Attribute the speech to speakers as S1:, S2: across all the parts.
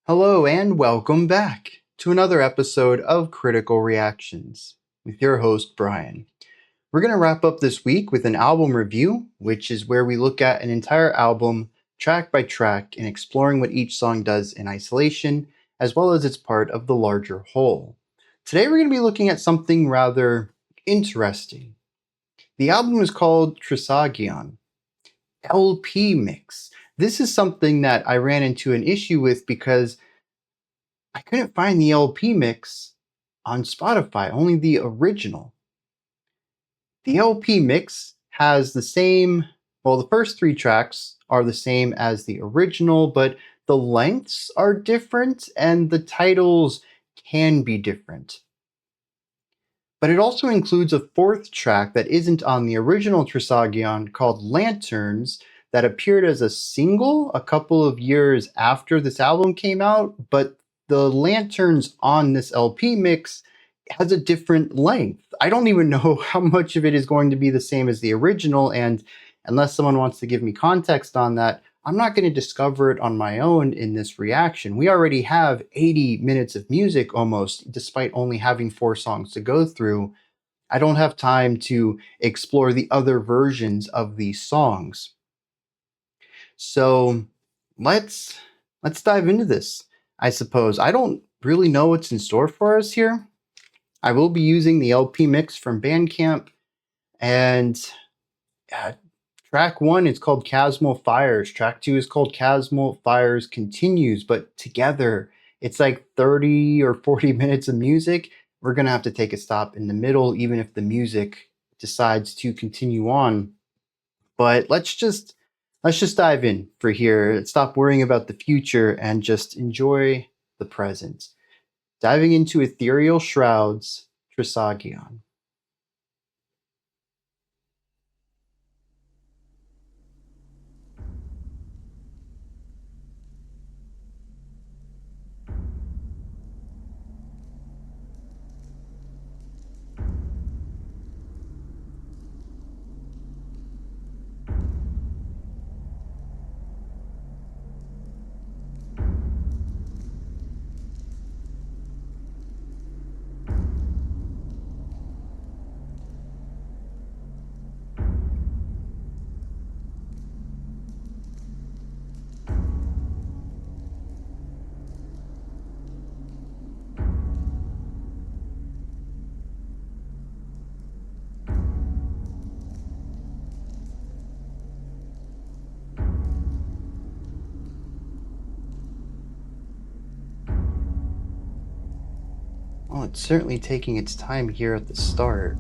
S1: Hello and welcome back to another episode of Critical Reactions with your host, Bryan. We're going to wrap up this week with an album review, which is where we look at an entire album track by track and exploring what each song does in isolation, as well as its part of the larger whole. Today we're going to be looking at something rather interesting. The album is called Trisagion, LP Mix. This is something that I ran into an issue with because I couldn't find the LP mix on Spotify, only the original. The LP mix has the same, well, the first three tracks are the same as the original, but the lengths are different and the titles can be different. But it also includes a fourth track that isn't on the original Trisagion called Lanterns that appeared as a single a couple of years after this album came out, but the Lanterns on this LP mix has a different length. I don't even know how much of it is going to be the same as the original, and unless someone wants to give me context on that, I'm not going to discover it on my own in this reaction. We already have 80 minutes of music almost, despite only having 4 songs to go through. I don't have time to explore the other versions of these songs. So let's dive into this, I suppose. I don't really know what's in store for us here. I will be using the LP mix from Bandcamp, and track 1 is called Chasmal Fires. Track 2 is called Chasmal Fires Continues, but together it's like 30 or 40 minutes of music. We're going to have to take a stop in the middle, even if the music decides to continue on. But let's just dive in for here. Stop worrying about the future and just enjoy the present. Diving into Ethereal Shroud's Trisagion. Well, it's certainly taking its time here at the start.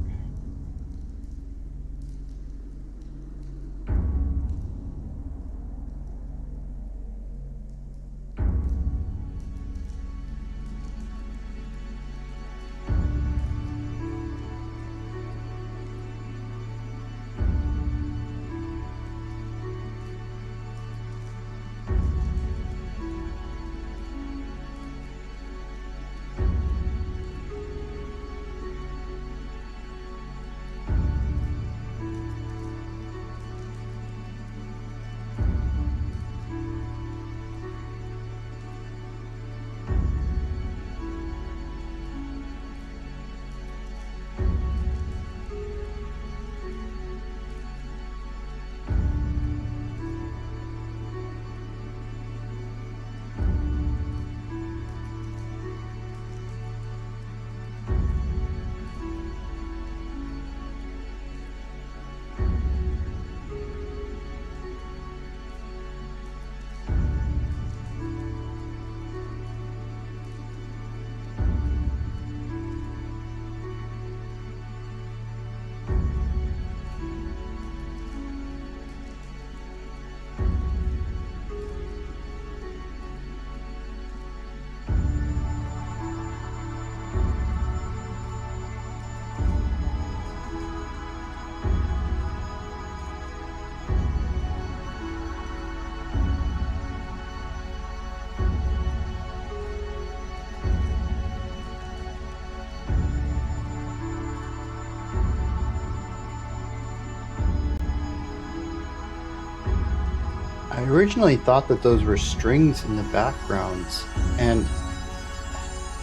S1: originally thought that those were strings in the backgrounds, and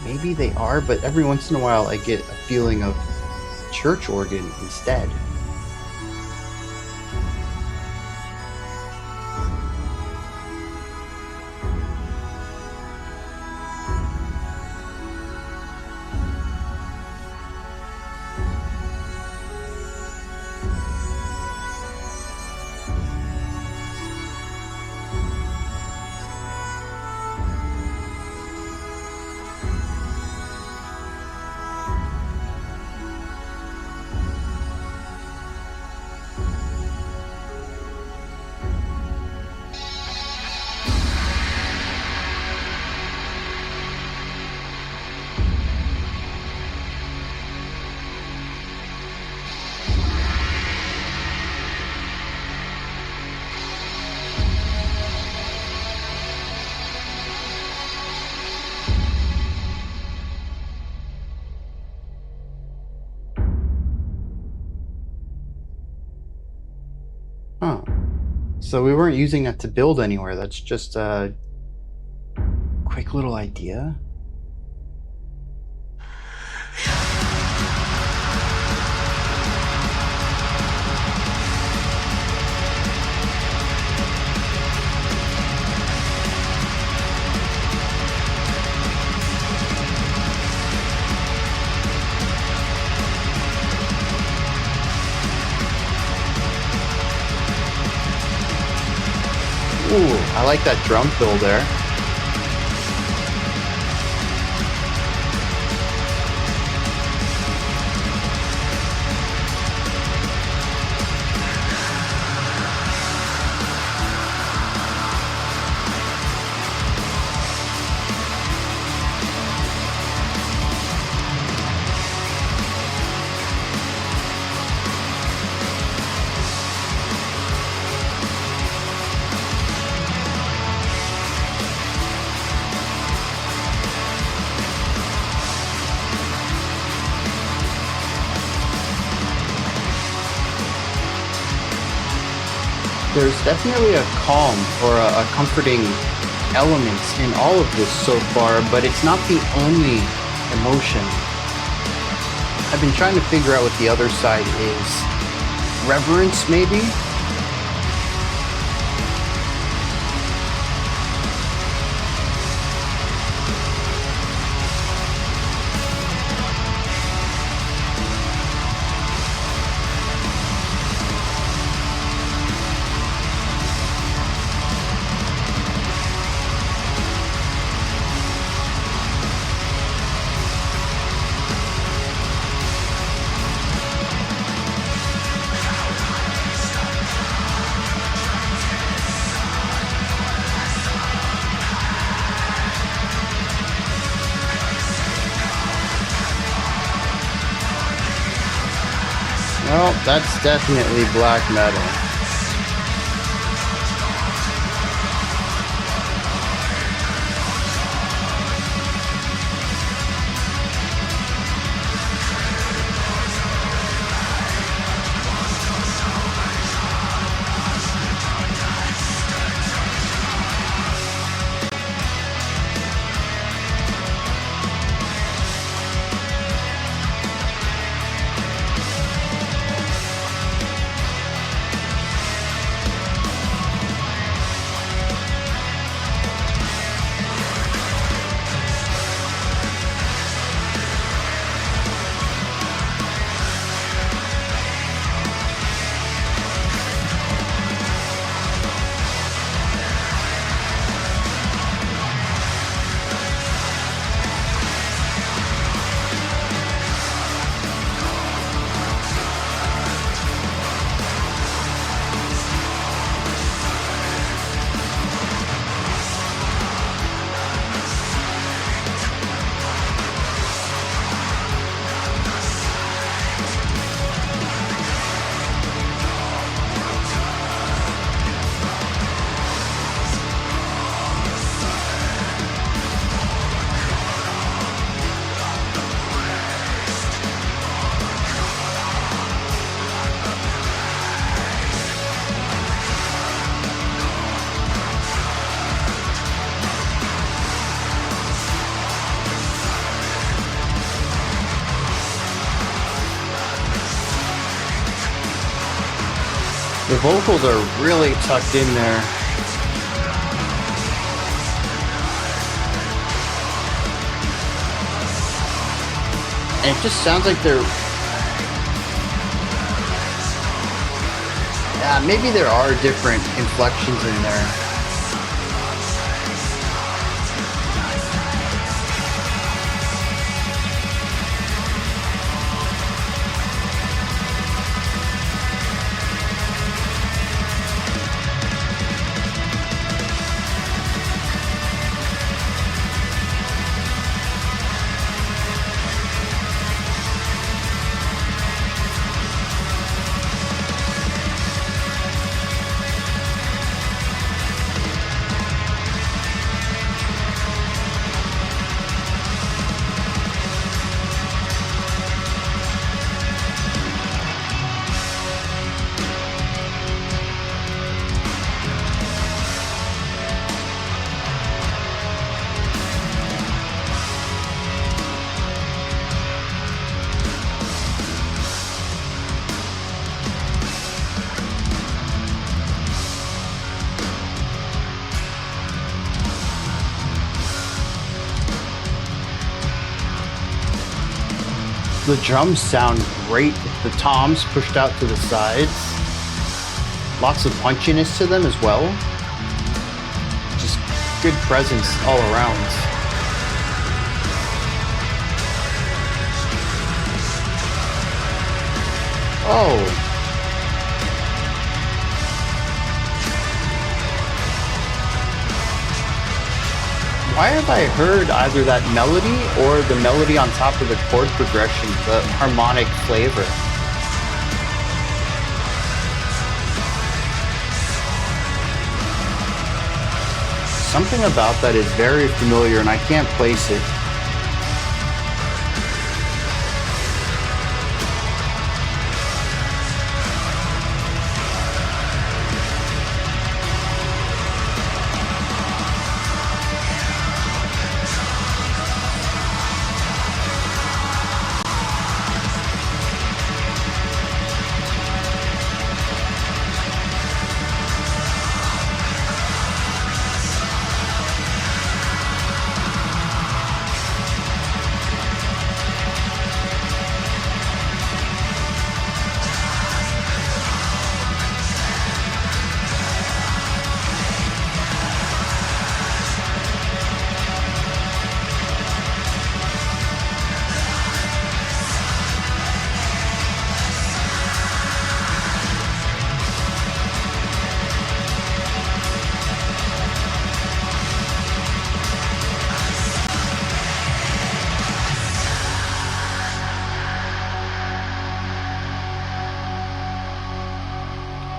S1: maybe they are, but every once in a while I get a feeling of church organ instead. Huh. So we weren't using that to build anywhere. That's just a quick little idea. Ooh, I like that drum fill there. There's definitely a calm or a comforting element in all of this so far, but it's not the only emotion. I've been trying to figure out what the other side is. Reverence, maybe? Well, that's definitely black metal. The vocals are really tucked in there. And it just sounds like they're... Yeah, maybe there are different inflections in there. The drums sound great. The toms pushed out to the sides. Lots of punchiness to them as well. Just good presence all around. Oh. Why have I heard either that melody or the melody on top of the chord progression, the harmonic flavor? Something about that is very familiar and I can't place it.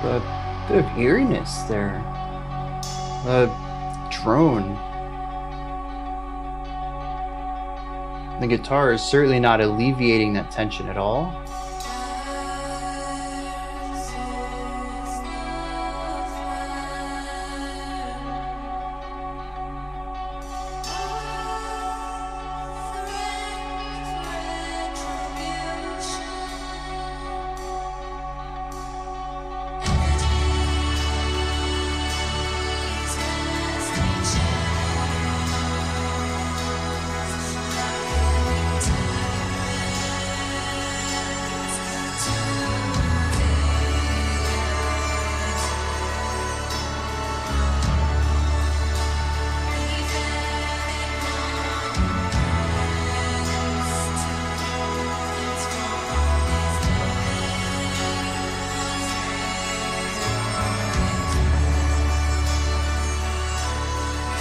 S1: A bit of eeriness there. A drone. The guitar is certainly not alleviating that tension at all.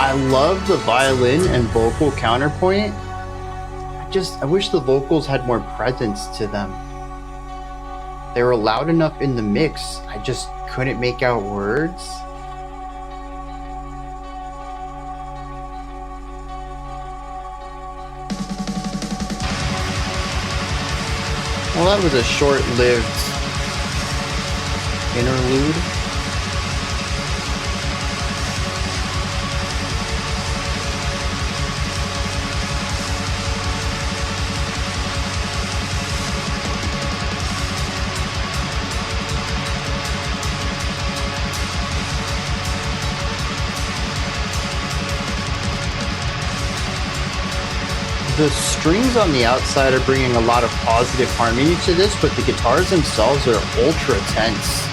S1: I love the violin and vocal counterpoint. I wish the vocals had more presence to them. They were loud enough in the mix, I just couldn't make out words. Well, that was a short-lived interlude. The strings on the outside are bringing a lot of positive harmony to this, but the guitars themselves are ultra tense.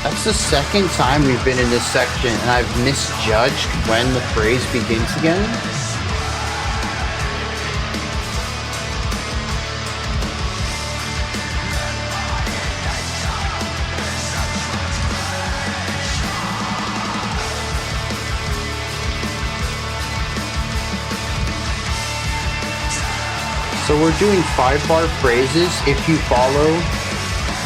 S1: That's the second time we've been in this section and I've misjudged when the phrase begins again. So we're doing 5-bar phrases if you follow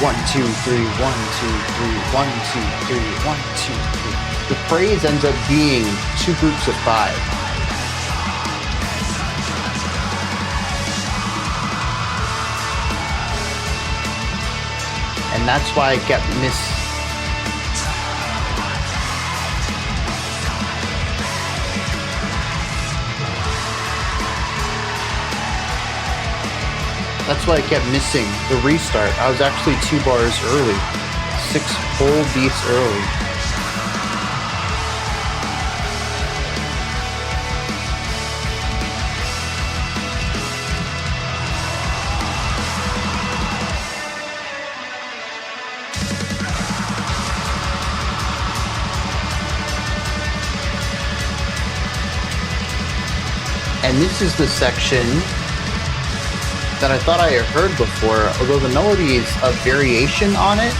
S1: 1, 2, 3, 1, 2, 3, 1, 2, 3, 1, 2, 3. The phrase ends up being 2 groups of 5. And that's why I kept That's why I kept missing the restart. I was actually 2 bars early, 6 full beats early. And this is the section that I thought I had heard before, although the melody is a variation on it,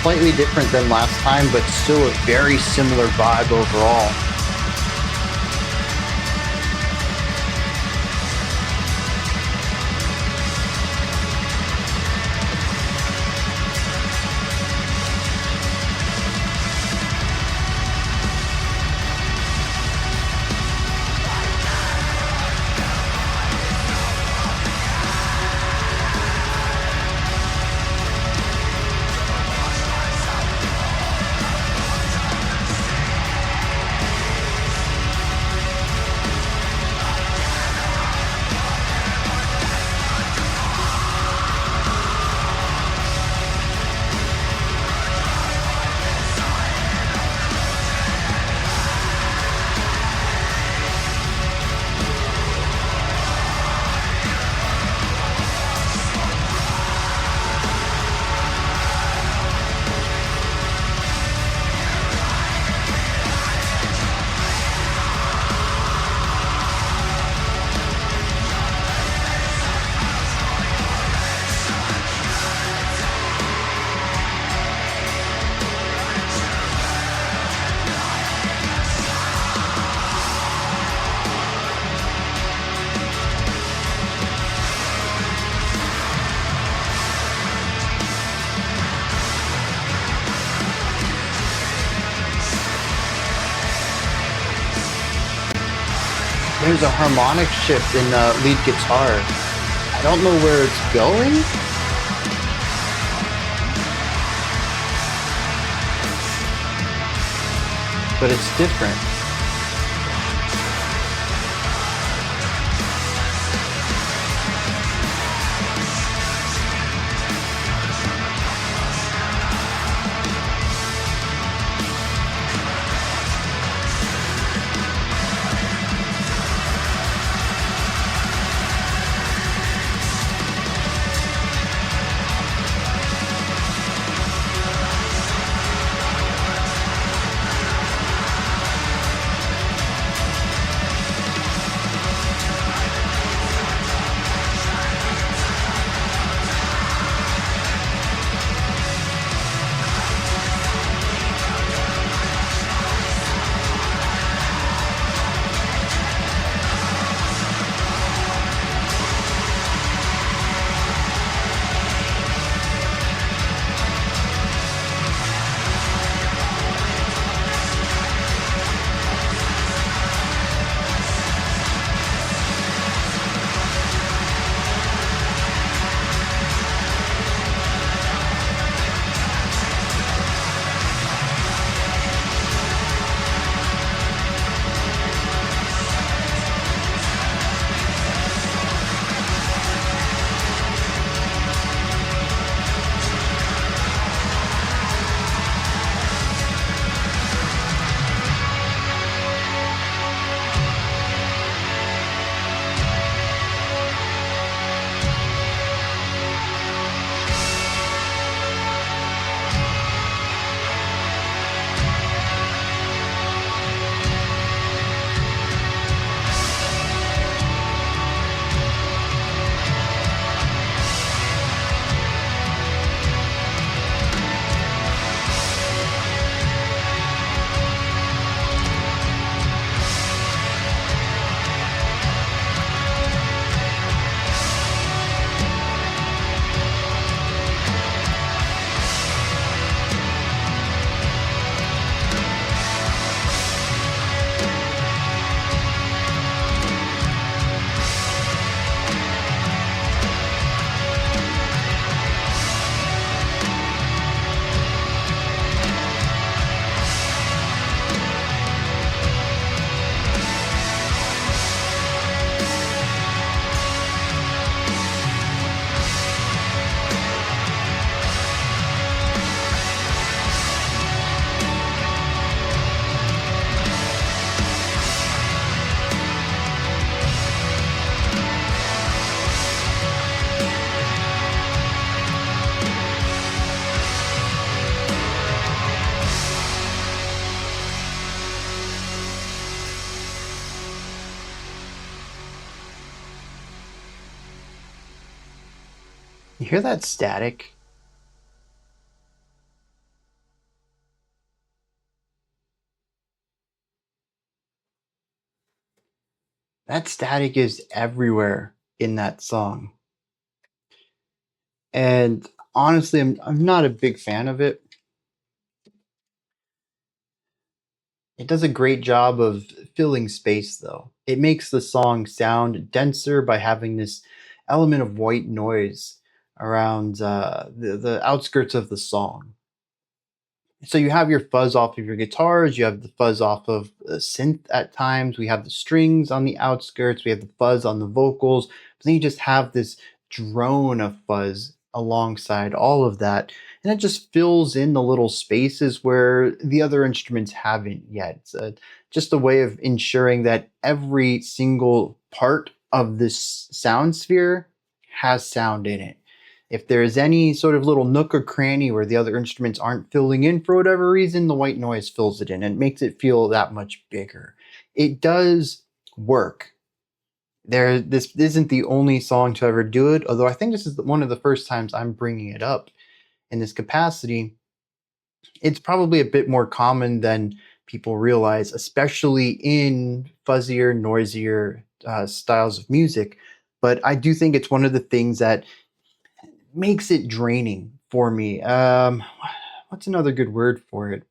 S1: slightly different than last time, but still a very similar vibe overall. There's a harmonic shift in the lead guitar. I don't know where it's going. But it's different. You hear that static? That static is everywhere in that song. And honestly, I'm not a big fan of it. It does a great job of filling space, though. It makes the song sound denser by having this element of white noise around the outskirts of the song. So you have your fuzz off of your guitars, you have the fuzz off of the synth at times, we have the strings on the outskirts, we have the fuzz on the vocals, but then you just have this drone of fuzz alongside all of that, and it just fills in the little spaces where the other instruments haven't yet. It's just a way of ensuring that every single part of this sound sphere has sound in it. If there's any sort of little nook or cranny where the other instruments aren't filling in for whatever reason, the white noise fills it in and makes it feel that much bigger. It does work. This isn't the only song to ever do it, although I think this is one of the first times I'm bringing it up in this capacity. It's probably a bit more common than people realize, especially in fuzzier, noisier styles of music. But I do think it's one of the things that makes it draining for me. What's another good word for it?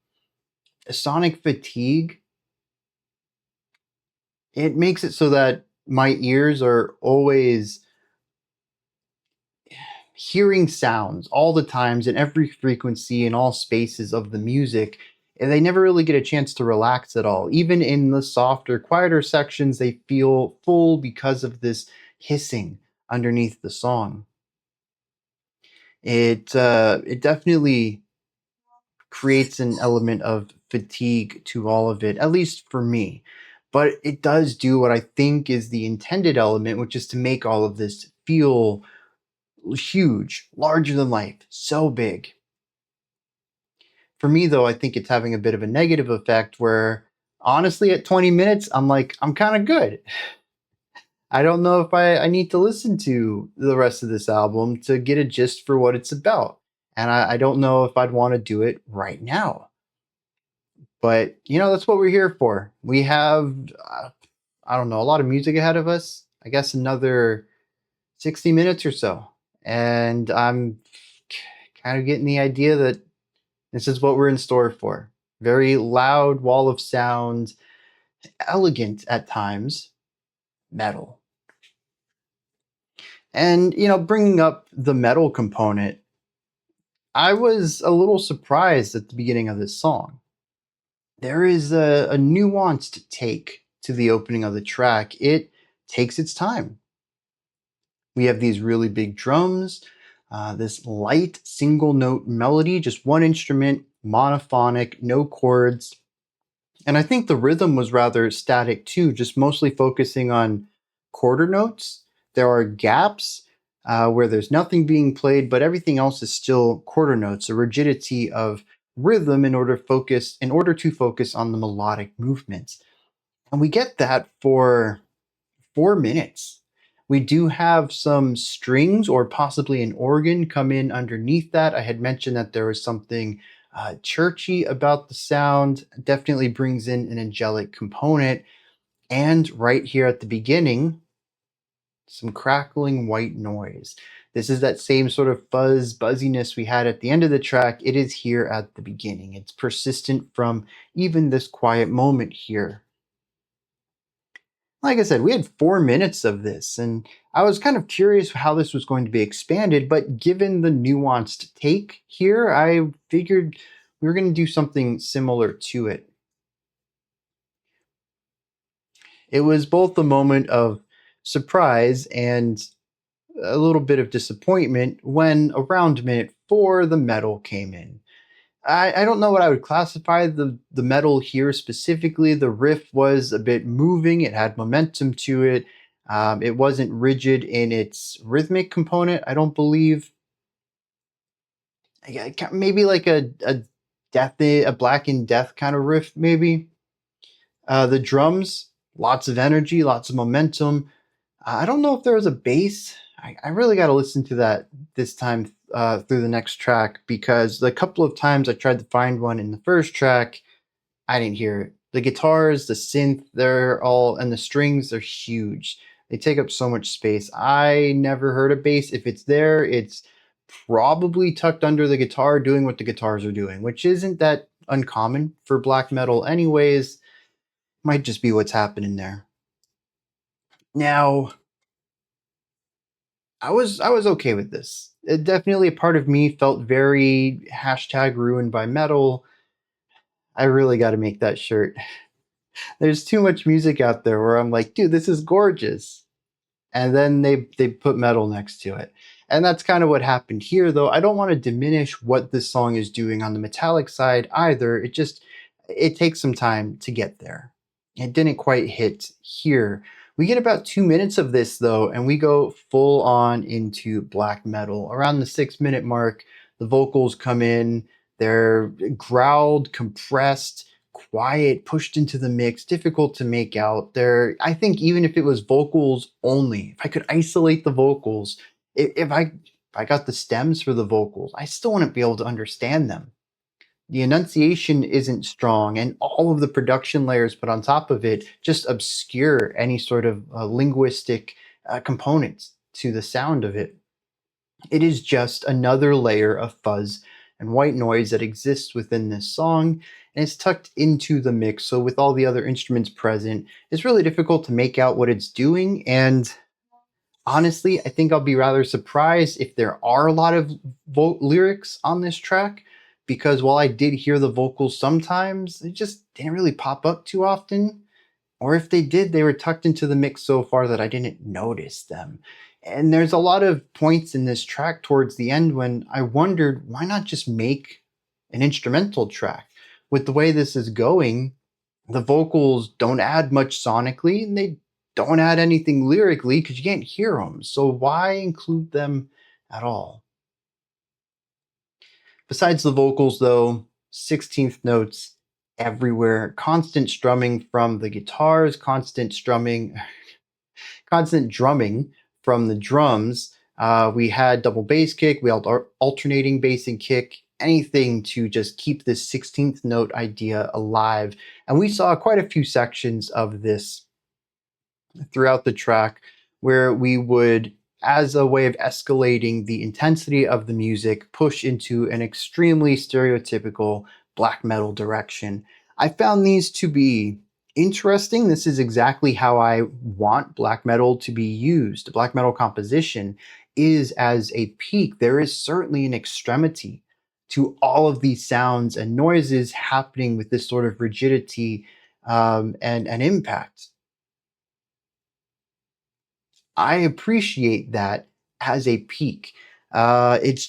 S1: Sonic fatigue. It makes it so that my ears are always hearing sounds all the times in every frequency in all spaces of the music, and they never really get a chance to relax at all. Even in the softer, quieter sections, they feel full because of this hissing underneath the song. It definitely creates an element of fatigue to all of it, at least for me. But it does do what I think is the intended element, which is to make all of this feel huge, larger than life, so big. For me, though, I think it's having a bit of a negative effect where honestly, at 20 minutes, I'm like, I'm kind of good. I don't know if I need to listen to the rest of this album to get a gist for what it's about. And I don't know if I'd want to do it right now. But that's what we're here for. We have, I don't know, a lot of music ahead of us. I guess another 60 minutes or so, and I'm kind of getting the idea that this is what we're in store for. Very loud wall of sound, elegant at times, metal. And bringing up the metal component, I was a little surprised at the beginning of this song. There is a nuanced take to the opening of the track. It takes its time. We have these really big drums, this light single note melody, just one instrument, monophonic, no chords. And I think the rhythm was rather static too, just mostly focusing on quarter notes. There are gaps where there's nothing being played, but everything else is still quarter notes, a rigidity of rhythm in order to focus on the melodic movements. And we get that for 4 minutes. We do have some strings or possibly an organ come in underneath that. I had mentioned that there was something churchy about the sound, definitely brings in an angelic component. And right here at the beginning, some crackling white noise. This is that same sort of buzziness we had at the end of the track. It is here at the beginning. It's persistent from even this quiet moment here. Like I said, we had 4 minutes of this, and I was kind of curious how this was going to be expanded, but given the nuanced take here, I figured we were going to do something similar to it. It was both a moment of surprise and a little bit of disappointment when around minute 4 the metal came in. I don't know what I would classify the metal here specifically. The riff was a bit moving. It had momentum to it. It wasn't rigid in its rhythmic component, I don't believe. Maybe like a Black in Death kind of riff, maybe. The drums, lots of energy, lots of momentum. I don't know if there was a bass. I really got to listen to that this time through the next track, because the couple of times I tried to find one in the first track, I didn't hear it. The guitars, the synth, and the strings, they're huge. They take up so much space. I never heard a bass. If it's there, it's probably tucked under the guitar doing what the guitars are doing, which isn't that uncommon for black metal anyways. Might just be what's happening there. Now, I was okay with this. It definitely, a part of me felt very hashtag ruined by metal. I really got to make that shirt. There's too much music out there where I'm like, dude, this is gorgeous. And then they put metal next to it. And that's kind of what happened here, though. I don't want to diminish what this song is doing on the metallic side either. It takes some time to get there. It didn't quite hit here. We get about 2 minutes of this, though, and we go full on into black metal. Around the 6 minute mark, the vocals come in. They're growled, compressed, quiet, pushed into the mix, difficult to make out. I think even if it was vocals only, if I could isolate the vocals, if I got the stems for the vocals, I still wouldn't be able to understand them. The enunciation isn't strong, and all of the production layers put on top of it just obscure any sort of linguistic components to the sound of it. It is just another layer of fuzz and white noise that exists within this song, and it's tucked into the mix. So, with all the other instruments present, it's really difficult to make out what it's doing. And honestly, I think I'll be rather surprised if there are a lot of lyrics on this track, because while I did hear the vocals sometimes, they just didn't really pop up too often. Or if they did, they were tucked into the mix so far that I didn't notice them. And there's a lot of points in this track towards the end when I wondered, why not just make an instrumental track? With the way this is going, the vocals don't add much sonically, and they don't add anything lyrically because you can't hear them. So why include them at all? Besides the vocals, though, 16th notes everywhere, constant strumming from the guitars, constant drumming from the drums. We had double bass kick, we had alternating bass and kick, anything to just keep this 16th note idea alive. And we saw quite a few sections of this throughout the track where we would, as a way of escalating the intensity of the music, push into an extremely stereotypical black metal direction. I found these to be interesting. This is exactly how I want black metal to be used. Black metal composition is as a peak. There is certainly an extremity to all of these sounds and noises happening with this sort of rigidity and impact. I appreciate that as a peak. It's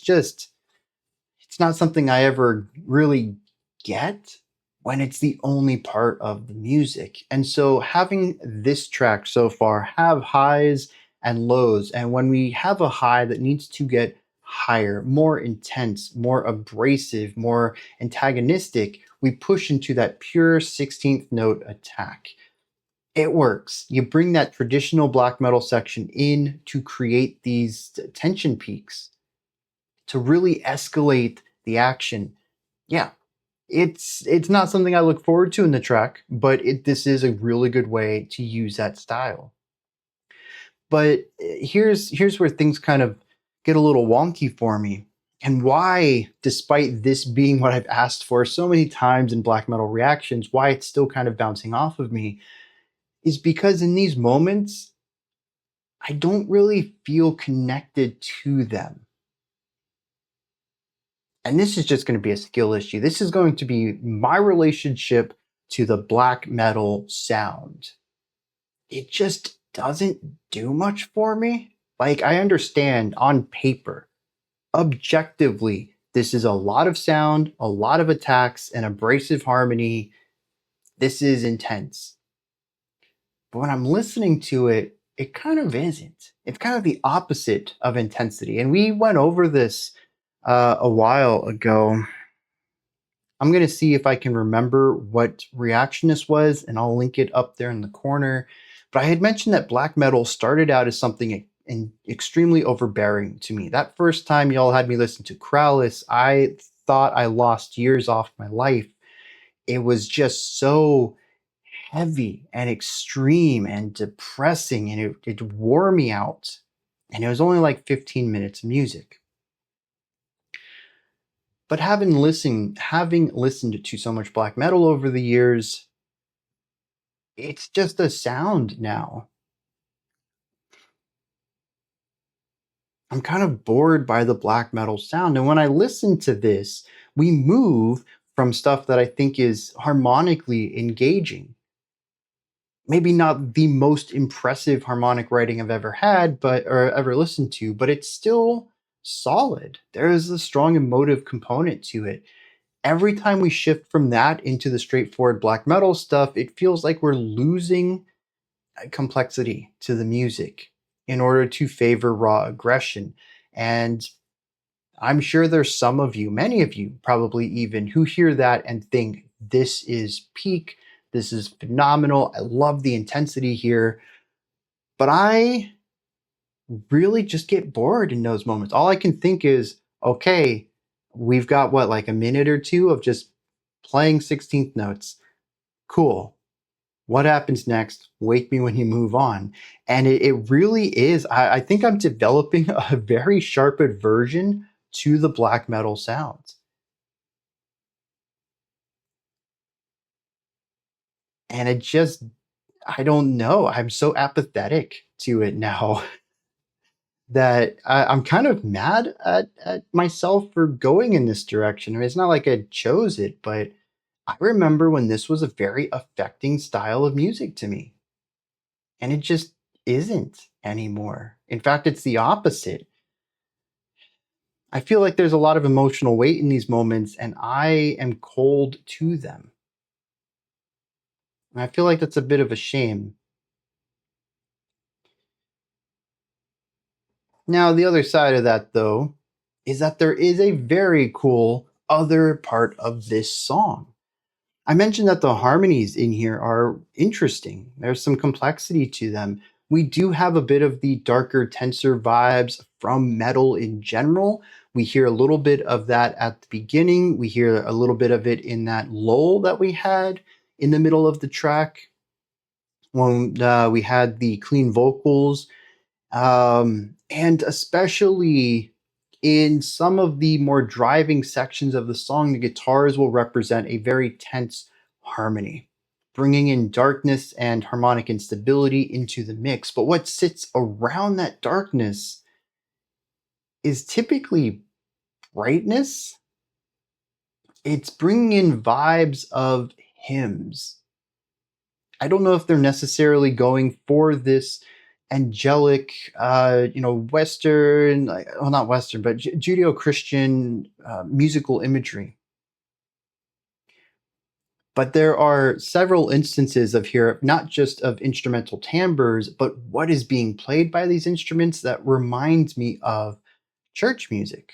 S1: not something I ever really get when it's the only part of the music. And so having this track so far have highs and lows, and when we have a high that needs to get higher, more intense, more abrasive, more antagonistic, we push into that pure 16th note attack. It works. You bring that traditional black metal section in to create these tension peaks, to really escalate the action. Yeah, it's not something I look forward to in the track, but this is a really good way to use that style. But here's where things kind of get a little wonky for me, and why, despite this being what I've asked for so many times in black metal reactions, why it's still kind of bouncing off of me, is because in these moments, I don't really feel connected to them. And this is just going to be a skill issue. This is going to be my relationship to the black metal sound. It just doesn't do much for me. Like, I understand on paper, objectively, this is a lot of sound, a lot of attacks, and abrasive harmony. This is intense. But when I'm listening to it, it kind of isn't. It's kind of the opposite of intensity. And we went over this a while ago. I'm going to see if I can remember what reaction this was, and I'll link it up there in the corner. But I had mentioned that black metal started out as something extremely overbearing to me. That first time y'all had me listen to Crowless, I thought I lost years off my life. It was just so heavy and extreme and depressing, and it wore me out. And it was only like 15 minutes of music. But having listened to so much black metal over the years, it's just a sound now. I'm kind of bored by the black metal sound. And when I listen to this, we move from stuff that I think is harmonically engaging. Maybe not the most impressive harmonic writing I've ever had, or ever listened to, but it's still solid. There is a strong emotive component to it. Every time we shift from that into the straightforward black metal stuff, it feels like we're losing complexity to the music in order to favor raw aggression. And I'm sure there's some of you, many of you probably even, who hear that and think, this is peak, this is phenomenal, I love the intensity here. But I really just get bored in those moments. All I can think is, okay, we've got what, like a minute or two of just playing 16th notes. Cool. What happens next? Wake me when you move on. And it really is. I think I'm developing a very sharpened version to the black metal sounds. And it just, I don't know. I'm so apathetic to it now that I'm kind of mad at myself for going in this direction. I mean, it's not like I chose it, but I remember when this was a very affecting style of music to me. And it just isn't anymore. In fact, it's the opposite. I feel like there's a lot of emotional weight in these moments, and I am cold to them. And I feel like that's a bit of a shame. Now, the other side of that, though, is that there is a very cool other part of this song. I mentioned that the harmonies in here are interesting. There's some complexity to them. We do have a bit of the darker, tenser vibes from metal in general. We hear a little bit of that at the beginning. We hear a little bit of it in that lull that we had in the middle of the track when we had the clean vocals. And especially in some of the more driving sections of the song, the guitars will represent a very tense harmony, bringing in darkness and harmonic instability into the mix. But what sits around that darkness is typically brightness. It's bringing in vibes of hymns. I don't know if they're necessarily going for this angelic, Western, well, not Western, but Judeo-Christian musical imagery. But there are several instances of here, not just of instrumental timbres, but what is being played by these instruments that reminds me of church music.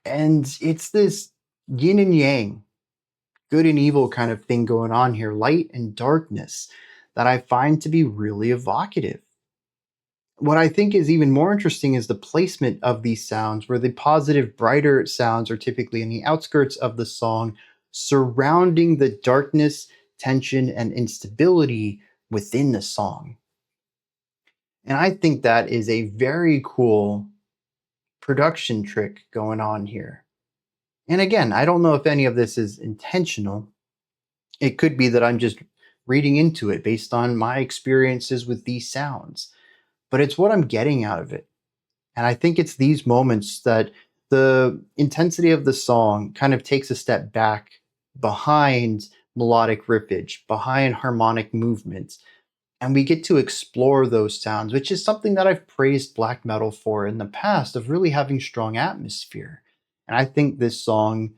S1: And it's this yin and yang, good and evil kind of thing going on here, light and darkness, that I find to be really evocative. What I think is even more interesting is the placement of these sounds, where the positive, brighter sounds are typically in the outskirts of the song, surrounding the darkness, tension, and instability within the song. And I think that is a very cool production trick going on here. And again, I don't know if any of this is intentional. It could be that I'm just reading into it based on my experiences with these sounds, but it's what I'm getting out of it. And I think it's these moments that the intensity of the song kind of takes a step back behind melodic riffage, behind harmonic movements. And we get to explore those sounds, which is something that I've praised black metal for in the past, of really having strong atmosphere. And I think this song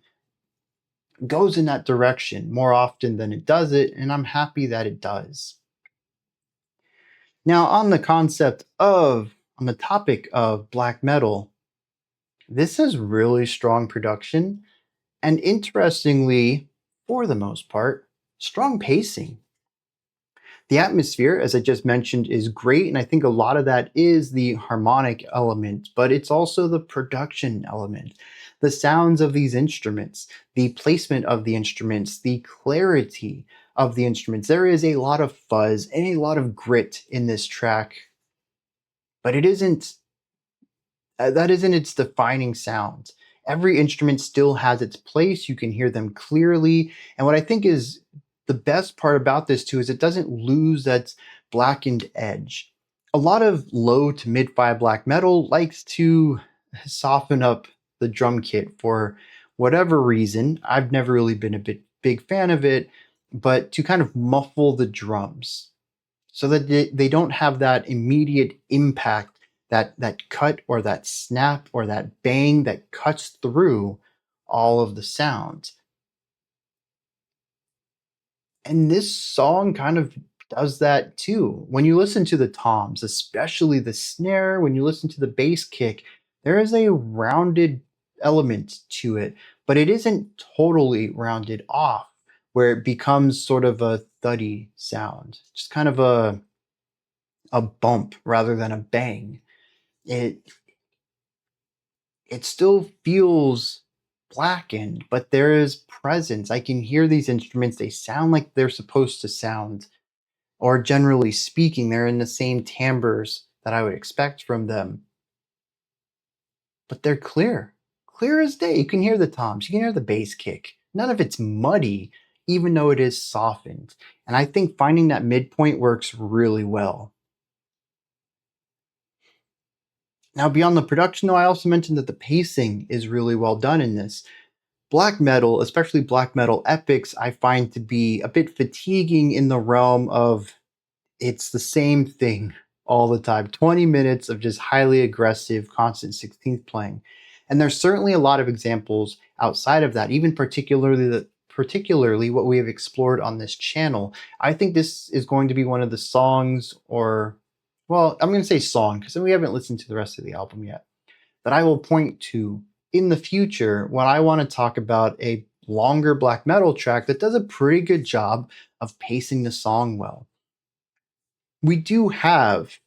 S1: goes in that direction more often than it does it, and I'm happy that it does. Now, on the topic of black metal, this is really strong production, and, interestingly, for the most part, strong pacing. The atmosphere, as I just mentioned, is great, and I think a lot of that is the harmonic element, but it's also the production element. The sounds of these instruments, the placement of the instruments, the clarity of the instruments. There is a lot of fuzz and a lot of grit in this track, but it isn't that isn't its defining sound. Every instrument still has its place. You can hear them clearly. And what I think is the best part about this too is it doesn't lose that blackened edge. A lot of low to mid fi black metal likes to soften up the drum kit for whatever reason. I've never really been big fan of it, but to kind of muffle the drums so that they don't have that immediate impact, that cut or that snap or that bang that cuts through all of the sounds. And this song kind of does that too. When you listen to the toms, especially the snare, when you listen to the bass kick, there is a rounded element to it, but it isn't totally rounded off where it becomes sort of a thuddy sound, just kind of a bump rather than a bang. It it still feels blackened, but there is presence. I can hear these instruments. They sound like they're supposed to sound, or generally speaking, they're in the same timbres that I would expect from them. But they're clear as day. You can hear the toms, you can hear the bass kick. None of it's muddy, even though it is softened. And I think finding that midpoint works really well. Now, beyond the production, though, I also mentioned that the pacing is really well done in this. Black metal, especially black metal epics, I find to be a bit fatiguing in the realm of it's the same thing all the time. 20 minutes of just highly aggressive, constant 16th playing. And there's certainly a lot of examples outside of that, even particularly what we have explored on this channel. I think this is going to be one of the songs, or well, I'm going to say song because we haven't listened to the rest of the album yet, that I will point to in the future when I want to talk about a longer black metal track that does a pretty good job of pacing the song well. We do have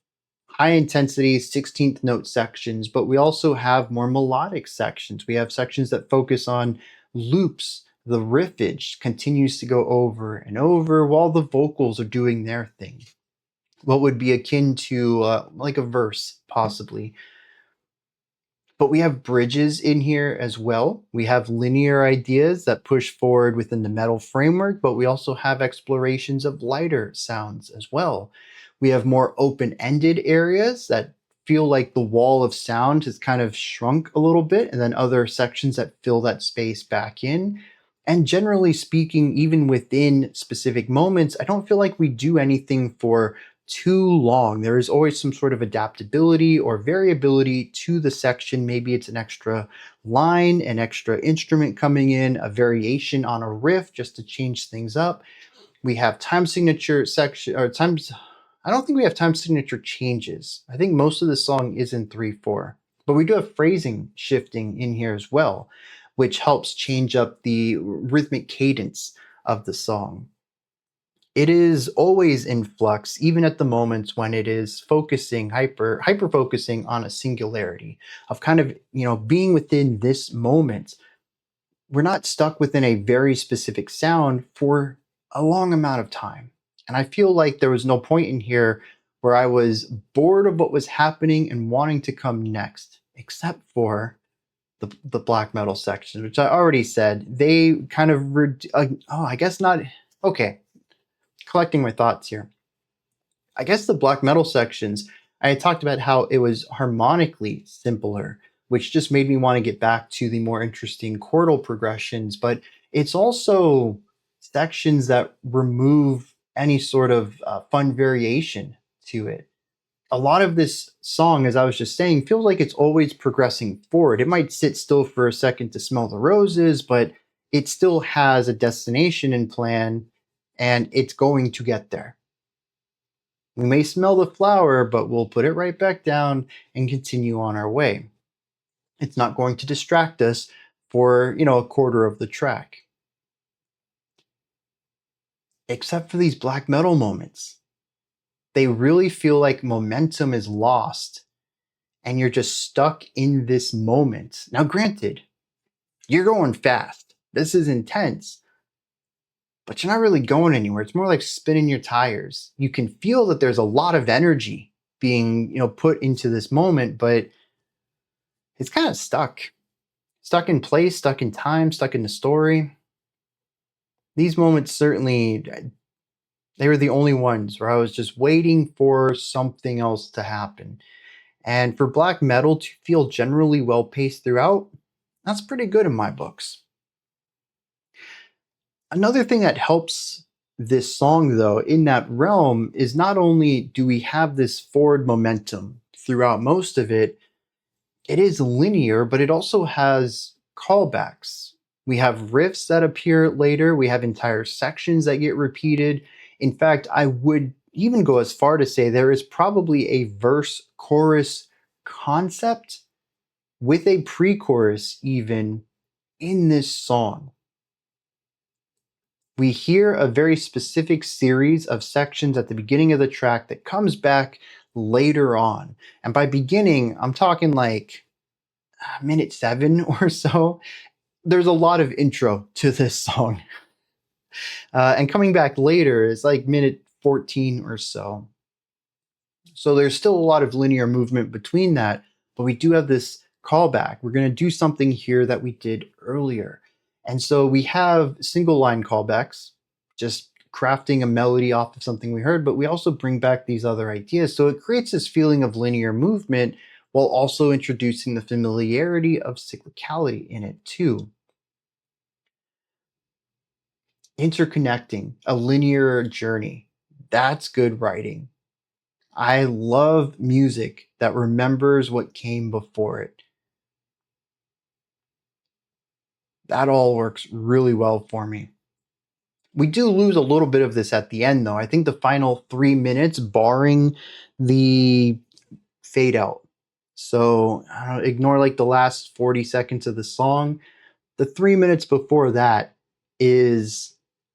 S1: high intensity 16th note sections, but we also have more melodic sections. We have sections that focus on loops. The riffage continues to go over and over while the vocals are doing their thing. What would be akin to like a verse, possibly. But we have bridges in here as well. We have linear ideas that push forward within the metal framework, but we also have explorations of lighter sounds as well. We have more open-ended areas that feel like the wall of sound has kind of shrunk a little bit, and then other sections that fill that space back in. And generally speaking, even within specific moments, I don't feel like we do anything for too long. There is always some sort of adaptability or variability to the section. Maybe it's an extra line, an extra instrument coming in, a variation on a riff just to change things up. We have time signature section or times. I don't think we have time signature changes. I think most of the song is in 3/4, but we do have phrasing shifting in here as well, which helps change up the rhythmic cadence of the song. It is always in flux, even at the moments when it is focusing, hyper focusing on a singularity of kind of, being within this moment. We're not stuck within a very specific sound for a long amount of time. And I feel like there was no point in here where I was bored of what was happening and wanting to come next, except for the black metal section, which I already said. They kind of, I guess not. Okay, collecting my thoughts here. I guess the black metal sections, I had talked about how it was harmonically simpler, which just made me want to get back to the more interesting chordal progressions, but it's also sections that remove any sort of fun variation to it. A lot of this song, as I was just saying, feels like it's always progressing forward. It might sit still for a second to smell the roses, but it still has a destination in plan, and it's going to get there. We may smell the flower, but we'll put it right back down and continue on our way. It's not going to distract us for, a quarter of the track. Except for these black metal moments. they really feel like momentum is lost and you're just stuck in this moment. Now, granted, you're going fast. This is intense, but you're not really going anywhere. It's more like spinning your tires. You can feel that there's a lot of energy being, put into this moment, but it's kind of stuck in place, stuck in time, stuck in the story. These moments certainly, they were the only ones where I was just waiting for something else to happen. And for black metal to feel generally well paced throughout, that's pretty good in my books. Another thing that helps this song, though, in that realm is not only do we have this forward momentum throughout most of it, it is linear, but it also has callbacks. We have riffs that appear later, we have entire sections that get repeated. In fact, I would even go as far to say there is probably a verse chorus concept with a pre chorus even in this song. We hear a very specific series of sections at the beginning of the track that comes back later on. And by beginning, I'm talking like minute 7 or so. There's a lot of intro to this song. And coming back later is like minute 14 or so. So there's still a lot of linear movement between that, but we do have this callback. We're going to do something here that we did earlier. And so we have single line callbacks, just crafting a melody off of something we heard, but we also bring back these other ideas. So it creates this feeling of linear movement while also introducing the familiarity of cyclicality in it too. Interconnecting a linear journey. That's good writing. I love music that remembers what came before it. That all works really well for me. We do lose a little bit of this at the end, though. I think the final 3 minutes, barring the fade out. So ignore like the last 40 seconds of the song. The 3 minutes before that is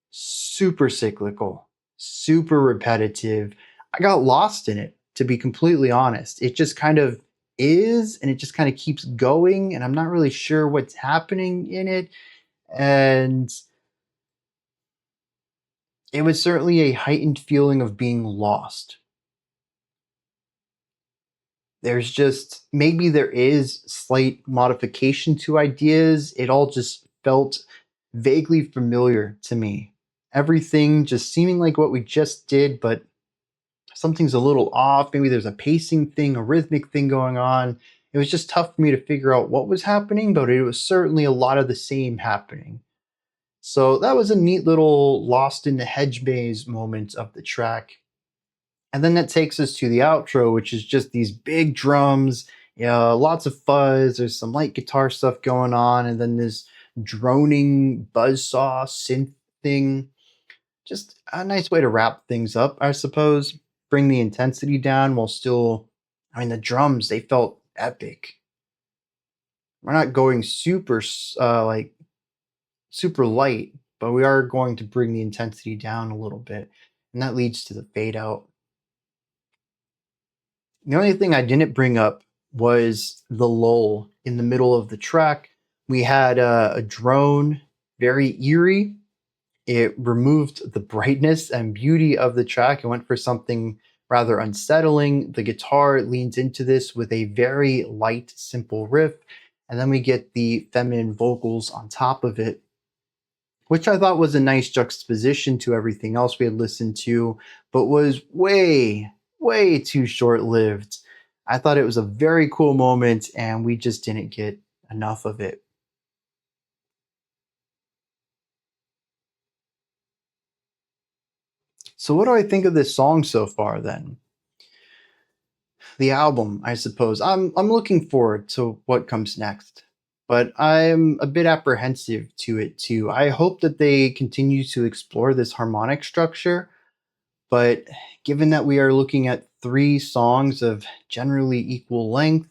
S1: super cyclical, super repetitive. I got lost in it, to be completely honest. It just kind of is, and it just kind of keeps going, and I'm not really sure what's happening in it. And it was certainly a heightened feeling of being lost. There's just, maybe there is slight modification to ideas. It all just felt vaguely familiar to me. Everything just seeming like what we just did, but something's a little off. Maybe there's a pacing thing, a rhythmic thing going on. It was just tough for me to figure out what was happening, but it was certainly a lot of the same happening. So that was a neat little lost in the hedge maze moment of the track. And then that takes us to the outro, which is just these big drums, lots of fuzz. There's some light guitar stuff going on, and then this droning buzzsaw synth thing. Just a nice way to wrap things up, I suppose. Bring the intensity down while still, the drums, they felt epic. We're not going super super light, but we are going to bring the intensity down a little bit, and that leads to the fade out. The only thing I didn't bring up was the lull in the middle of the track. We had a drone, very eerie. It removed the brightness and beauty of the track and went for something rather unsettling. The guitar leans into this with a very light, simple riff, and then we get the feminine vocals on top of it, which I thought was a nice juxtaposition to everything else we had listened to, but was way, way too short-lived. I thought it was a very cool moment, and we just didn't get enough of it. So what do I think of this song so far then? The album, I suppose. I'm looking forward to what comes next, but I'm a bit apprehensive to it too. I hope that they continue to explore this harmonic structure, but given that we are looking at 3 songs of generally equal length,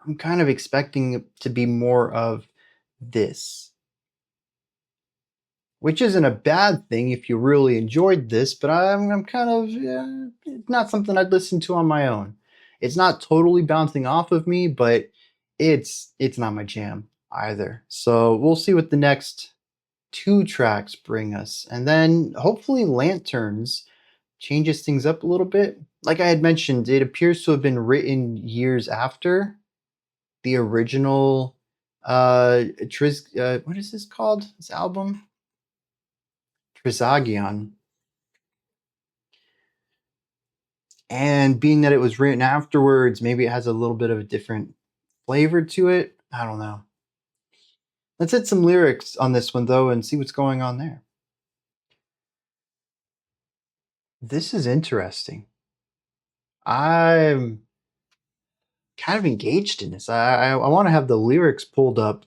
S1: I'm kind of expecting it to be more of this. which isn't a bad thing if you really enjoyed this, but I'm kind of not something I'd listen to on my own. It's not totally bouncing off of me, but it's not my jam either. So we'll see what the next two tracks bring us, and then hopefully Lanterns changes things up a little bit. Like I had mentioned, it appears to have been written years after the original what is this called? This album? Trisagion. And being that it was written afterwards, maybe it has a little bit of a different flavor to it. I don't know. Let's hit some lyrics on this one though and see what's going on there. This is interesting. I'm kind of engaged in this. I want to have the lyrics pulled up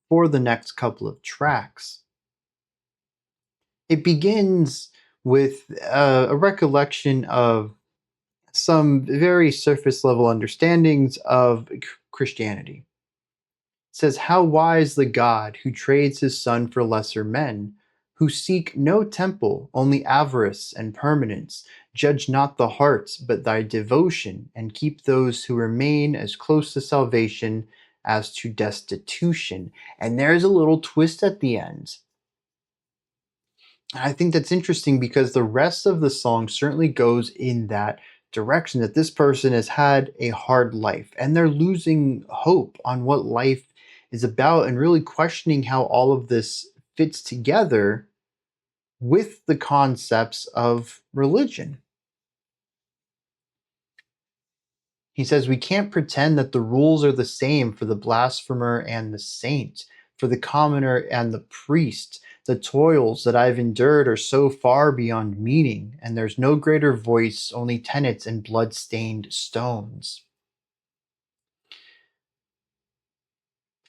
S1: for the next couple of tracks. It begins with a recollection of some very surface level understandings of Christianity. It says, "How wise the God who trades his son for lesser men, who seek no temple, only avarice and permanence. Judge not the hearts, but thy devotion, and keep those who remain as close to salvation as to destitution." And there's a little twist at the end. I think that's interesting because the rest of the song certainly goes in that direction, that this person has had a hard life and they're losing hope on what life is about and really questioning how all of this fits together with the concepts of religion. He says, "We can't pretend that the rules are the same for the blasphemer and the saint, for the commoner and the priest. The toils that I've endured are so far beyond meaning, and there's no greater voice, only tenets and blood-stained stones."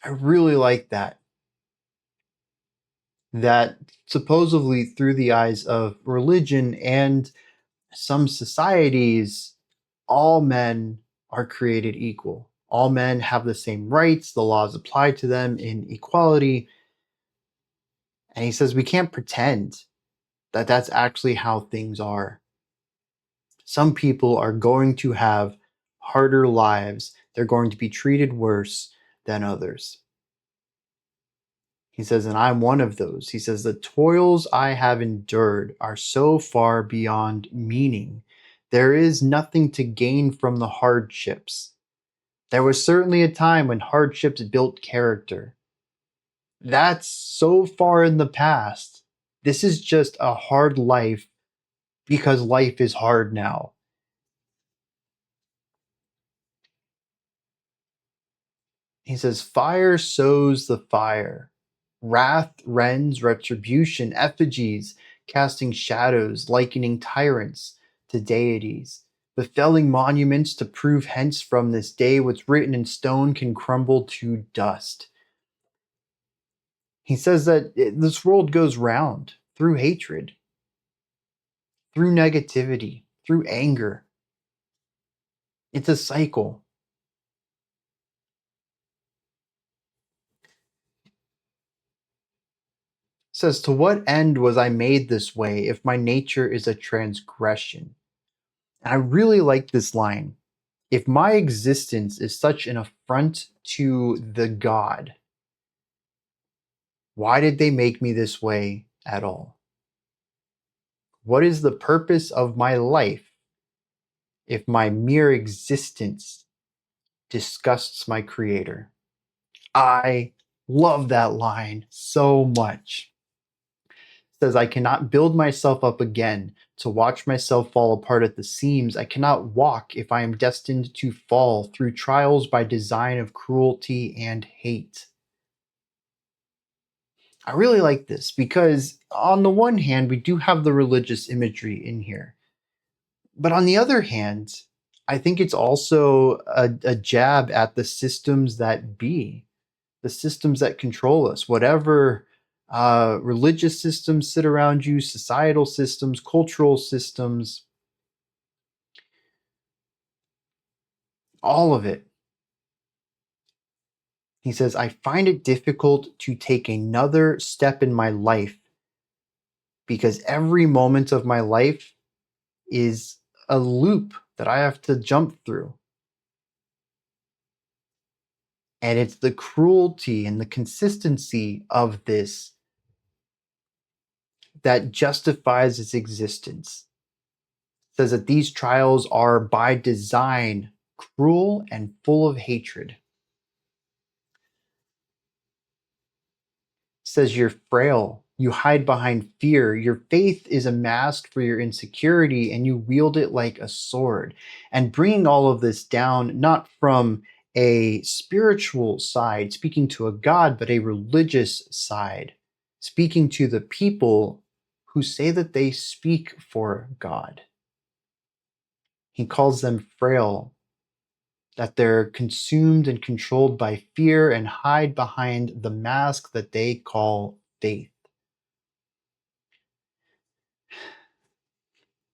S1: I really like that. That supposedly through the eyes of religion and some societies, all men are created equal. All men have the same rights, the laws apply to them in equality. And he says we can't pretend that that's actually how things are. Some people are going to have harder lives, they're going to be treated worse than others. He says, and I'm one of those. He says, the toils I have endured are so far beyond meaning. There is nothing to gain from the hardships. There was certainly a time when hardships built character. That's so far in the past. This is just a hard life because life is hard now. He says, fire sows the fire. Wrath rends retribution, effigies, casting shadows, likening tyrants to deities, befelling monuments to prove hence from this day what's written in stone can crumble to dust. He says that this world goes round through hatred, through negativity, through anger. It's a cycle. Says, to what end was I made this way if my nature is a transgression? And I really like this line. If my existence is such an affront to the God, why did they make me this way at all? What is the purpose of my life if my mere existence disgusts my creator? I love that line so much. It says, I cannot build myself up again to watch myself fall apart at the seams. I cannot walk if I am destined to fall through trials by design of cruelty and hate. I really like this because, on the one hand, we do have the religious imagery in here. But on the other hand, I think it's also a jab at the systems that be, the systems that control us, whatever religious systems sit around you, societal systems, cultural systems, all of it. He says, I find it difficult to take another step in my life because every moment of my life is a loop that I have to jump through. And it's the cruelty and the consistency of this that justifies its existence. It says that these trials are by design cruel and full of hatred. It says you're frail, you hide behind fear, your faith is a mask for your insecurity, and you wield it like a sword. And bringing all of this down, not from a spiritual side, speaking to a God, but a religious side, speaking to the people who say that they speak for God. He calls them frail, that they're consumed and controlled by fear and hide behind the mask that they call faith.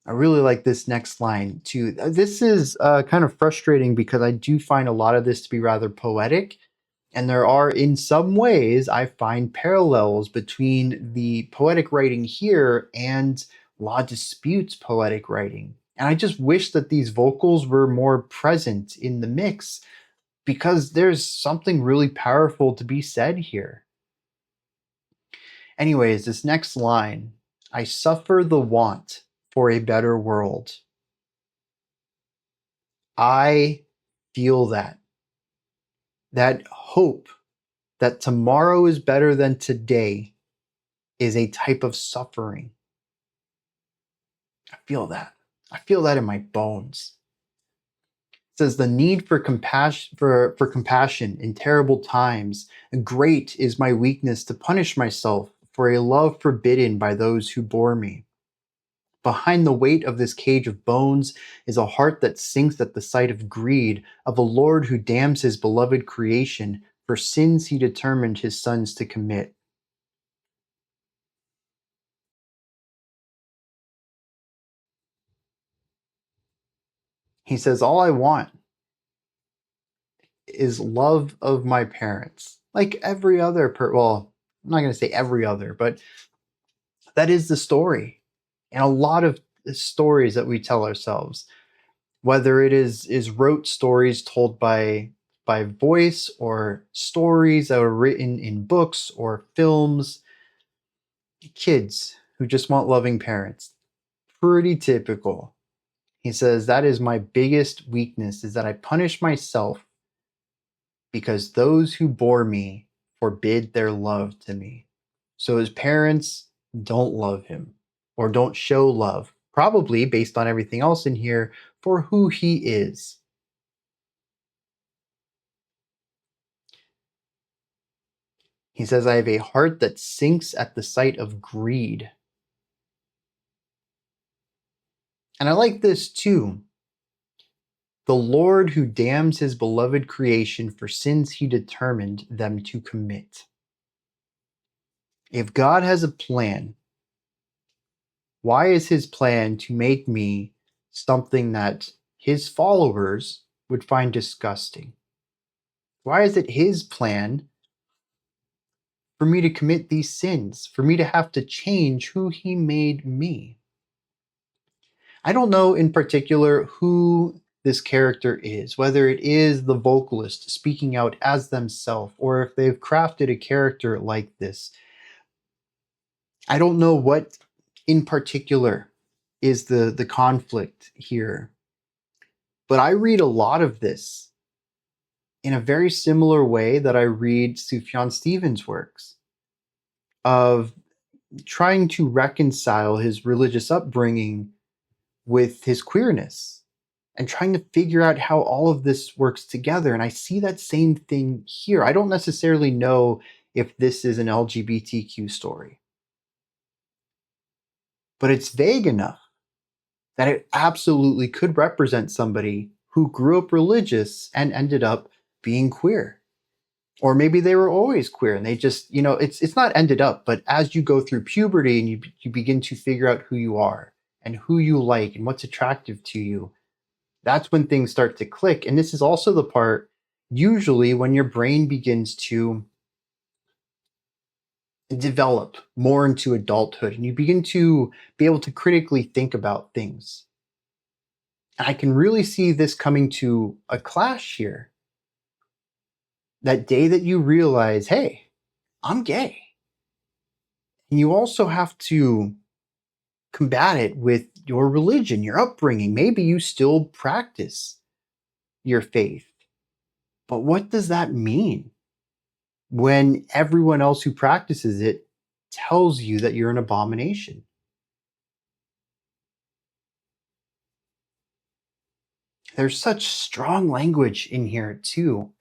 S1: I really like this next line too. This is kind of frustrating because I do find a lot of this to be rather poetic. And there are, in some ways, I find parallels between the poetic writing here and La Dispute's poetic writing. And I just wish that these vocals were more present in the mix because there's something really powerful to be said here. Anyways, this next line, I suffer the want for a better world. I feel that hope that tomorrow is better than today is a type of suffering. I feel that. I feel that in my bones. It says the need for compassion for compassion in terrible times. Great is my weakness to punish myself for a love forbidden by those who bore me. Behind the weight of this cage of bones is a heart that sinks at the sight of greed, of a Lord who damns his beloved creation for sins he determined his sons to commit. He says, all I want is love of my parents. Like every other well, I'm not going to say every other, but that is the story. And a lot of the stories that we tell ourselves, whether it is rote stories told by voice or stories that are written in books or films, kids who just want loving parents. Pretty typical. He says that is my biggest weakness, is that I punish myself because those who bore me forbid their love to me. So his parents don't love him or don't show love, probably based on everything else in here, for who he is. He says, I have a heart that sinks at the sight of greed. And I like this too. The Lord who damns his beloved creation for sins he determined them to commit. If God has a plan, why is his plan to make me something that his followers would find disgusting? Why is it his plan for me to commit these sins, for me to have to change who he made me? I don't know in particular who this character is, whether it is the vocalist speaking out as themselves, or if they've crafted a character like this. I don't know what in particular is the conflict here. But I read a lot of this in a very similar way that I read Sufjan Stevens' works, of trying to reconcile his religious upbringing with his queerness and trying to figure out how all of this works together. And I see that same thing here. I don't necessarily know if this is an LGBTQ story, but it's vague enough that it absolutely could represent somebody who grew up religious and ended up being queer. Or maybe they were always queer and they just, it's not ended up, but as you go through puberty and you begin to figure out who you are and who you like and what's attractive to you, that's when things start to click. And this is also the part, usually, when your brain begins to develop more into adulthood and you begin to be able to critically think about things. And I can really see this coming to a clash here. That day that you realize, hey, I'm gay. And you also have to combat it with your religion, your upbringing. Maybe you still practice your faith. But what does that mean when everyone else who practices it tells you that you're an abomination? There's such strong language in here, too.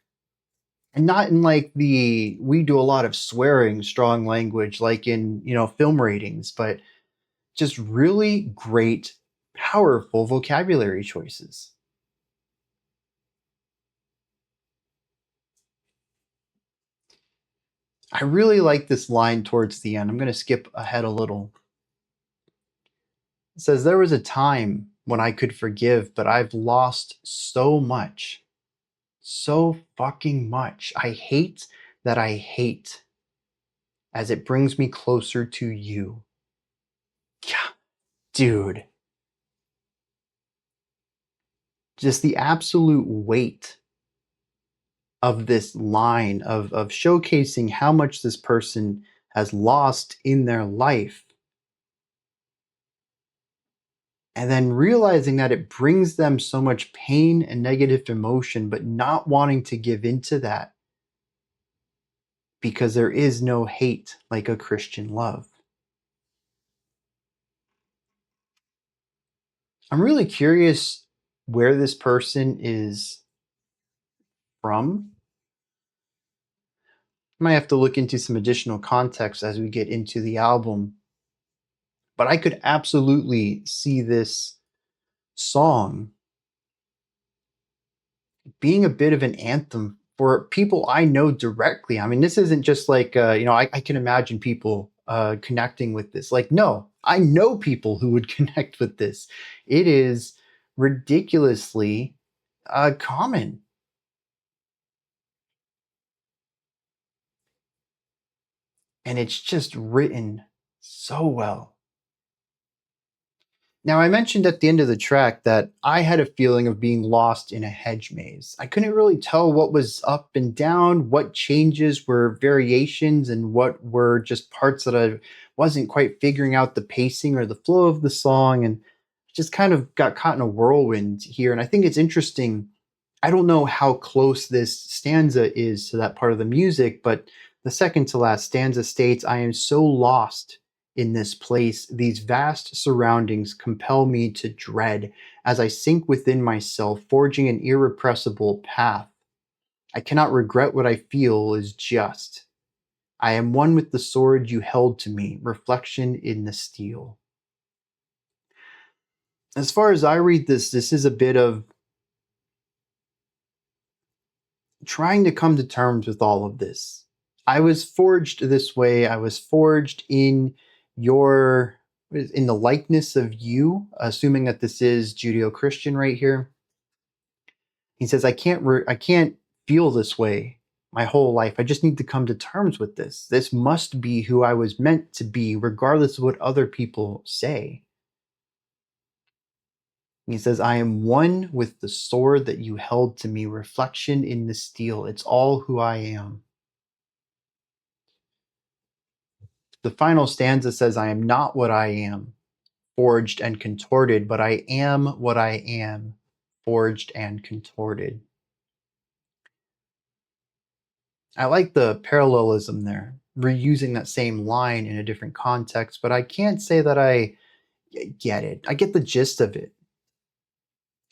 S1: And not in like we do a lot of swearing, strong language, like in, film ratings, but just really great, powerful vocabulary choices. I really like this line towards the end. I'm going to skip ahead a little. It says, "There was a time when I could forgive, but I've lost so much. So fucking much. I hate that I hate as it brings me closer to you." Yeah, dude. Just the absolute weight of this line of showcasing how much this person has lost in their life. And then realizing that it brings them so much pain and negative emotion, but not wanting to give into that because there is no hate like a Christian love. I'm really curious where this person is from. I might have to look into some additional context as we get into the album. But I could absolutely see this song being a bit of an anthem for people I know directly. I mean, this isn't just like, I can imagine people connecting with this. Like, no, I know people who would connect with this. It is ridiculously common. And it's just written so well. Now, I mentioned at the end of the track that I had a feeling of being lost in a hedge maze. I couldn't really tell what was up and down, what changes were variations, and what were just parts that I wasn't quite figuring out the pacing or the flow of the song, and just kind of got caught in a whirlwind here. And I think it's interesting. I don't know how close this stanza is to that part of the music, but the second to last stanza states, "I am so lost in this place, these vast surroundings compel me to dread as I sink within myself, forging an irrepressible path. I cannot regret what I feel is just. I am one with the sword you held to me, reflection in the steel." As far as I read this is a bit of trying to come to terms with all of this. I was forged this way. I was forged your in the likeness of you, assuming that this is Judeo-Christian right here. He says, I can't feel this way my whole life. I just need to come to terms with this. This must be who I was meant to be, regardless of what other people say. He says, "I am one with the sword that you held to me, reflection in the steel. It's all who I am." The final stanza says, "I am not what I am, forged and contorted, but I am what I am, forged and contorted." I like the parallelism there, reusing that same line in a different context, but I can't say that I get it. I get the gist of it.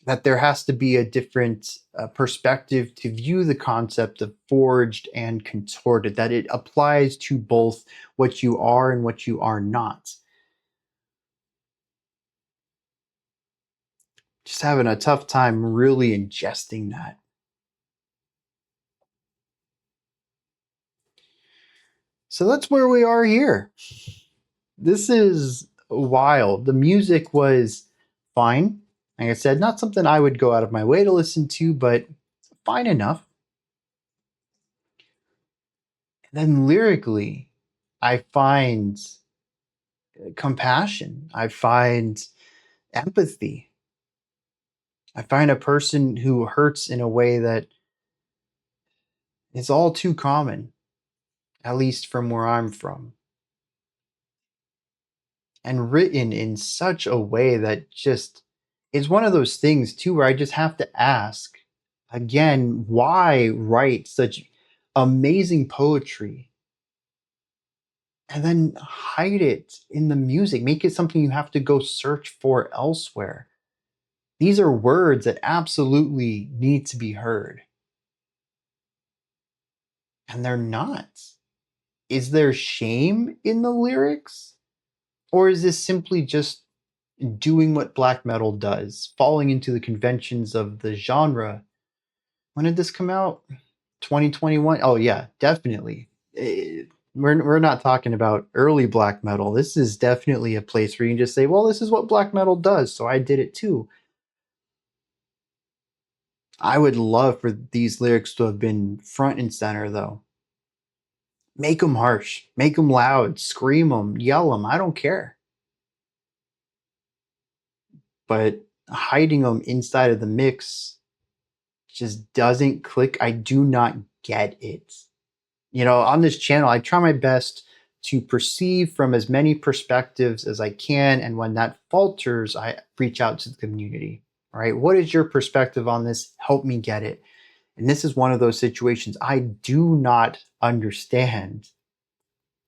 S1: That there has to be a different perspective to view the concept of forged and contorted, that it applies to both what you are and what you are not. Just having a tough time really ingesting that. So that's where we are here. This is wild. The music was fine. Like I said, not something I would go out of my way to listen to, but fine enough. And then lyrically, I find compassion. I find empathy. I find a person who hurts in a way that is all too common, at least from where I'm from, and written in such a way that just is one of those things too where I just have to ask again, why write such amazing poetry and then hide it in the music, make it something you have to go search for elsewhere? These are words that absolutely need to be heard, and they're not. Is there shame in the lyrics? Or is this simply just doing what black metal does, falling into the conventions of the genre? When did this come out? 2021? Oh, yeah, definitely. We're not talking about early black metal. This is definitely a place where you can just say, well, this is what black metal does, so I did it too. I would love for these lyrics to have been front and center, though. Make them harsh, make them loud, scream them, yell them. I don't care. But hiding them inside of the mix just doesn't click. I do not get it. You know, on this channel, I try my best to perceive from as many perspectives as I can. And when that falters, I reach out to the community. All right, what is your perspective on this? Help me get it. And this is one of those situations I do not understand.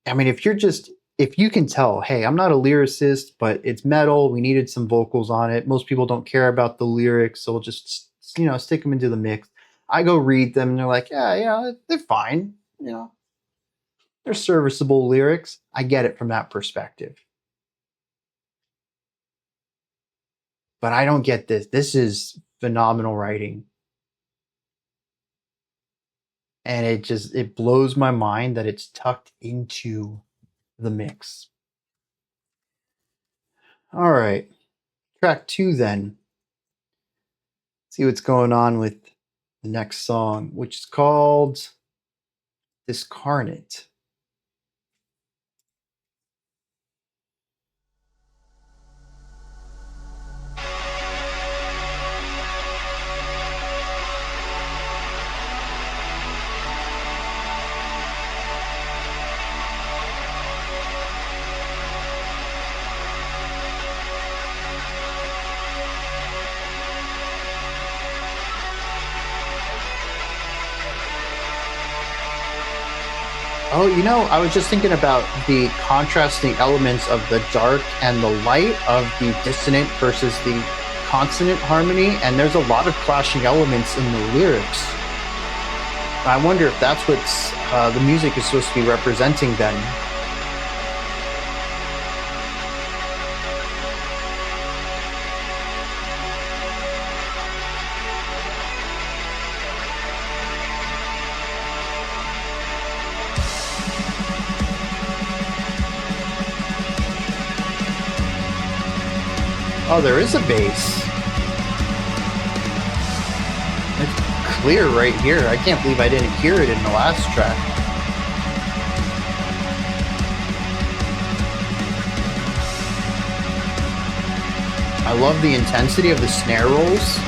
S1: I mean, if you can tell, hey, I'm not a lyricist, but it's metal. We needed some vocals on it. Most people don't care about the lyrics, so we'll just, stick them into the mix. I go read them, and they're like, yeah, they're fine. They're serviceable lyrics. I get it from that perspective. But I don't get this. This is phenomenal writing. And it blows my mind that it's tucked into the mix. All right. Track 2 then. See what's going on with the next song, which is called Discarnate. Oh, I was just thinking about the contrasting elements of the dark and the light of the dissonant versus the consonant harmony, and there's a lot of clashing elements in the lyrics. I wonder if that's what the music is supposed to be representing then. Oh, there is a bass. It's clear right here. I can't believe I didn't hear it in the last track. I love the intensity of the snare rolls.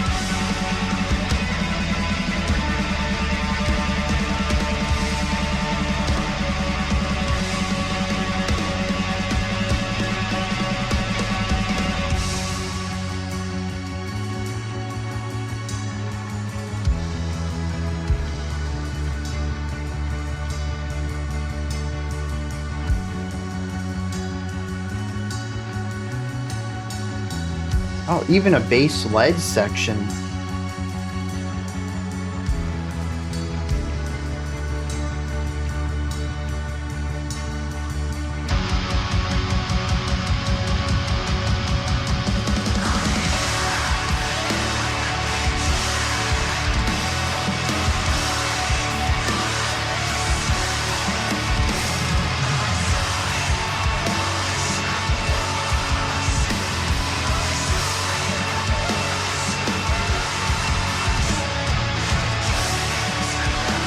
S1: Oh, even a bass lead section.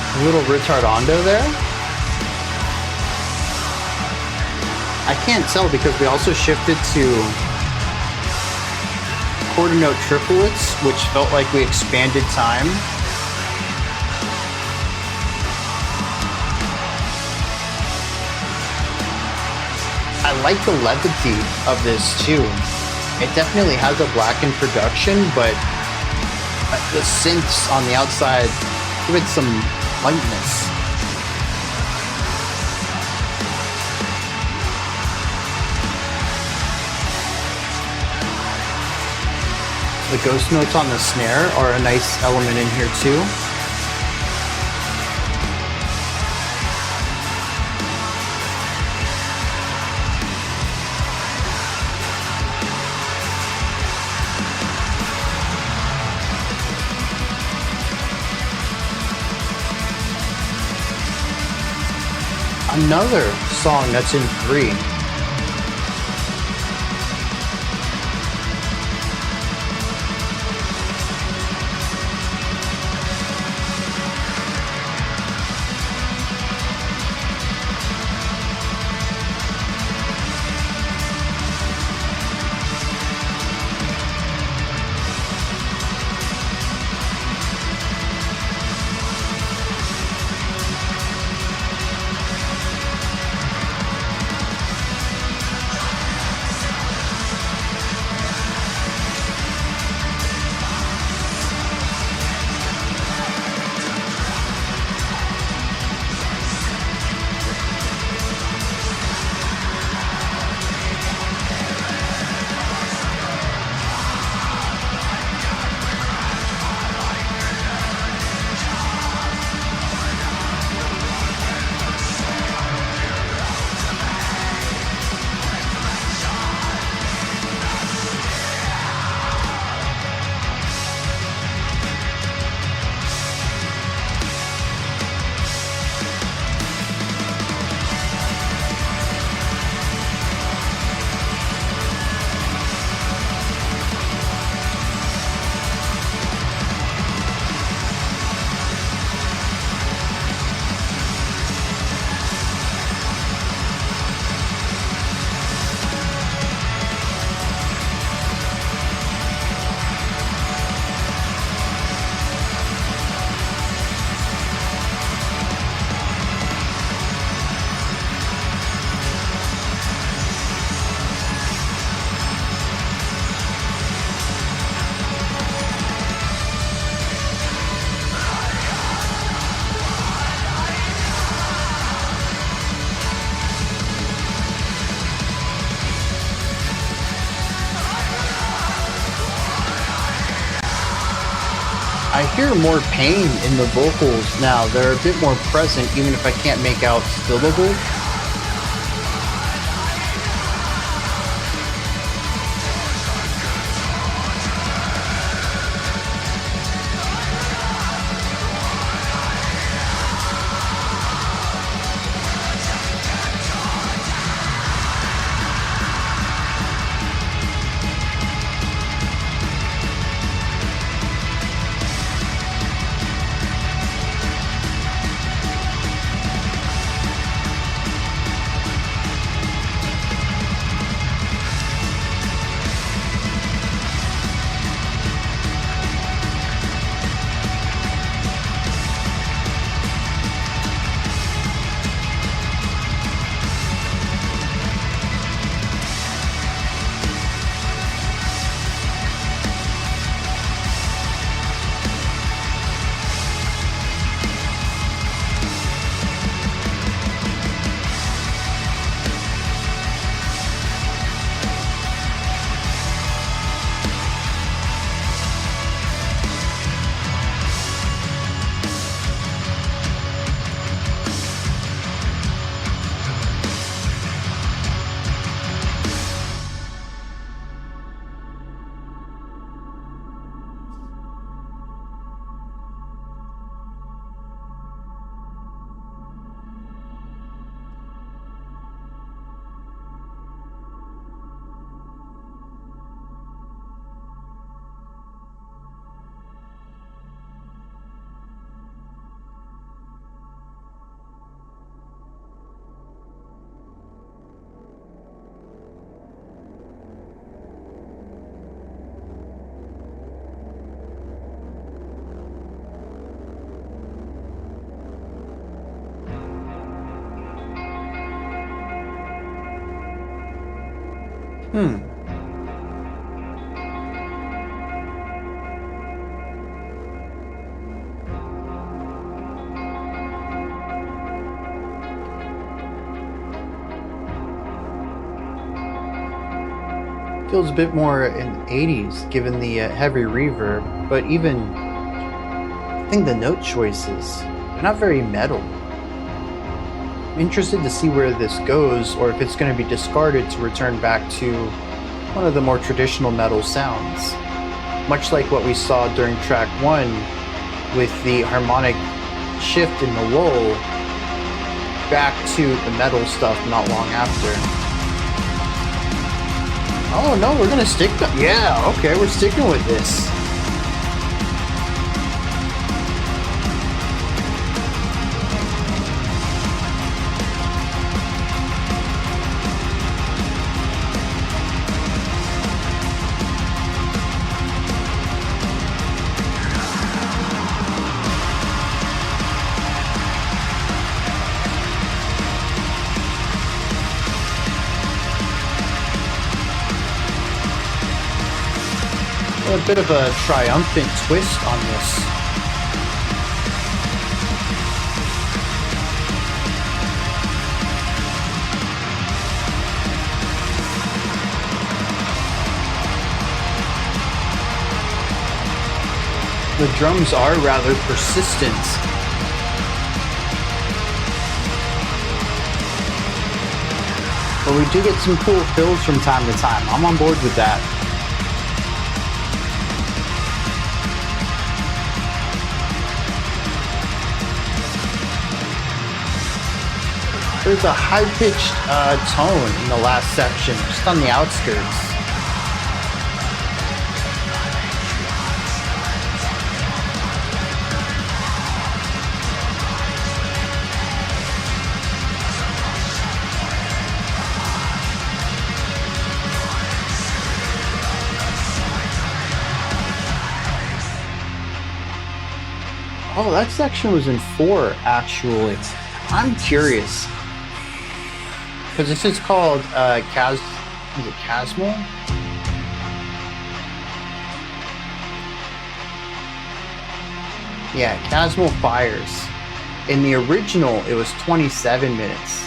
S1: A little retardando there. I can't tell because we also shifted to quarter note triplets, which felt like we expanded time. I like the levity of this too. It definitely has a blackened production, but the synths on the outside give it some lightness. The ghost notes on the snare are a nice element in here too. Another song that's in 3. I hear more pain in the vocals now. They're a bit more present, even if I can't make out syllable. Feels a bit more in the 80s given the heavy reverb, but even I think the note choices, they're not very metal. I'm interested to see where this goes, or if it's going to be discarded to return back to one of the more traditional metal sounds. Much like what we saw during track 1 with the harmonic shift in the lull back to the metal stuff not long after. Oh no, we're gonna stick to, yeah, okay, we're sticking with this. A bit of a triumphant twist on this. The drums are rather persistent. But we do get some cool fills from time to time. I'm on board with that. There's a high-pitched tone in the last section, just on the outskirts. Oh, that section was in 4, actually. I'm curious. Because this is called Chasmal? Yeah, Chasmal Fires. In the original, it was 27 minutes.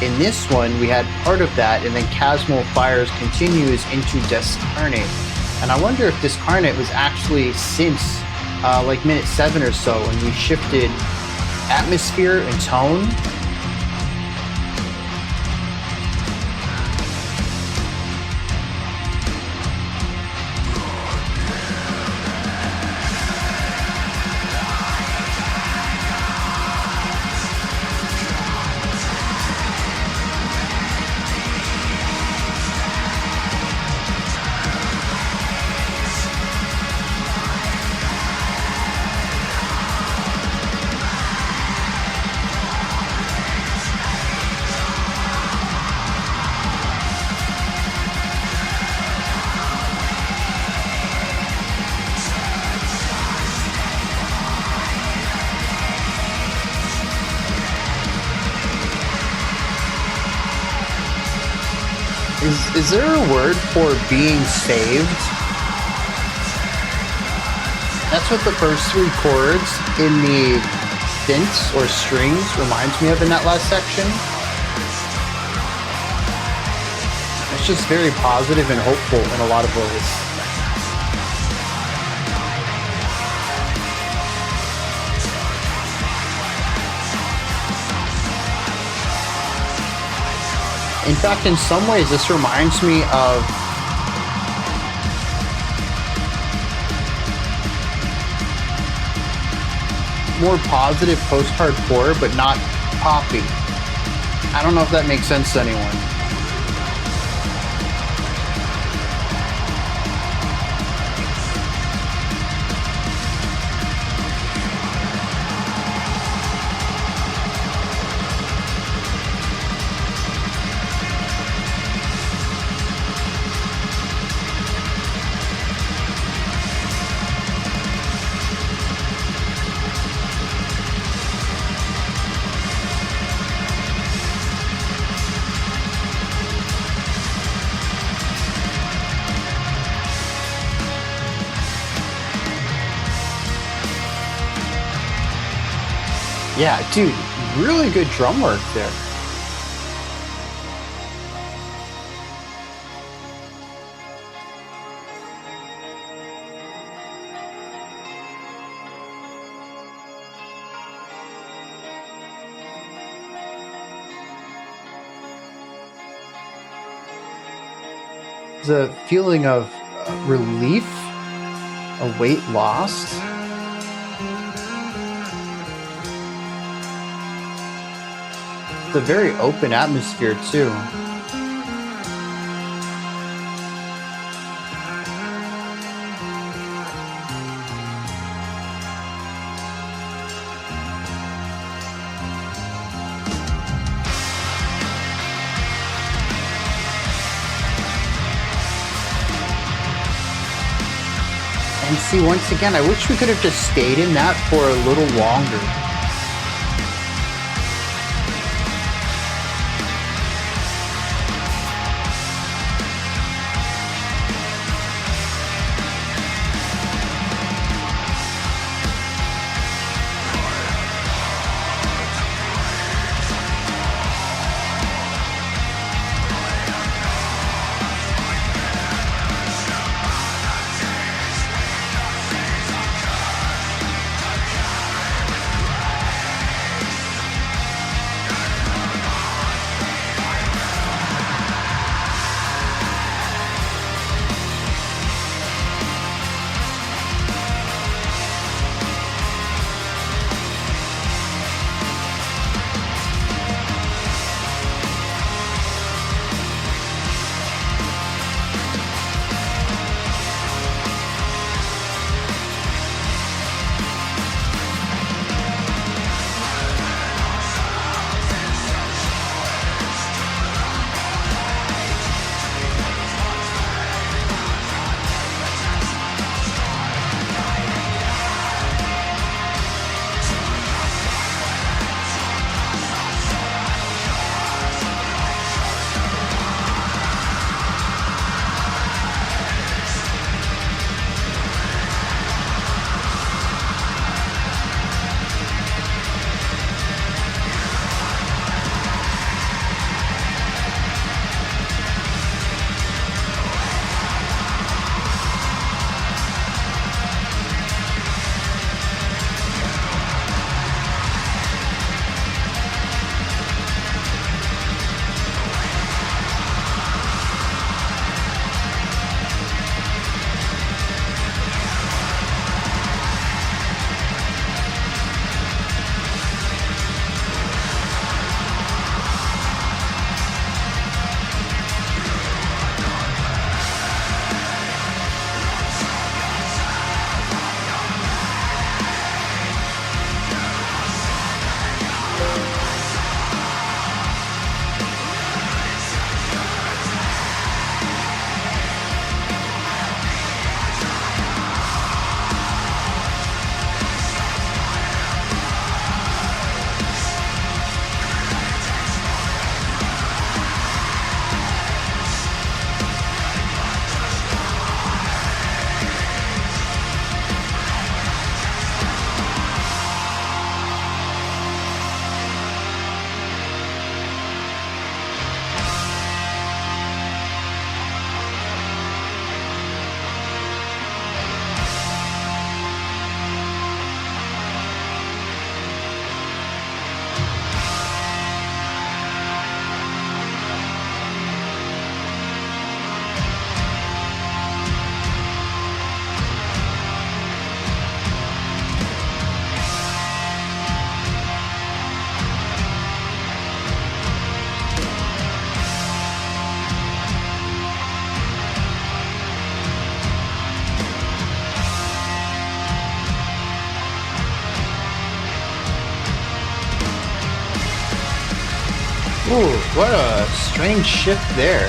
S1: In this one, we had part of that, and then Chasmal Fires continues into Discarnate. And I wonder if Discarnate was actually since like minute 7 or so, and we shifted atmosphere and tone. Is there a word for being saved? That's what the first 3 chords in the synths or strings reminds me of in that last section. It's just very positive and hopeful in a lot of ways. In fact, in some ways, this reminds me of more positive post-hardcore, but not poppy. I don't know if that makes sense to anyone. Yeah, dude, really good drum work there. There's a feeling of relief, a weight lost. It's a very open atmosphere too. And see, once again, I wish we could have just stayed in that for a little longer. Ooh, what a strange shift there.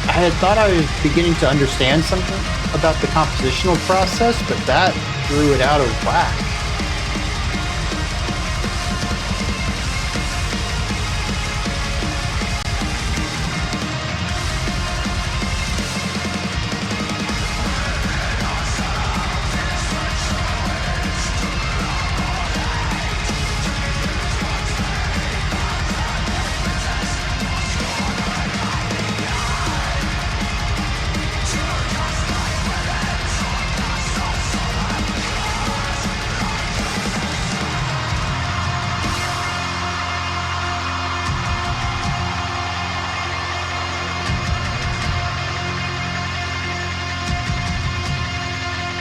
S1: I had thought I was beginning to understand something about the compositional process, but that threw it out of whack.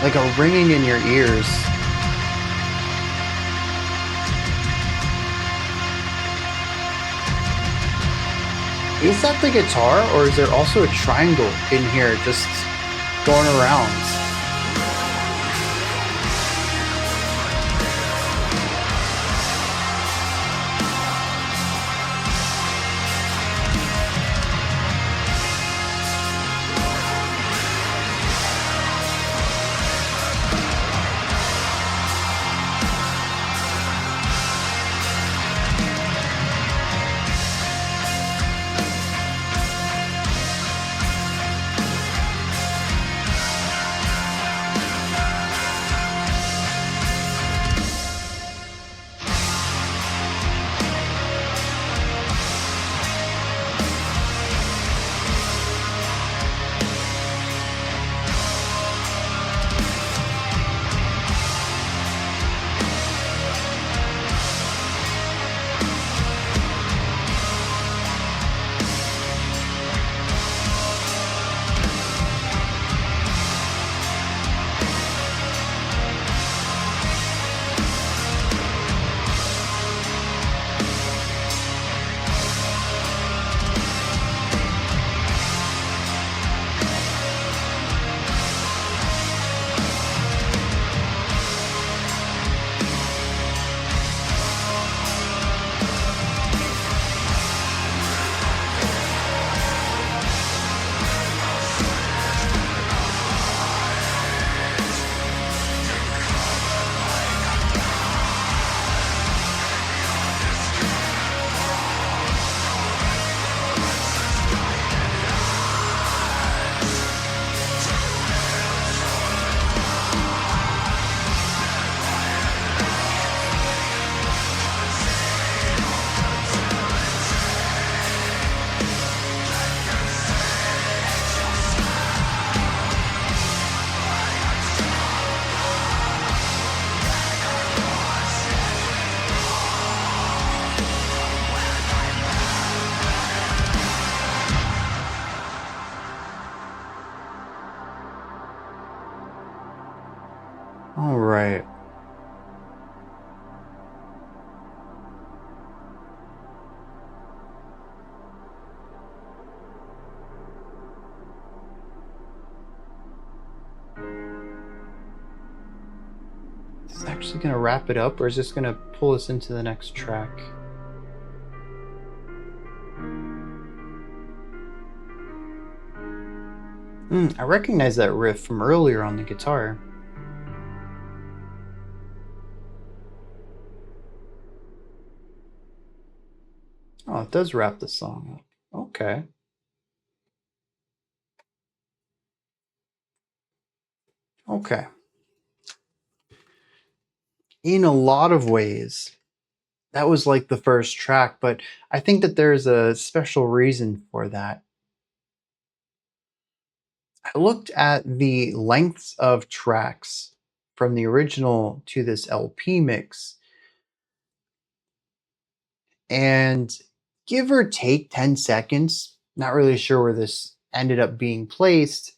S1: like a ringing in your ears. Is that the guitar, or is there also a triangle in here just going around? All right. Is this actually going to wrap it up, or is this going to pull us into the next track? I recognize that riff from earlier on the guitar. Oh, it does wrap the song up. Okay. Okay. In a lot of ways, that was like the first track, but I think that there's a special reason for that. I looked at the lengths of tracks from the original to this LP mix, and give or take 10 seconds, not really sure where this ended up being placed,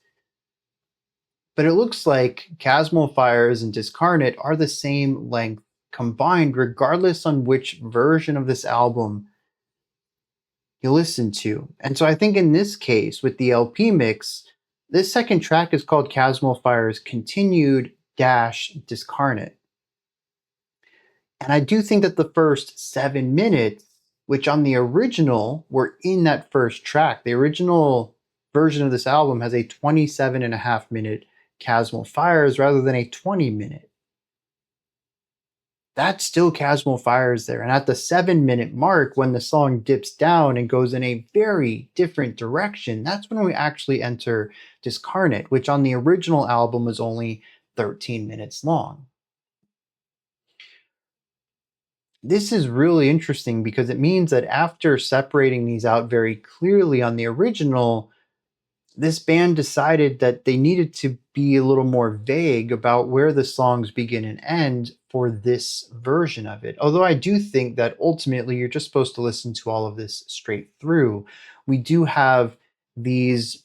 S1: but it looks like Chasmal Fires and Discarnate are the same length combined, regardless on which version of this album you listen to. And so I think in this case, with the LP mix, this second track is called Chasmal Fires Continued Dash Discarnate. And I do think that the first 7 minutes, which on the original were in that first track, the original version of this album has a 27.5-minute Chasmal Fires rather than a 20-minute. That's still Chasmal Fires there. And at the 7-minute mark, when the song dips down and goes in a very different direction, that's when we actually enter Discarnate, which on the original album was only 13 minutes long. This is really interesting because it means that after separating these out very clearly on the original, this band decided that they needed to be a little more vague about where the songs begin and end for this version of it. Although I do think that ultimately you're just supposed to listen to all of this straight through. We do have these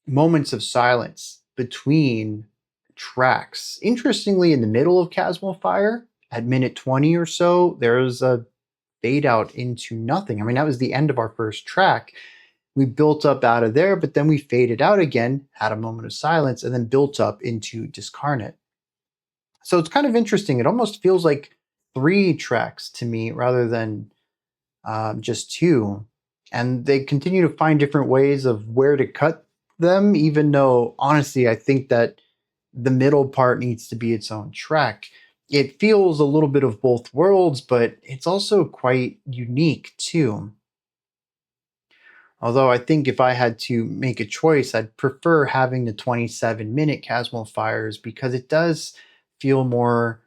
S1: moments of silence between tracks. Interestingly, in the middle of Chasmal Fire, at minute 20 or so, there's a fade out into nothing. I mean, that was the end of our first track. We built up out of there, but then we faded out again, had a moment of silence, and then built up into Discarnate. So it's kind of interesting. It almost feels like 3 tracks to me rather than just 2. And they continue to find different ways of where to cut them, even though, honestly, I think that the middle part needs to be its own track. It feels a little bit of both worlds, but it's also quite unique too. Although I think if I had to make a choice, I'd prefer having the 27-minute Chasmal Fires because it does feel more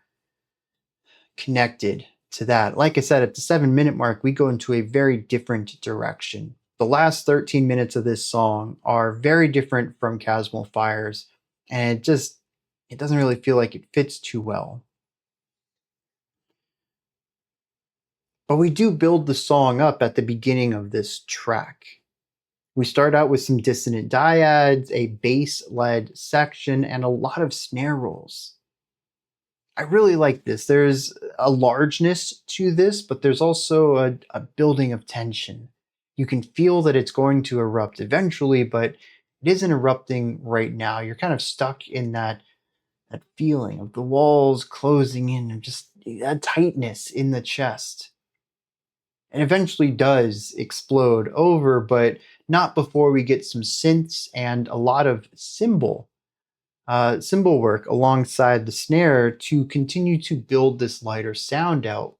S1: connected to that. Like I said, at the 7-minute mark, we go into a very different direction. The last 13 minutes of this song are very different from Chasmal Fires, and it doesn't really feel like it fits too well. But we do build the song up at the beginning of this track. We start out with some dissonant dyads, a bass-led section, and a lot of snare rolls. I really like this. There's a largeness to this, but there's also a building of tension. You can feel that it's going to erupt eventually, but it isn't erupting right now. You're kind of stuck in that feeling of the walls closing in and just that tightness in the chest. And eventually does explode over, but not before we get some synths and a lot of cymbal work alongside the snare to continue to build this lighter sound out.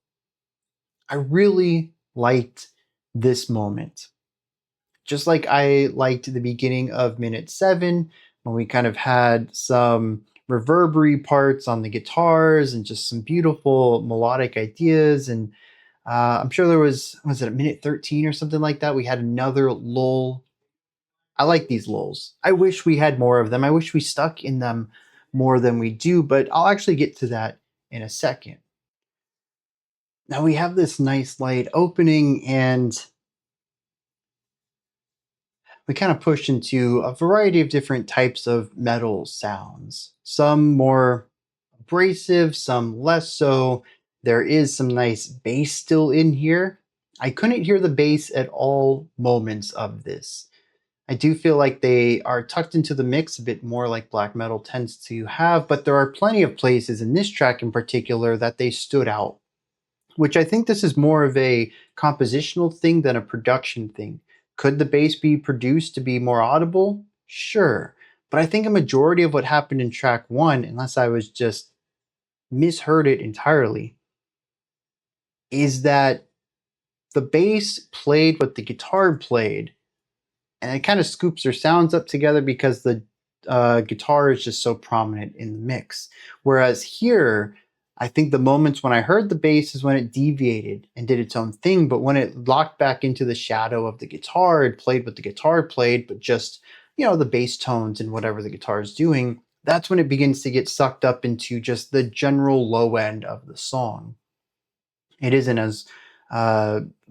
S1: I really liked this moment. Just like I liked the beginning of minute 7, when we kind of had some reverbery parts on the guitars and just some beautiful melodic ideas. And I'm sure there was it a minute 13 or something like that? We had another lull. I like these lulls. I wish we had more of them. I wish we stuck in them more than we do, but I'll actually get to that in a second. Now we have this nice light opening, and we kind of push into a variety of different types of metal sounds. Some more abrasive, some less so. There is some nice bass still in here. I couldn't hear the bass at all moments of this. I do feel like they are tucked into the mix a bit more like black metal tends to have, but there are plenty of places in this track in particular that they stood out, which I think this is more of a compositional thing than a production thing. Could the bass be produced to be more audible? Sure. But I think a majority of what happened in track 1, unless I was just misheard it entirely, is that the bass played what the guitar played, and it kind of scoops their sounds up together because the guitar is just so prominent in the mix. Whereas here, I think the moments when I heard the bass is when it deviated and did its own thing, but when it locked back into the shadow of the guitar, it played what the guitar played, but just, the bass tones and whatever the guitar is doing, that's when it begins to get sucked up into just the general low end of the song. It isn't as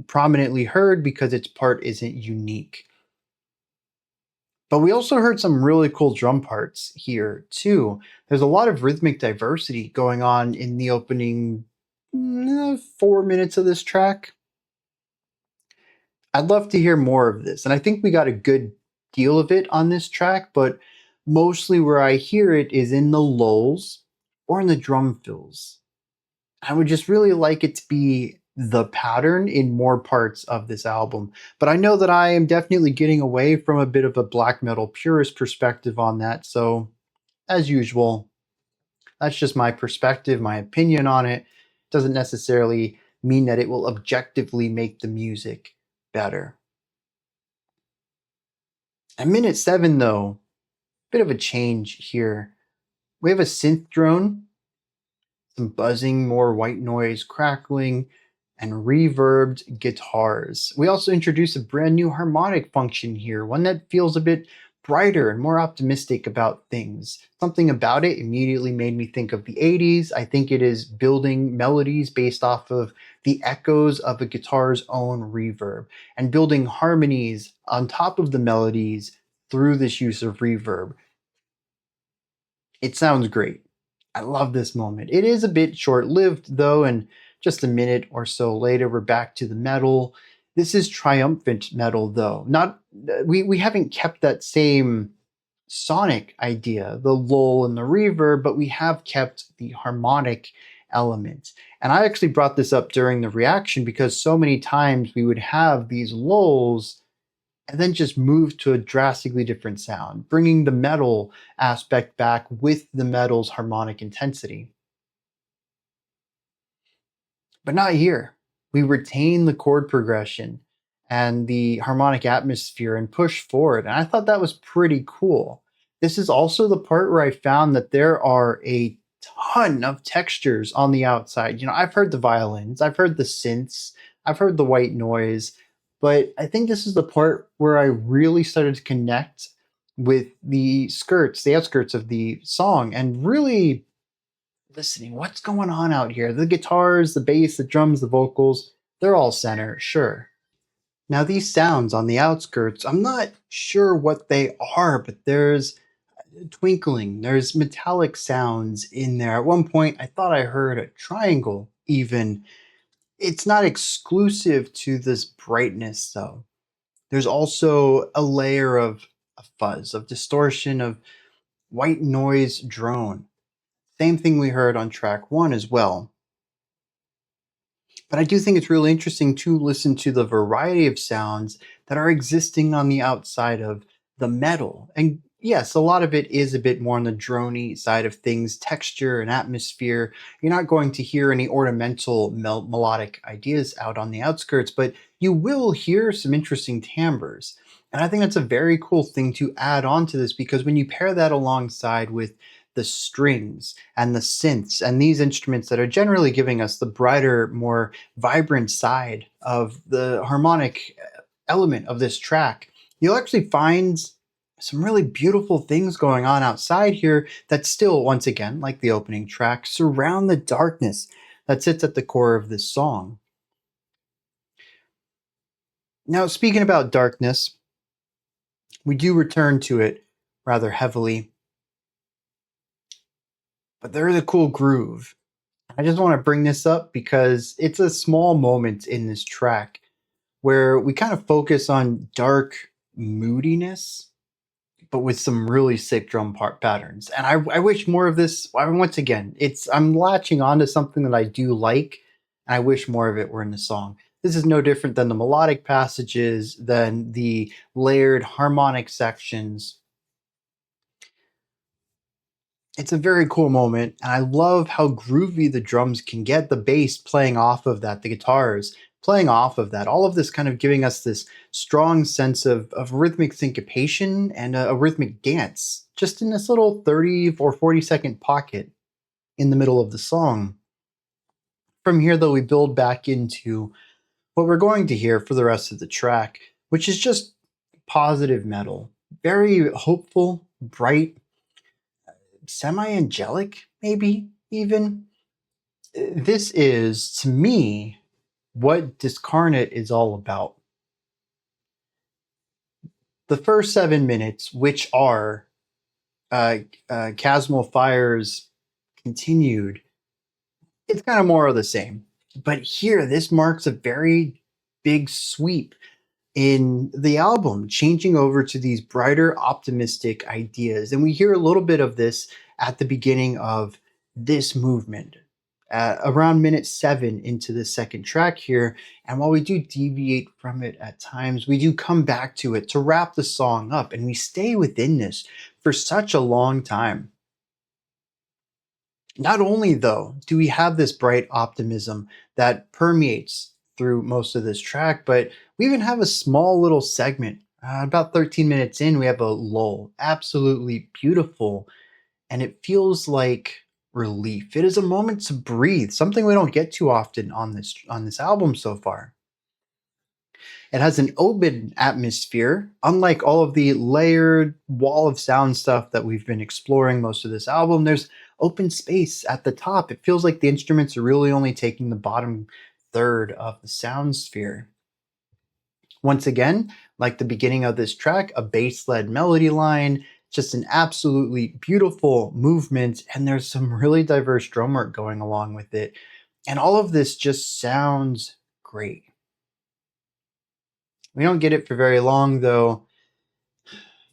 S1: prominently heard because its part isn't unique. But we also heard some really cool drum parts here too. There's a lot of rhythmic diversity going on in the opening 4 minutes of this track. I'd love to hear more of this, and I think we got a good deal of it on this track, but mostly where I hear it is in the lulls or in the drum fills. I would just really like it to be the pattern in more parts of this album. But I know that I am definitely getting away from a bit of a black metal purist perspective on that. So, as usual, that's just my perspective, my opinion on it. Doesn't necessarily mean that it will objectively make the music better. At minute 7, though, bit of a change here. We have a synth drone, some buzzing, more white noise, crackling, and reverbed guitars. We also introduce a brand new harmonic function here, one that feels a bit brighter and more optimistic about things. Something about it immediately made me think of the 80s. I think it is building melodies based off of the echoes of a guitar's own reverb and building harmonies on top of the melodies through this use of reverb. It sounds great. I love this moment. It is a bit short lived though, and just a minute or so later, we're back to the metal. This is triumphant metal though. Not we haven't kept that same sonic idea, the lull and the reverb, but we have kept the harmonic element. And I actually brought this up during the reaction because so many times we would have these lulls and then just move to a drastically different sound, bringing the metal aspect back with the metal's harmonic intensity. But not here. We retain the chord progression and the harmonic atmosphere and push forward. And I thought that was pretty cool. This is also the part where I found that there are a ton of textures on the outside. I've heard the violins, I've heard the synths, I've heard the white noise, but I think this is the part where I really started to connect with the outskirts of the song, and really listening. What's going on out here? The guitars, the bass, the drums, the vocals, they're all center, sure. Now, these sounds on the outskirts, I'm not sure what they are, but there's twinkling, there's metallic sounds in there. At one point, I thought I heard a triangle, even. It's not exclusive to this brightness, though. There's also a layer of fuzz, of distortion, of white noise drone. Same thing we heard on track one as well. But I do think it's really interesting to listen to the variety of sounds that are existing on the outside of the metal. And yes, a lot of it is a bit more on the drony side of things, texture and atmosphere. You're not going to hear any ornamental melodic ideas out on the outskirts, but you will hear some interesting timbres. And I think that's a very cool thing to add on to this, because when you pair that alongside with the strings and the synths and these instruments that are generally giving us the brighter, more vibrant side of the harmonic element of this track, you'll actually find some really beautiful things going on outside here that still, once again, like the opening track, surround the darkness that sits at the core of this song. Now, speaking about darkness, we do return to it rather heavily, but there is a cool groove. I just want to bring this up because it's a small moment in this track where we kind of focus on dark moodiness, but with some really sick drum part patterns. And I wish more of this. Once again, I'm latching onto something that I do like, and I wish more of it were in the song. This is no different than the melodic passages, than the layered harmonic sections. It's a very cool moment, and I love how groovy the drums can get, the bass playing off of that, the guitars playing off of that, all of this kind of giving us this strong sense of rhythmic syncopation and a rhythmic dance, just in this little 30 or 40-second pocket in the middle of the song. From here, though, we build back into what we're going to hear for the rest of the track, which is just positive metal, very hopeful, bright, semi-angelic, maybe even. This is, to me, what Discarnate is all about. The first 7 minutes, which are Chasmal Fire's continued, it's kind of more of the same. But here, this marks a very big sweep in the album, changing over to these brighter, optimistic ideas. And we hear a little bit of this at the beginning of this movement, around minute 7 into the second track here. And while we do deviate from it at times, we do come back to it to wrap the song up, and we stay within this for such a long time. Not only, though, do we have this bright optimism that permeates through most of this track, but we even have a small little segment. About 13 minutes in, we have a lull. Absolutely beautiful. And it feels like relief. It is a moment to breathe, something we don't get too often on this album so far. It has an open atmosphere, unlike all of the layered wall of sound stuff that we've been exploring most of this album. There's open space at the top. It feels like the instruments are really only taking the bottom third of the sound sphere. Once again, like the beginning of this track, a bass-led melody line, Just an absolutely beautiful movement, and there's some really diverse drum work going along with it. And all of this just sounds great. We don't get it for very long though,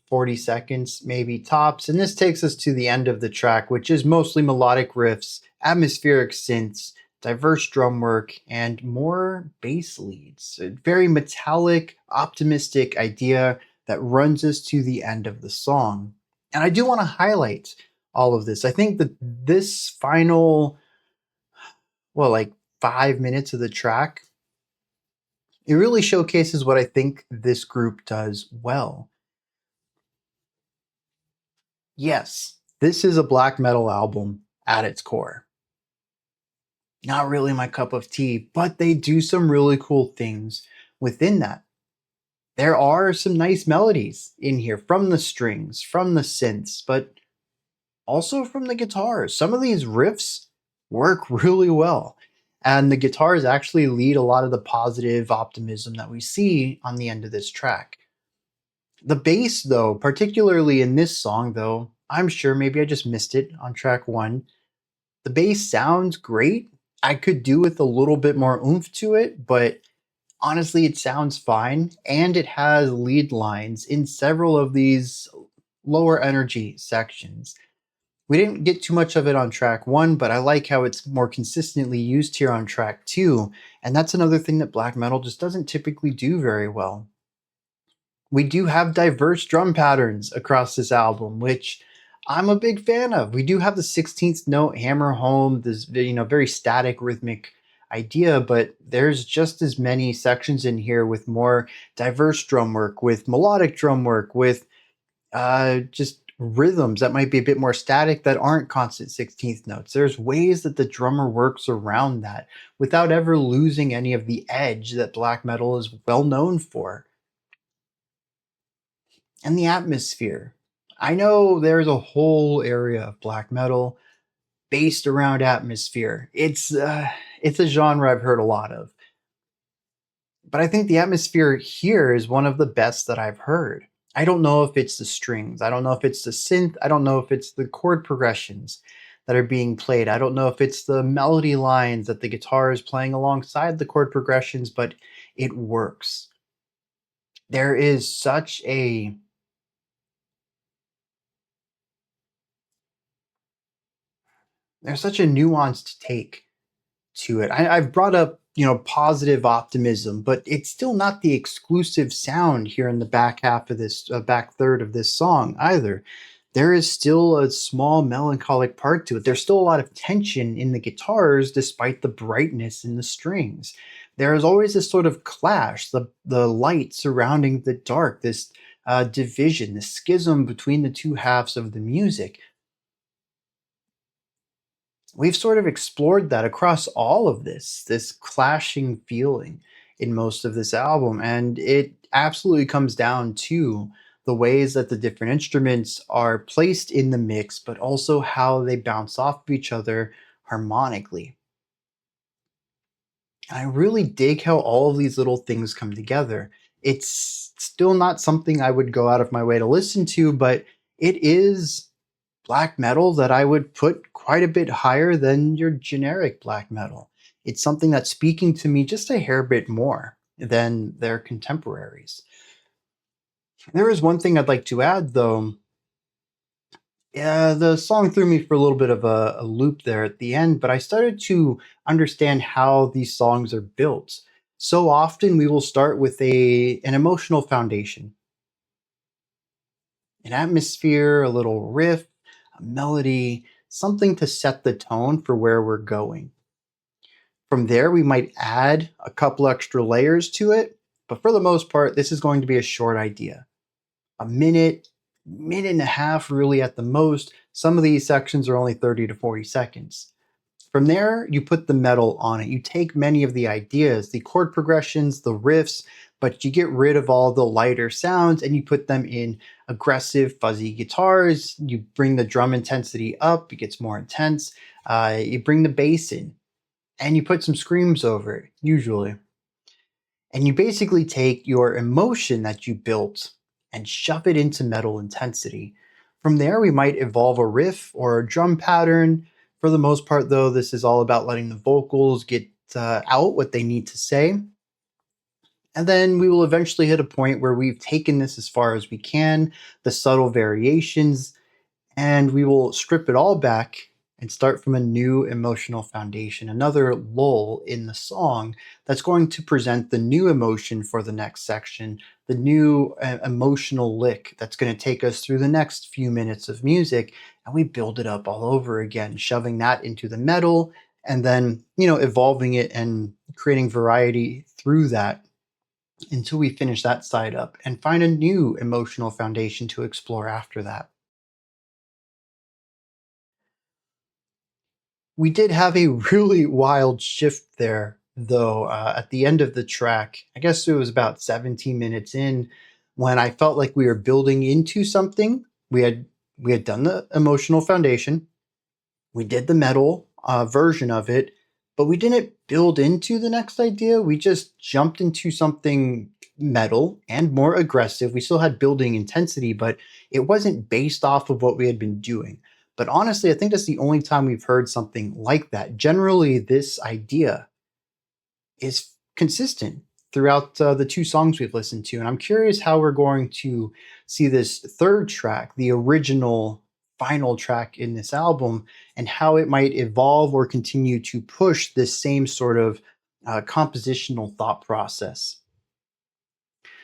S1: 40 seconds maybe tops, and this takes us to the end of the track, which is mostly melodic riffs, atmospheric synths, diverse drum work, and more bass leads. A very metallic, optimistic idea that runs us to the end of the song. And I do want to highlight all of this. I think that this final, well, like 5 minutes of the track, it really showcases what I think this group does well. Yes, this is a black metal album at its core. Not really my cup of tea, but they do some really cool things within that. There are some nice melodies in here from the strings, from the synths, but also from the guitars. Some of these riffs work really well. And the guitars actually lead a lot of the positive optimism that we see on the end of this track. The bass, though, particularly in this song, though, I'm sure maybe I just missed it on track one. The bass sounds great. I could do with a little bit more oomph to it, but honestly, it sounds fine. And it has lead lines in several of these lower energy sections. We didn't get too much of it on track one, but I like how it's more consistently used here on track two. And that's another thing that black metal just doesn't typically do very well. We do have diverse drum patterns across this album, which I'm a big fan of. We do have the 16th note hammer home, this very static rhythmic idea, but there's just as many sections in here with more diverse drum work, with melodic drum work, with just rhythms that might be a bit more static that aren't constant 16th notes. There's ways that the drummer works around that without ever losing any of the edge that black metal is well known for. And the atmosphere. I know there's a whole area of black metal based around atmosphere. It's a genre I've heard a lot of. But I think the atmosphere here is one of the best that I've heard. I don't know if it's the strings. I don't know if it's the synth. I don't know if it's the chord progressions that are being played. I don't know if it's the melody lines that the guitar is playing alongside the chord progressions, but it works. There is such a nuanced take to it. I've brought up, positive optimism, but it's still not the exclusive sound here in the back half of this, back third of this song either. There is still a small melancholic part to it. There's still a lot of tension in the guitars despite the brightness in the strings. There is always this sort of clash, the light surrounding the dark, this division, this schism between the two halves of the music. We've sort of explored that across all of this clashing feeling in most of this album. And it absolutely comes down to the ways that the different instruments are placed in the mix, but also how they bounce off of each other harmonically. And I really dig how all of these little things come together. It's still not something I would go out of my way to listen to, but it is black metal that I would put quite a bit higher than your generic black metal. It's something that's speaking to me just a hair bit more than their contemporaries. There is one thing I'd like to add though. Yeah, the song threw me for a little bit of a loop there at the end, but I started to understand how these songs are built. So often we will start with an emotional foundation, an atmosphere, a little riff, a melody, something to set the tone for where we're going. From there, we might add a couple extra layers to it, but for the most part, this is going to be a short idea. A minute, minute and a half, really at the most. Some of these sections are only 30 to 40 seconds. From there, you put the metal on it. You take many of the ideas, the chord progressions, the riffs, but you get rid of all the lighter sounds and you put them in aggressive, fuzzy guitars. You bring the drum intensity up, it gets more intense. You bring the bass in and you put some screams over it, usually. And you basically take your emotion that you built and shove it into metal intensity. From there, we might evolve a riff or a drum pattern. For the most part, though, this is all about letting the vocals get out what they need to say. And then we will eventually hit a point where we've taken this as far as we can, the subtle variations, and we will strip it all back and start from a new emotional foundation, another lull in the song that's going to present the new emotion for the next section, the new emotional lick that's going to take us through the next few minutes of music, and we build it up all over again, shoving that into the metal and then, evolving it and creating variety through that until we finish that side up and find a new emotional foundation to explore after that. We did have a really wild shift there, though, at the end of the track. I guess it was about 17 minutes in when I felt like we were building into something. We had done the emotional foundation. We did the metal version of it, but we didn't build into the next idea. We just jumped into something metal and more aggressive. We still had building intensity, but it wasn't based off of what we had been doing. But honestly, I think that's the only time we've heard something like that. Generally, this idea is consistent throughout the two songs we've listened to. And I'm curious how we're going to see this third track, the original final track in this album, and how it might evolve or continue to push this same sort of compositional thought process.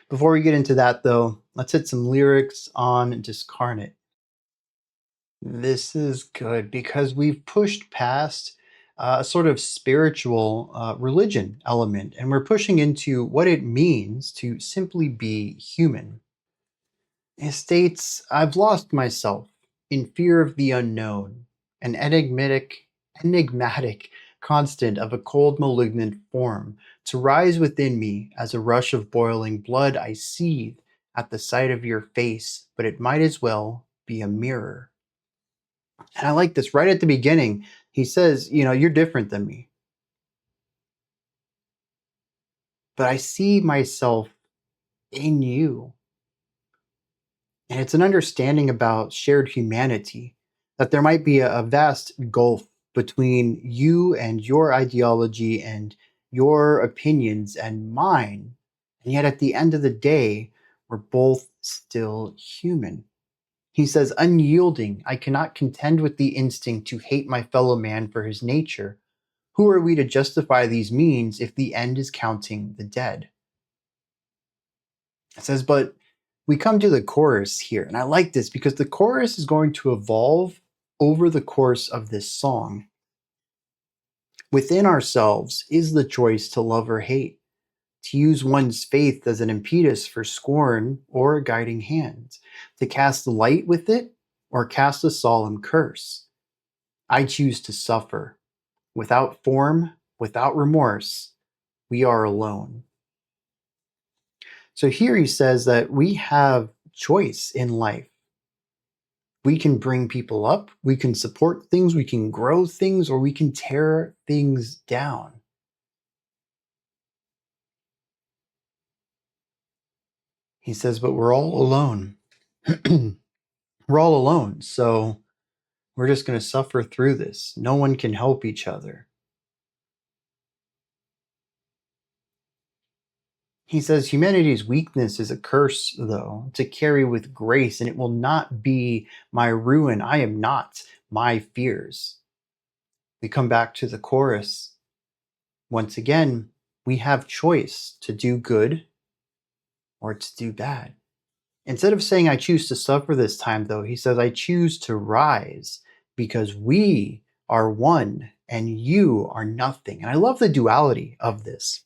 S1: Before we get into that, though, let's hit some lyrics on Discarnate. This is good because we've pushed past a sort of spiritual religion element, and we're pushing into what it means to simply be human. It states, I've lost myself in fear of the unknown, an enigmatic constant of a cold malignant form, to rise within me as a rush of boiling blood I seethe at the sight of your face, but it might as well be a mirror. And I like this right at the beginning. He says, you're different than me, but I see myself in you. And it's an understanding about shared humanity, that there might be a vast gulf between you and your ideology and your opinions and mine. And yet at the end of the day, we're both still human. He says, unyielding, I cannot contend with the instinct to hate my fellow man for his nature. Who are we to justify these means if the end is counting the dead? It says, but we come to the chorus here, and I like this because the chorus is going to evolve over the course of this song. Within ourselves is the choice to love or hate, to use one's faith as an impetus for scorn or a guiding hand, to cast light with it or cast a solemn curse. I choose to suffer. Without form, without remorse, we are alone. So here he says that we have choice in life. We can bring people up, we can support things, we can grow things, or we can tear things down. He says, but we're all alone. We're all alone, so we're just going to suffer through this. No one can help each other. He says humanity's weakness is a curse, though, to carry with grace, and it will not be my ruin. I am not my fears. We come back to the chorus. Once again, we have choice to do good or to do bad. Instead of saying, I choose to suffer this time, though, he says, I choose to rise because we are one and you are nothing. And I love the duality of this.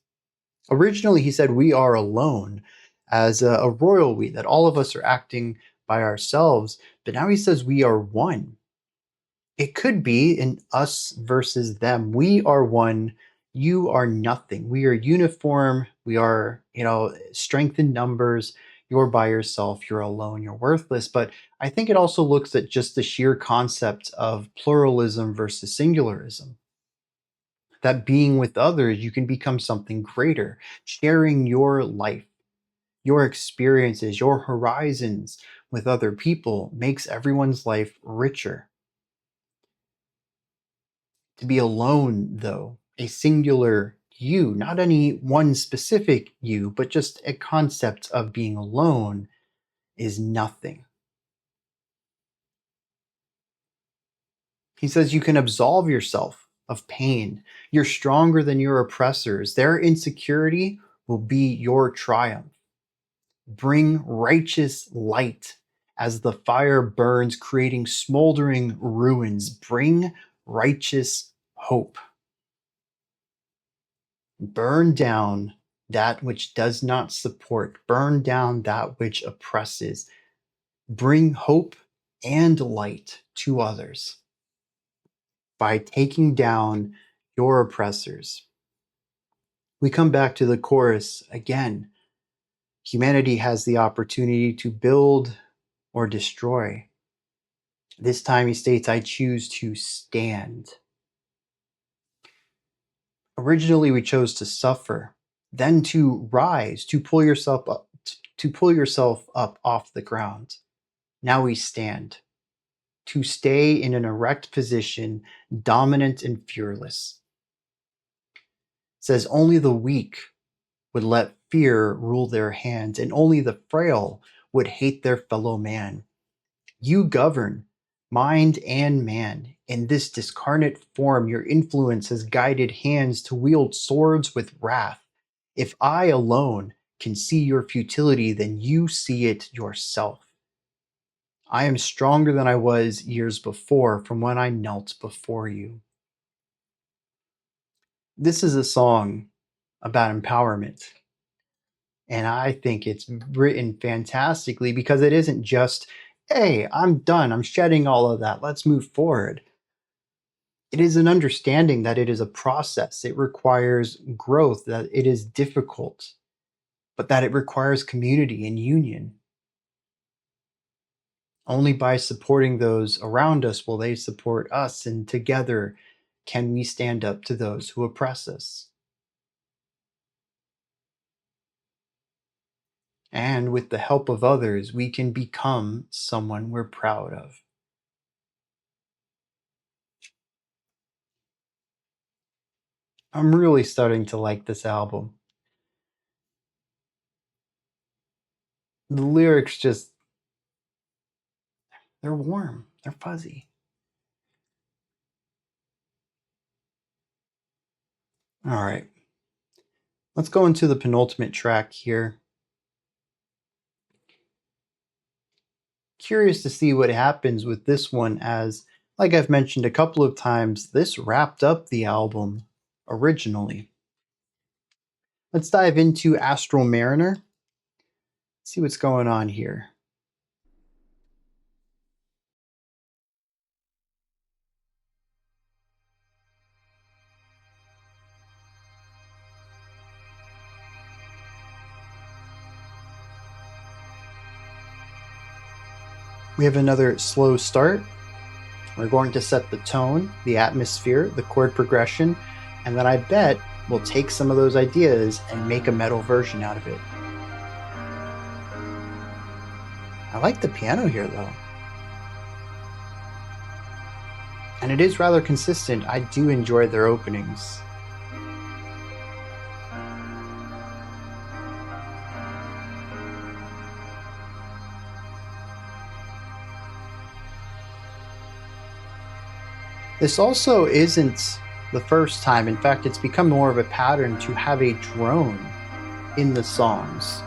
S1: Originally, he said, we are alone as a royal we, that all of us are acting by ourselves. But now he says, we are one. It could be an us versus them. We are one. You are nothing. We are uniform. We are, strength in numbers. You're by yourself. You're alone. You're worthless. But I think it also looks at just the sheer concept of pluralism versus singularism. That being with others, you can become something greater, sharing your life, your experiences, your horizons with other people makes everyone's life richer. To be alone, though, a singular you, not any one specific you, but just a concept of being alone, is nothing. He says you can absolve yourself of pain. You're stronger than your oppressors. Their insecurity will be your triumph. Bring righteous light as the fire burns, creating smoldering ruins. Bring righteous hope. Burn down that which does not support. Burn down that which oppresses. Bring hope and light to others by taking down your oppressors. We come back to the chorus again. Humanity has the opportunity to build or destroy. This time he states, I choose to stand. Originally we chose to suffer, then to rise, to pull yourself up off the ground. Now we stand. To stay in an erect position, dominant and fearless. It says only the weak would let fear rule their hands, and only the frail would hate their fellow man. You govern mind and man. In this discarnate form, your influence has guided hands to wield swords with wrath. If I alone can see your futility, then you see it yourself. I am stronger than I was years before from when I knelt before you. This is a song about empowerment. And I think it's written fantastically because it isn't just, hey, I'm done, I'm shedding all of that, let's move forward. It is an understanding that it is a process. It requires growth, that it is difficult, but that it requires community and union. Only by supporting those around us will they support us, and together can we stand up to those who oppress us. And with the help of others, we can become someone we're proud of. I'm really starting to like this album. The lyrics just, they're warm, they're fuzzy. All right, let's go into the penultimate track here. Curious to see what happens with this one, as, like I've mentioned a couple of times, this wrapped up the album originally. Let's dive into Astral Mariner. See what's going on here. We have another slow start. We're going to set the tone, the atmosphere, the chord progression, and then I bet we'll take some of those ideas and make a metal version out of it. I like the piano here though. And it is rather consistent. I do enjoy their openings. This also isn't the first time. In fact, it's become more of a pattern to have a drone in the songs.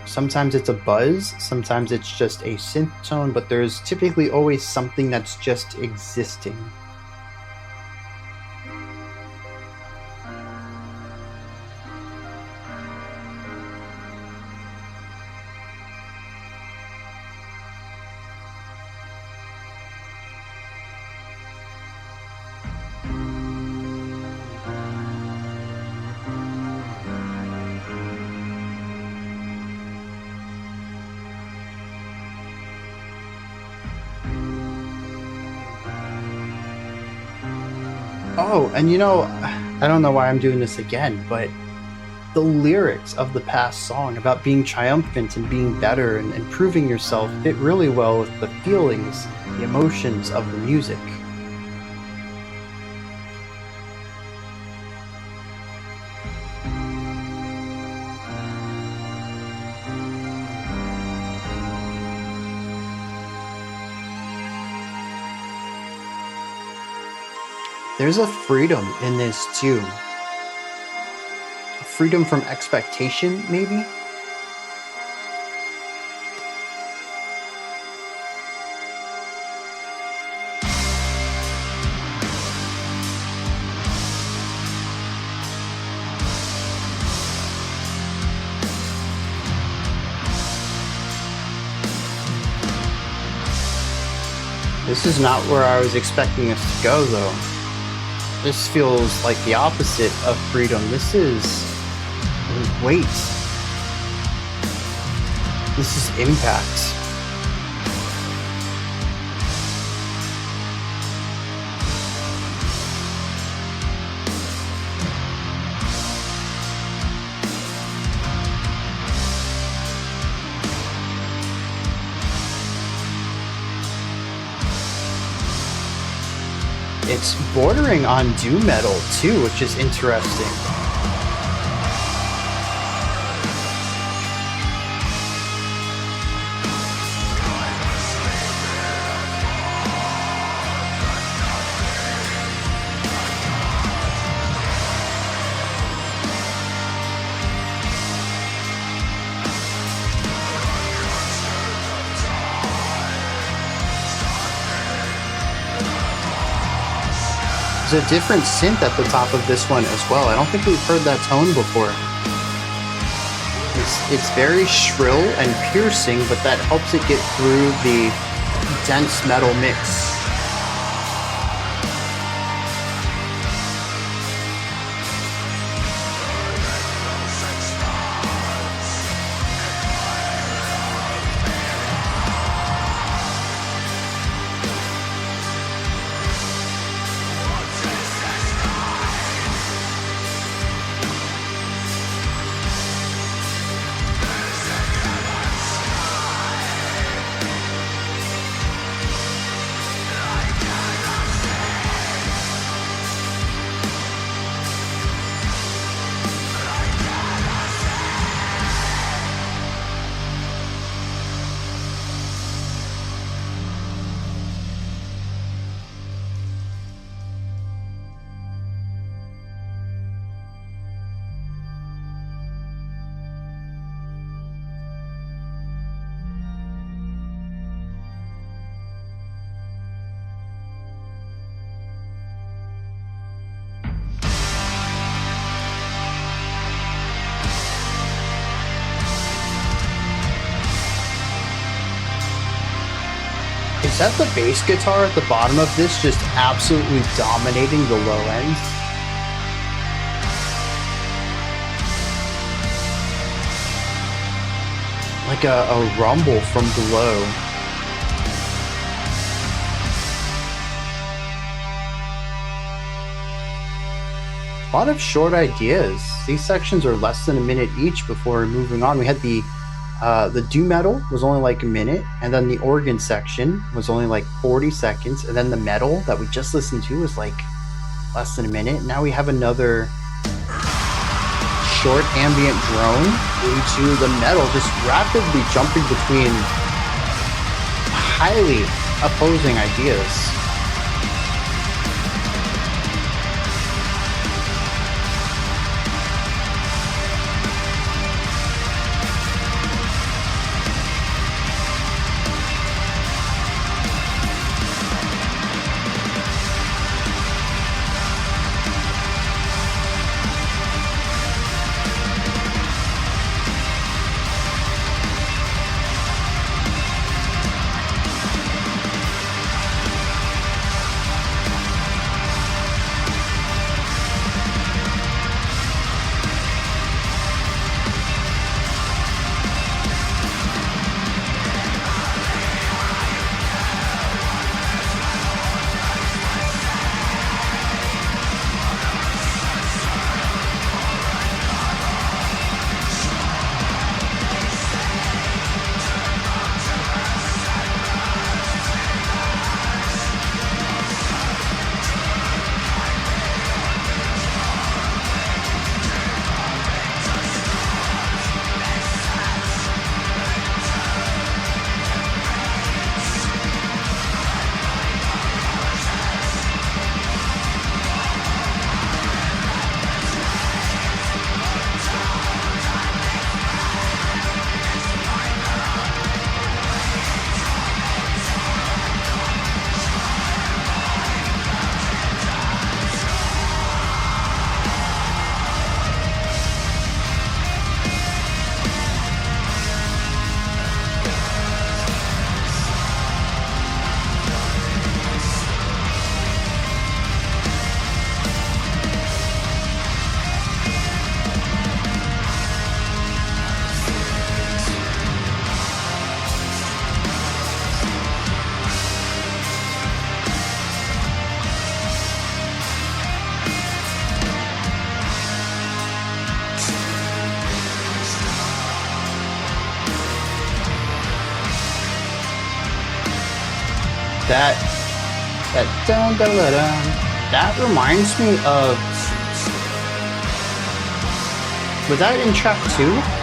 S1: Sometimes it's a buzz, sometimes it's just a synth tone, but there's typically always something that's just existing. Oh, and you know, I don't know why I'm doing this again, but the lyrics of the past song about being triumphant and being better and proving yourself fit really well with the feelings, the emotions of the music. There's a freedom in this too. Freedom from expectation, maybe? This is not where I was expecting us to go, though. This feels like the opposite of freedom. This is weight. This is impact. It's bordering on doom metal too, which is interesting. There's a different synth at the top of this one as well. I don't think we've heard that tone before. It's very shrill and piercing, but that helps it get through the dense metal mix. Is that the bass guitar at the bottom of this just absolutely dominating the low end? Like a rumble from below. A lot of short ideas. These sections are less than a minute each before moving on. We had the doom metal was only like a minute, and then the organ section was only like 40 seconds, and then the metal that we just listened to was like less than a minute. Now we have another short ambient drone into the metal, just rapidly jumping between highly opposing ideas. That dun dun dun dun. That reminds me of. Was that in track 2?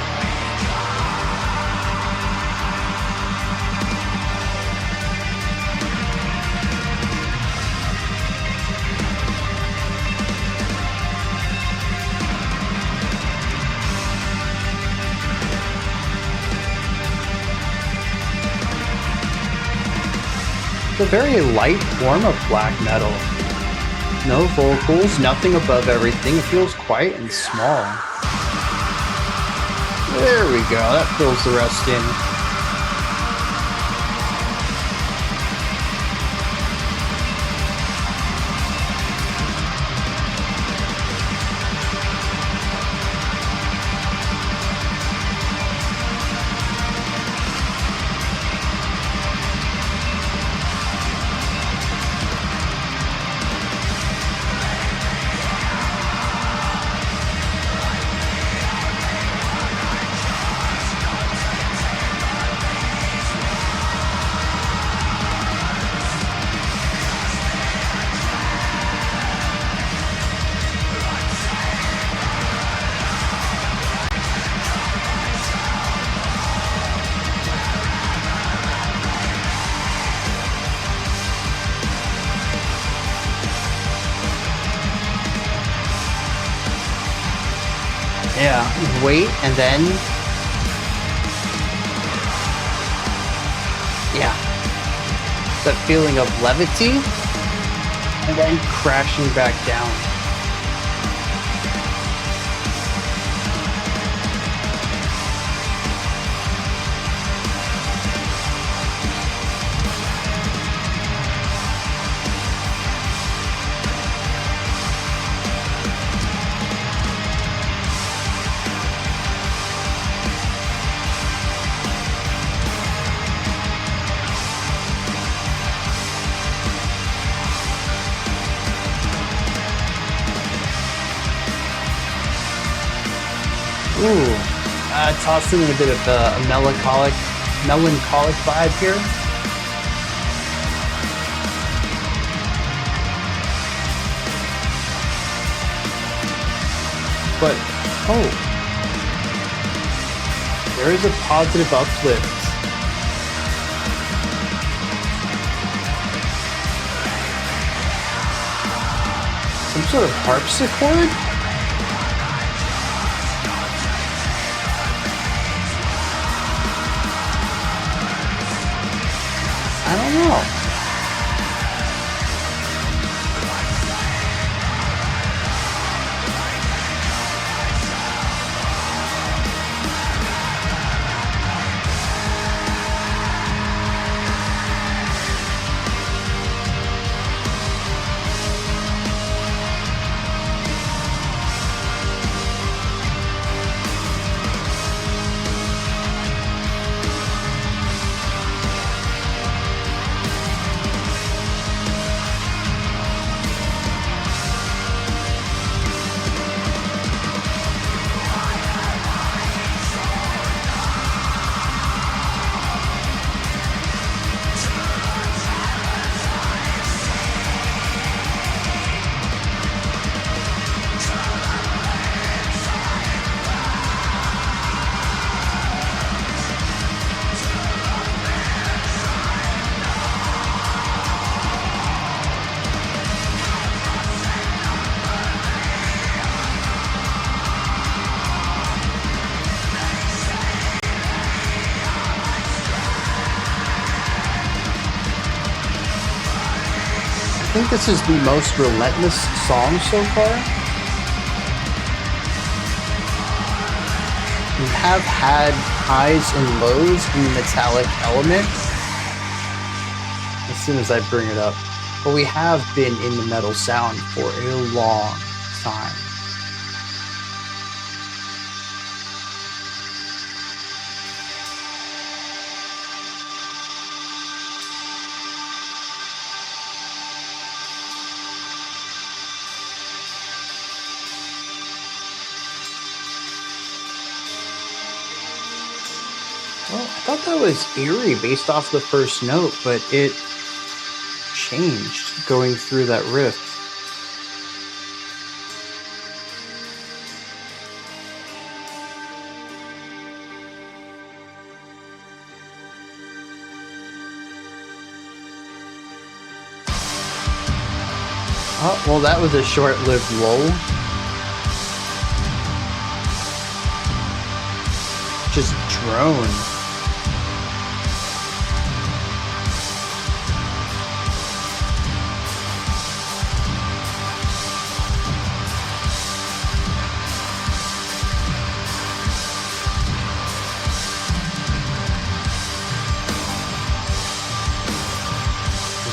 S1: It's a very light form of black metal. No vocals, nothing above everything. It feels quiet and small. There we go, that fills the rest in. Yeah, wait, and then... Yeah. That feeling of levity, and then crashing back down. Ooh, tossing in a bit of a melancholic vibe here. But, oh, there is a positive uplift. Some sort of harpsichord? I don't know. I think this is the most Relentless song so far. We have had highs and lows in the metallic element as soon as I bring it up, but we have been in the metal sound for a long time. Well, I thought that was Eerie based off the first note, but it changed going through that rift. Oh, well, that was a short-lived lull. Just drone.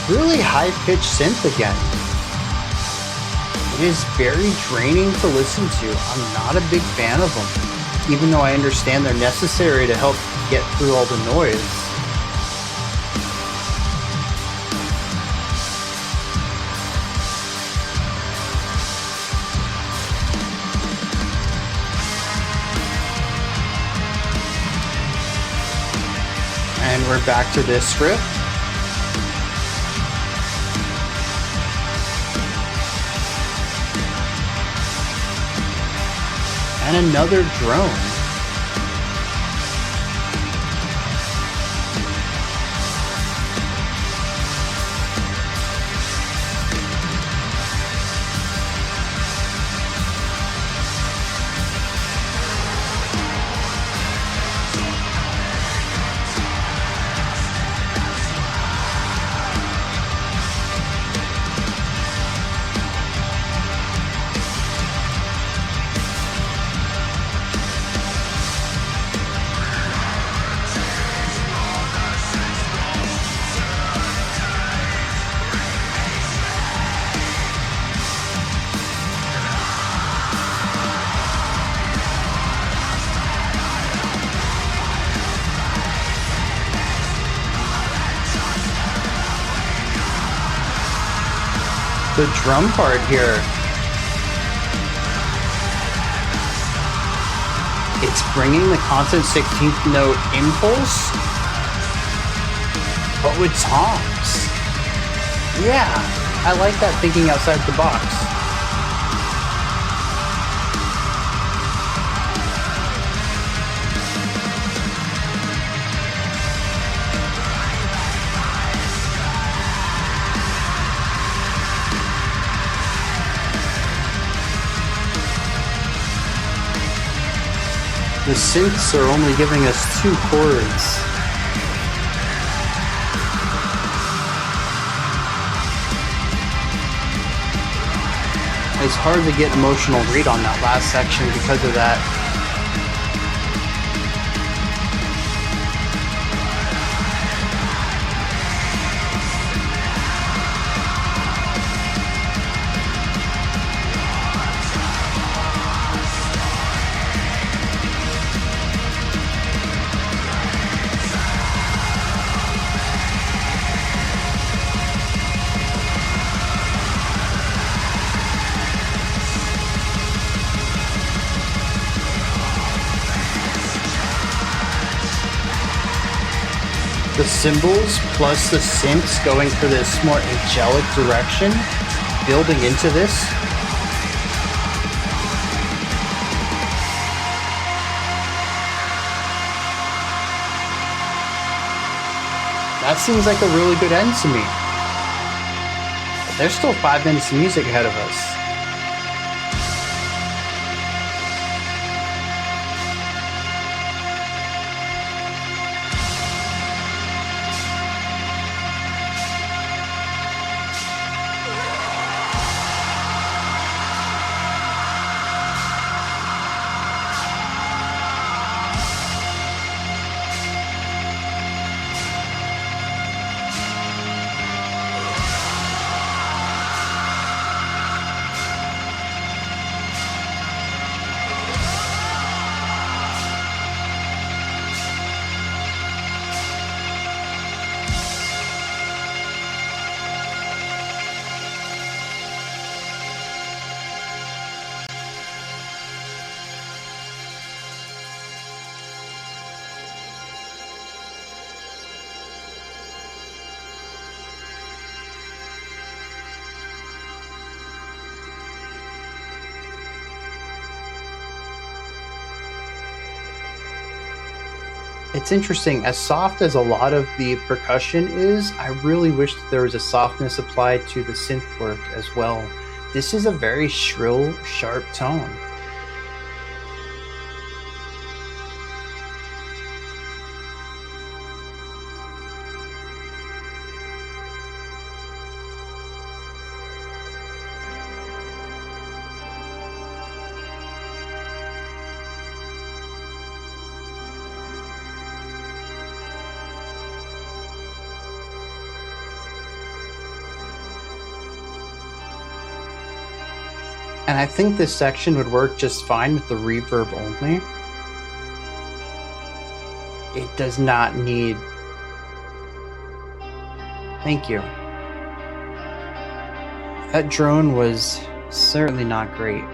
S1: Really high-pitched synth again. It is very draining to listen to. I'm not a big fan of them, even though I understand they're necessary to help get through all the noise. And we're back to this script. And another drone. The drum part here, it's bringing the constant 16th note impulse, but with toms. Yeah, I like that thinking outside the box. The synths are only giving us 2 chords. It's hard to get emotional read on that last section because of that. The cymbals plus the synths going for this more angelic direction, building into this. That seems like a really good end to me. But there's still 5 minutes of music ahead of us. It's interesting, as soft as a lot of the percussion is, I really wish that there was a softness applied to the synth work as well. This is a very shrill, sharp tone. And I think this section would work just fine with the reverb only. It does not need... Thank you. That drone was certainly not great.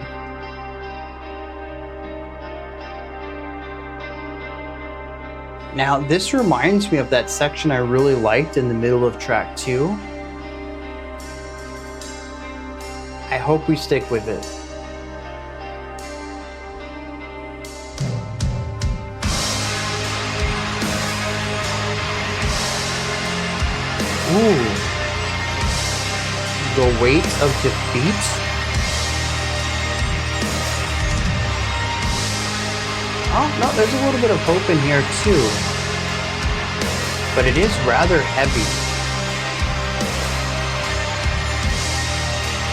S1: Now, this reminds me of that section I really liked in the middle of track 2. I hope we stick with it. Ooh. The weight of defeat. Oh, no, there's a little bit of hope in here too. But it is rather heavy.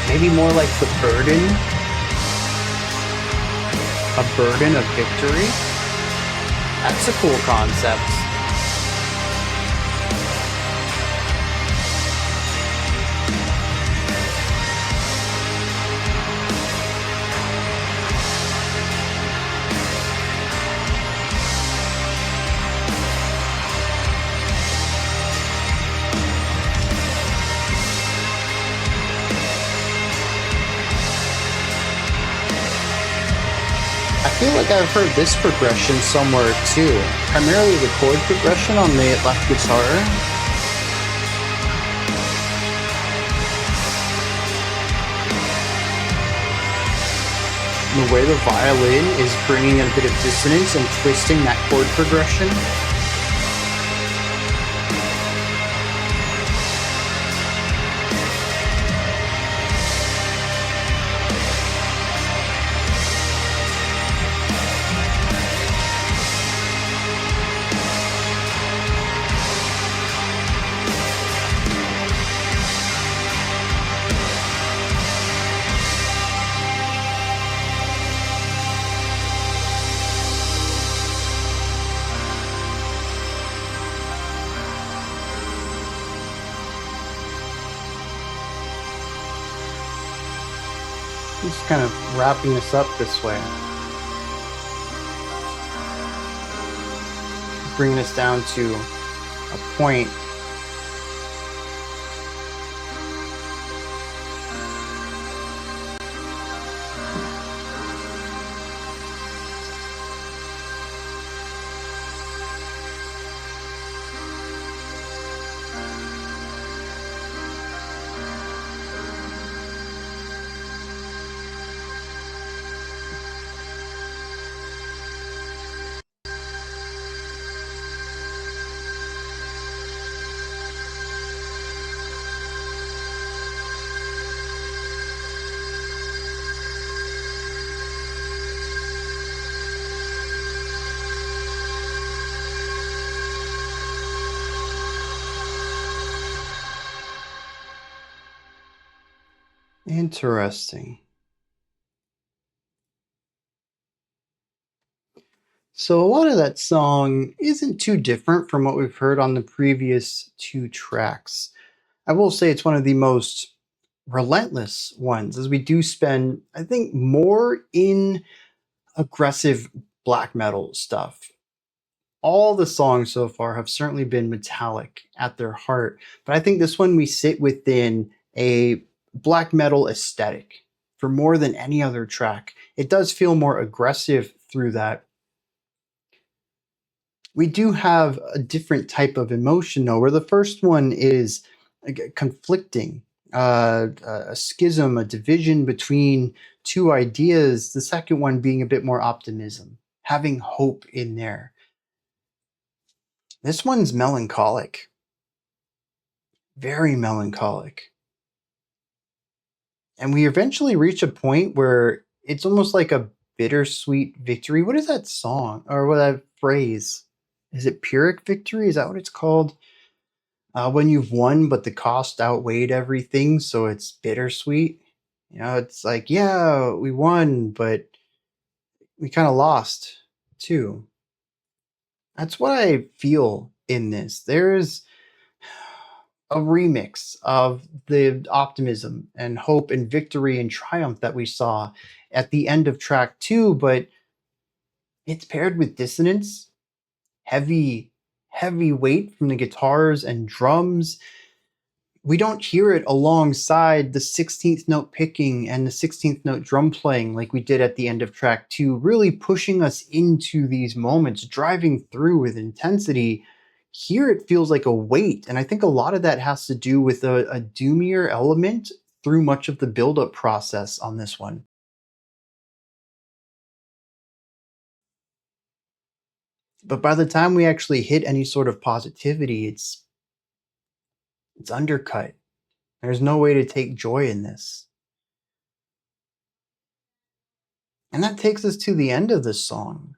S1: Maybe more like the burden. A burden of victory. That's a cool concept. I feel like I've heard this progression somewhere too, primarily the chord progression on the left guitar. The way the violin is bringing a bit of dissonance and twisting that chord progression. Just kind of wrapping this up this way. Bring this down to a point. Interesting. So a lot of that song isn't too different from what we've heard on the previous 2 tracks. I will say it's one of the most relentless ones, as we do spend, I think, more in aggressive black metal stuff. All the songs so far have certainly been metallic at their heart, but I think this one we sit within a black metal aesthetic for more than any other track. It does feel more aggressive through that. We do have a different type of emotion though, where the first one is conflicting, a schism, a division between 2 ideas. The second one being a bit more optimism, having hope in there. This one's melancholic, very melancholic. And we eventually reach a point where it's almost like a bittersweet victory. What is that song or what that phrase? Is it Pyrrhic victory? Is that what it's called? When you've won, but the cost outweighed everything, so it's bittersweet. It's like, yeah, we won, but we kind of lost too. That's what I feel in this. There's a remix of the optimism and hope and victory and triumph that we saw at the end of track 2, but it's paired with dissonance, heavy, heavy weight from the guitars and drums. We don't hear it alongside the 16th note picking and the 16th note drum playing like we did at the end of track 2, really pushing us into these moments, driving through with intensity. Here it feels like a weight, and I think a lot of that has to do with a doomier element through much of the build-up process on this one. But by the time we actually hit any sort of positivity, it's undercut. There's no way to take joy in this. And that takes us to the end of this song.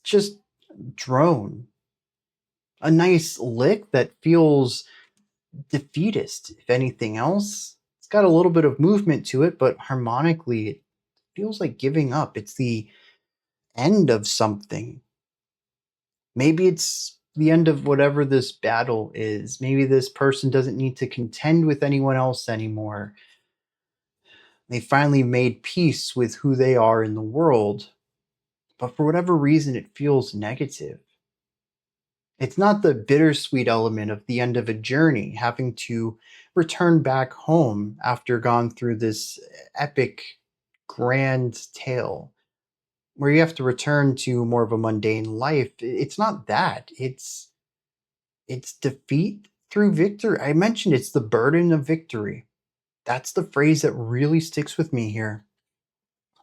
S1: Just drone. A nice lick that feels defeatist, if anything else. It's got a little bit of movement to it, but harmonically, it feels like giving up. It's the end of something. Maybe it's the end of whatever this battle is. Maybe this person doesn't need to contend with anyone else anymore. They finally made peace with who they are in the world. But for whatever reason, it feels negative. It's not the bittersweet element of the end of a journey, having to return back home after gone through this epic, grand tale, where you have to return to more of a mundane life. It's not that. It's defeat through victory. I mentioned it's the burden of victory. That's the phrase that really sticks with me here.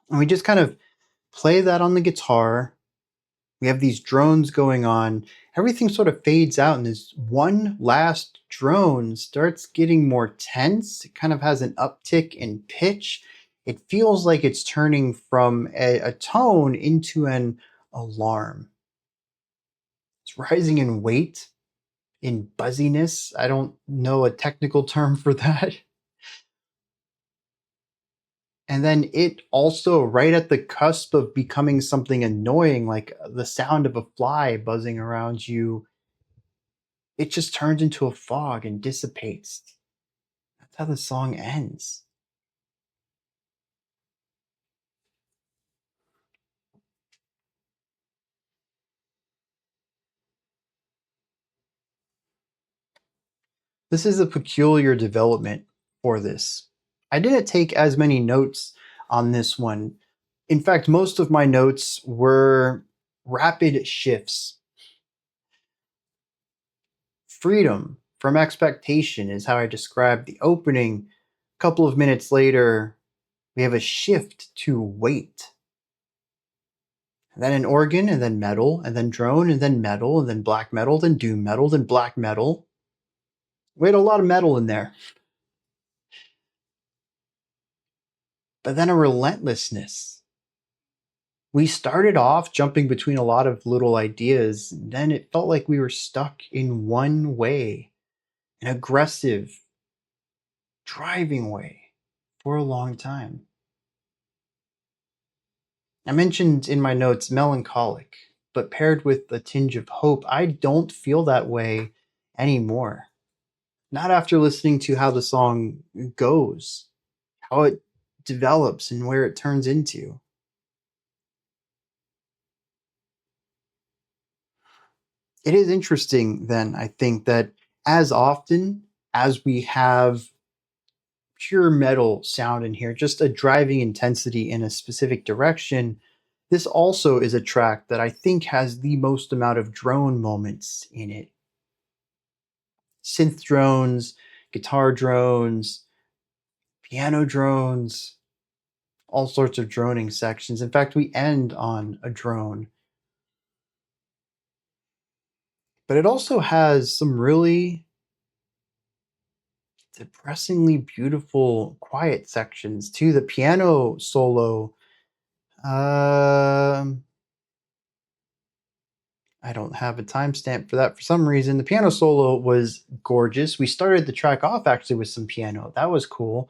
S1: And we just kind of play that on the guitar. We have these drones going on. Everything sort of fades out, and this one last drone starts getting more tense. It kind of has an uptick in pitch. It feels like it's turning from a tone into an alarm. It's rising in weight, in buzziness. I don't know a technical term for that. And then it also, right at the cusp of becoming something annoying, like the sound of a fly buzzing around you, it just turns into a fog and dissipates. That's how the song ends. This is a peculiar development for this. I didn't take as many notes on this one. In fact, most of my notes were rapid shifts. Freedom from expectation is how I described the opening. A couple of minutes later, we have a shift to weight. And then an organ, and then metal, and then drone, and then metal, and then black metal, then doom metal, then black metal. We had a lot of metal in there. But then a relentlessness. We started off jumping between a lot of little ideas, and then it felt like we were stuck in one way, an aggressive, driving way for a long time. I mentioned in my notes melancholic, but paired with a tinge of hope. I don't feel that way anymore. Not after listening to how the song goes, how it develops, and where it turns into. It is interesting, then, I think, that as often as we have pure metal sound in here, just a driving intensity in a specific direction, this also is a track that I think has the most amount of drone moments in it. Synth drones, guitar drones, piano drones, all sorts of droning sections. In fact, we end on a drone. But it also has some really depressingly beautiful quiet sections too. The piano solo, um, I don't have a timestamp for that for some reason. The piano solo was gorgeous. We started the track off actually with some piano. That was cool.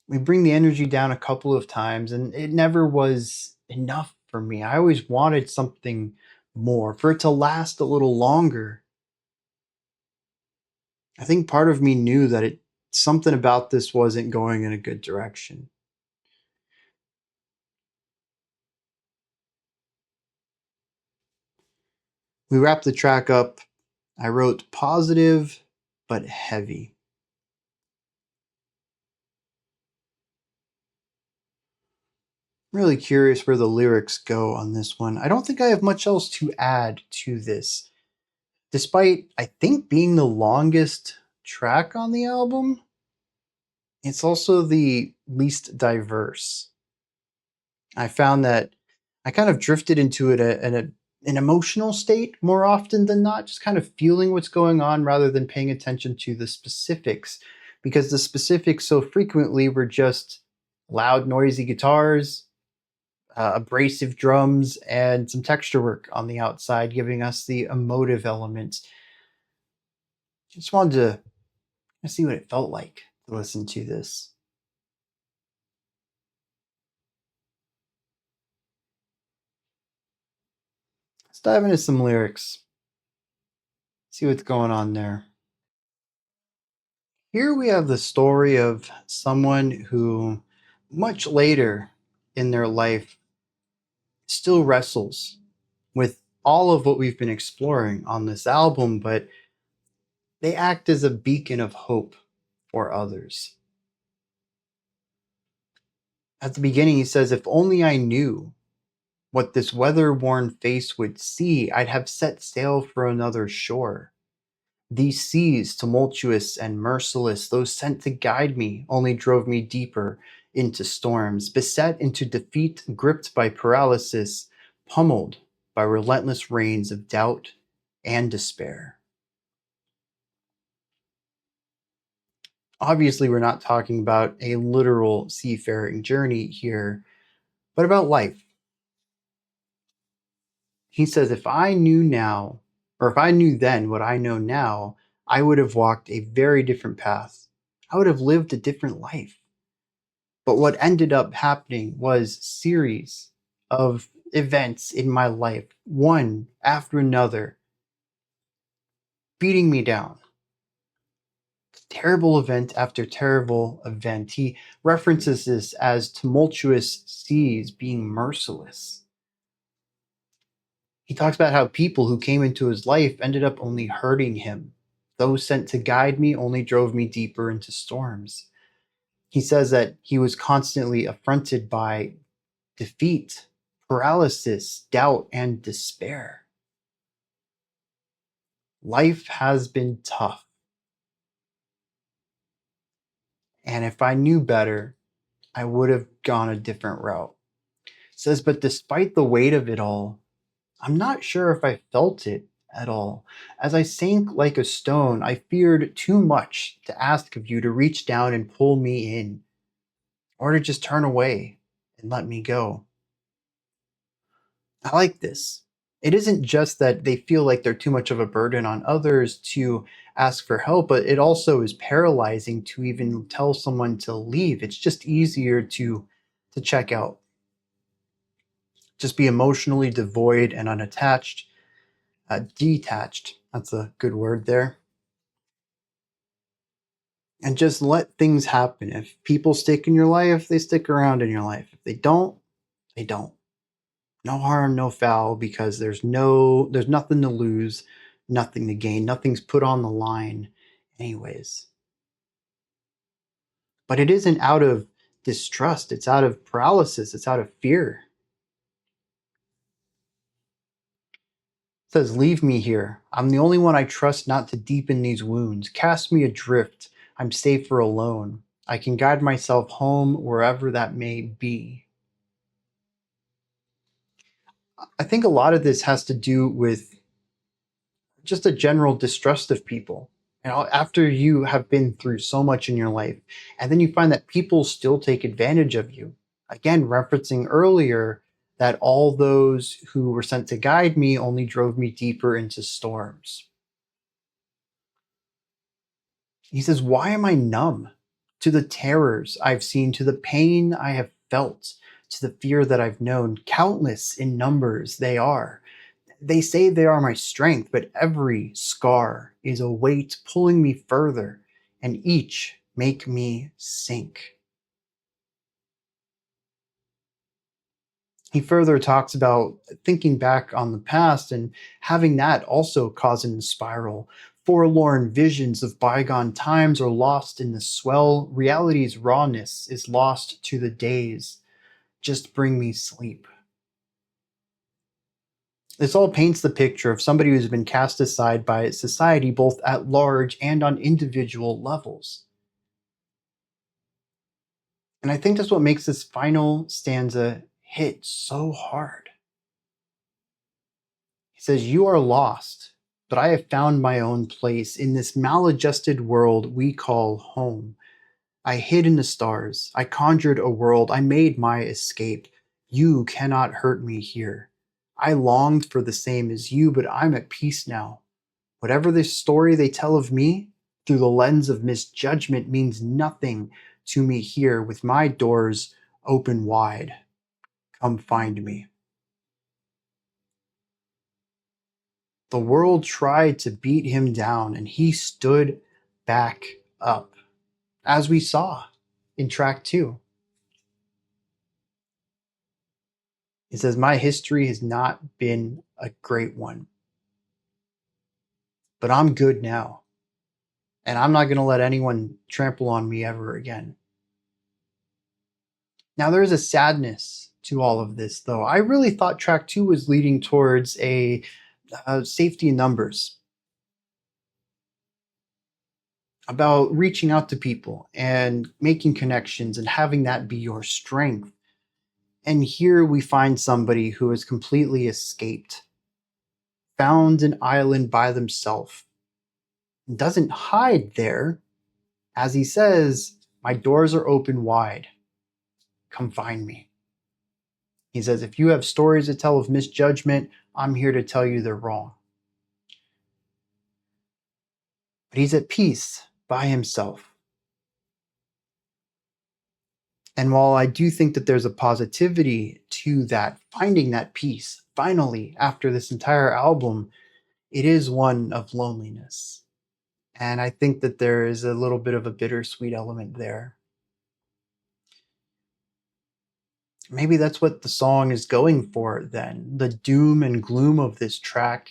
S1: We bring the energy down a couple of times, and it never was enough for me. I always wanted something more, for it to last a little longer. I think part of me knew that something about this wasn't going in a good direction. We wrapped the track up. I wrote positive but heavy. Really curious where the lyrics go on this one. I don't think I have much else to add to this. Despite, I think, being the longest track on the album, it's also the least diverse. I found that I kind of drifted into an emotional state more often than not, just kind of feeling what's going on rather than paying attention to the specifics, because the specifics so frequently were just loud, noisy guitars, abrasive drums, and some texture work on the outside, giving us the emotive elements. Just wanted to see what it felt like to listen to this. Let's dive into some lyrics, see what's going on there. Here we have the story of someone who, much later in their life, still wrestles with all of what we've been exploring on this album, but they act as a beacon of hope for others. At the beginning, he says, "If only I knew what this weather worn face would see, I'd have set sail for another shore. These seas, tumultuous and merciless, those sent to guide me, only drove me deeper into storms, beset into defeat, gripped by paralysis, pummeled by relentless rains of doubt and despair." Obviously, we're not talking about a literal seafaring journey here, but about life. He says, "If I knew now, or if I knew then what I know now, I would have walked a very different path. I would have lived a different life." But what ended up happening was series of events in my life, one after another, beating me down. Terrible event after terrible event. He references this as tumultuous seas being merciless. He talks about how people who came into his life ended up only hurting him. Those sent to guide me only drove me deeper into storms. He says that he was constantly affronted by defeat, paralysis, doubt, and despair. Life has been tough. And if I knew better, I would have gone a different route. Says, but despite the weight of it all, I'm not sure if I felt it at all. As I sank like a stone, I feared too much to ask of you to reach down and pull me in, or to just turn away and let me go. I like this. It isn't just that they feel like they're too much of a burden on others to ask for help, but it also is paralyzing to even tell someone to leave. It's just easier to check out. Just be emotionally devoid and unattached, detached. That's a good word there. And just let things happen. If people stick in your life, they stick around in your life. If they don't, they don't. No harm, no foul, because there's nothing to lose, nothing to gain, nothing's put on the line anyways. But it isn't out of distrust, it's out of paralysis, it's out of fear. It says, "Leave me here. I'm the only one I trust not to deepen these wounds. Cast me adrift. I'm safer alone. I can guide myself home wherever that may be." I think a lot of this has to do with just a general distrust of people. After you have been through so much in your life, and then you find that people still take advantage of you. Again, referencing earlier that all those who were sent to guide me only drove me deeper into storms. He says, why am I numb to the terrors I've seen, to the pain I have felt, to the fear that I've known? Countless in numbers they are. They say they are my strength, but every scar is a weight pulling me further, and each make me sink. He further talks about thinking back on the past and having that also cause him to spiral. Forlorn visions of bygone times are lost in the swell. Reality's rawness is lost to the days. Just bring me sleep. This all paints the picture of somebody who's been cast aside by society, both at large and on individual levels. And I think that's what makes this final stanza hit so hard. He says, you are lost, but I have found my own place in this maladjusted world we call home. I hid in the stars. I conjured a world. I made my escape. You cannot hurt me here. I longed for the same as you, but I'm at peace now. Whatever this story they tell of me, through the lens of misjudgment, means nothing to me here with my doors open wide. Come find me. The world tried to beat him down, and he stood back up, as we saw in track 2. He says, my history has not been a great one, but I'm good now, and I'm not going to let anyone trample on me ever again. Now, there's a sadness to all of this, though. I really thought track 2 was leading towards a safety in numbers, about reaching out to people and making connections and having that be your strength. And here we find somebody who has completely escaped, found an island by themselves, doesn't hide there. As he says, my doors are open wide. Come find me. He says, if you have stories to tell of misjudgment, I'm here to tell you they're wrong. But he's at peace by himself. And while I do think that there's a positivity to that, finding that peace, finally, after this entire album, it is one of loneliness. And I think that there is a little bit of a bittersweet element there. Maybe that's what the song is going for then. The doom and gloom of this track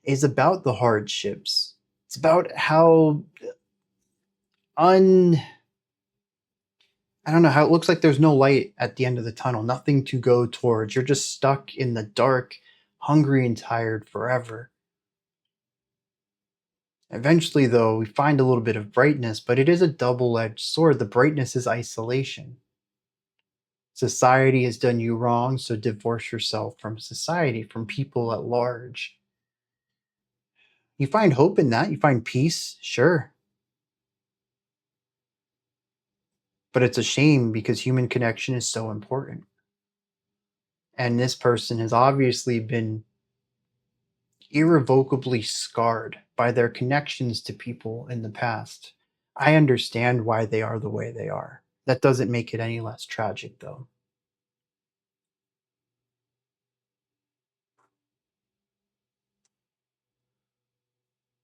S1: is about the hardships. It's about how I don't know, how it looks like there's no light at the end of the tunnel, nothing to go towards. You're just stuck in the dark, hungry and tired forever. Eventually, though, we find a little bit of brightness, but it is a double-edged sword. The brightness is isolation. Society has done you wrong, so divorce yourself from society, from people at large. You find hope in that. You find peace, sure. But it's a shame because human connection is so important. And this person has obviously been irrevocably scarred by their connections to people in the past. I understand why they are the way they are. That doesn't make it any less tragic, though.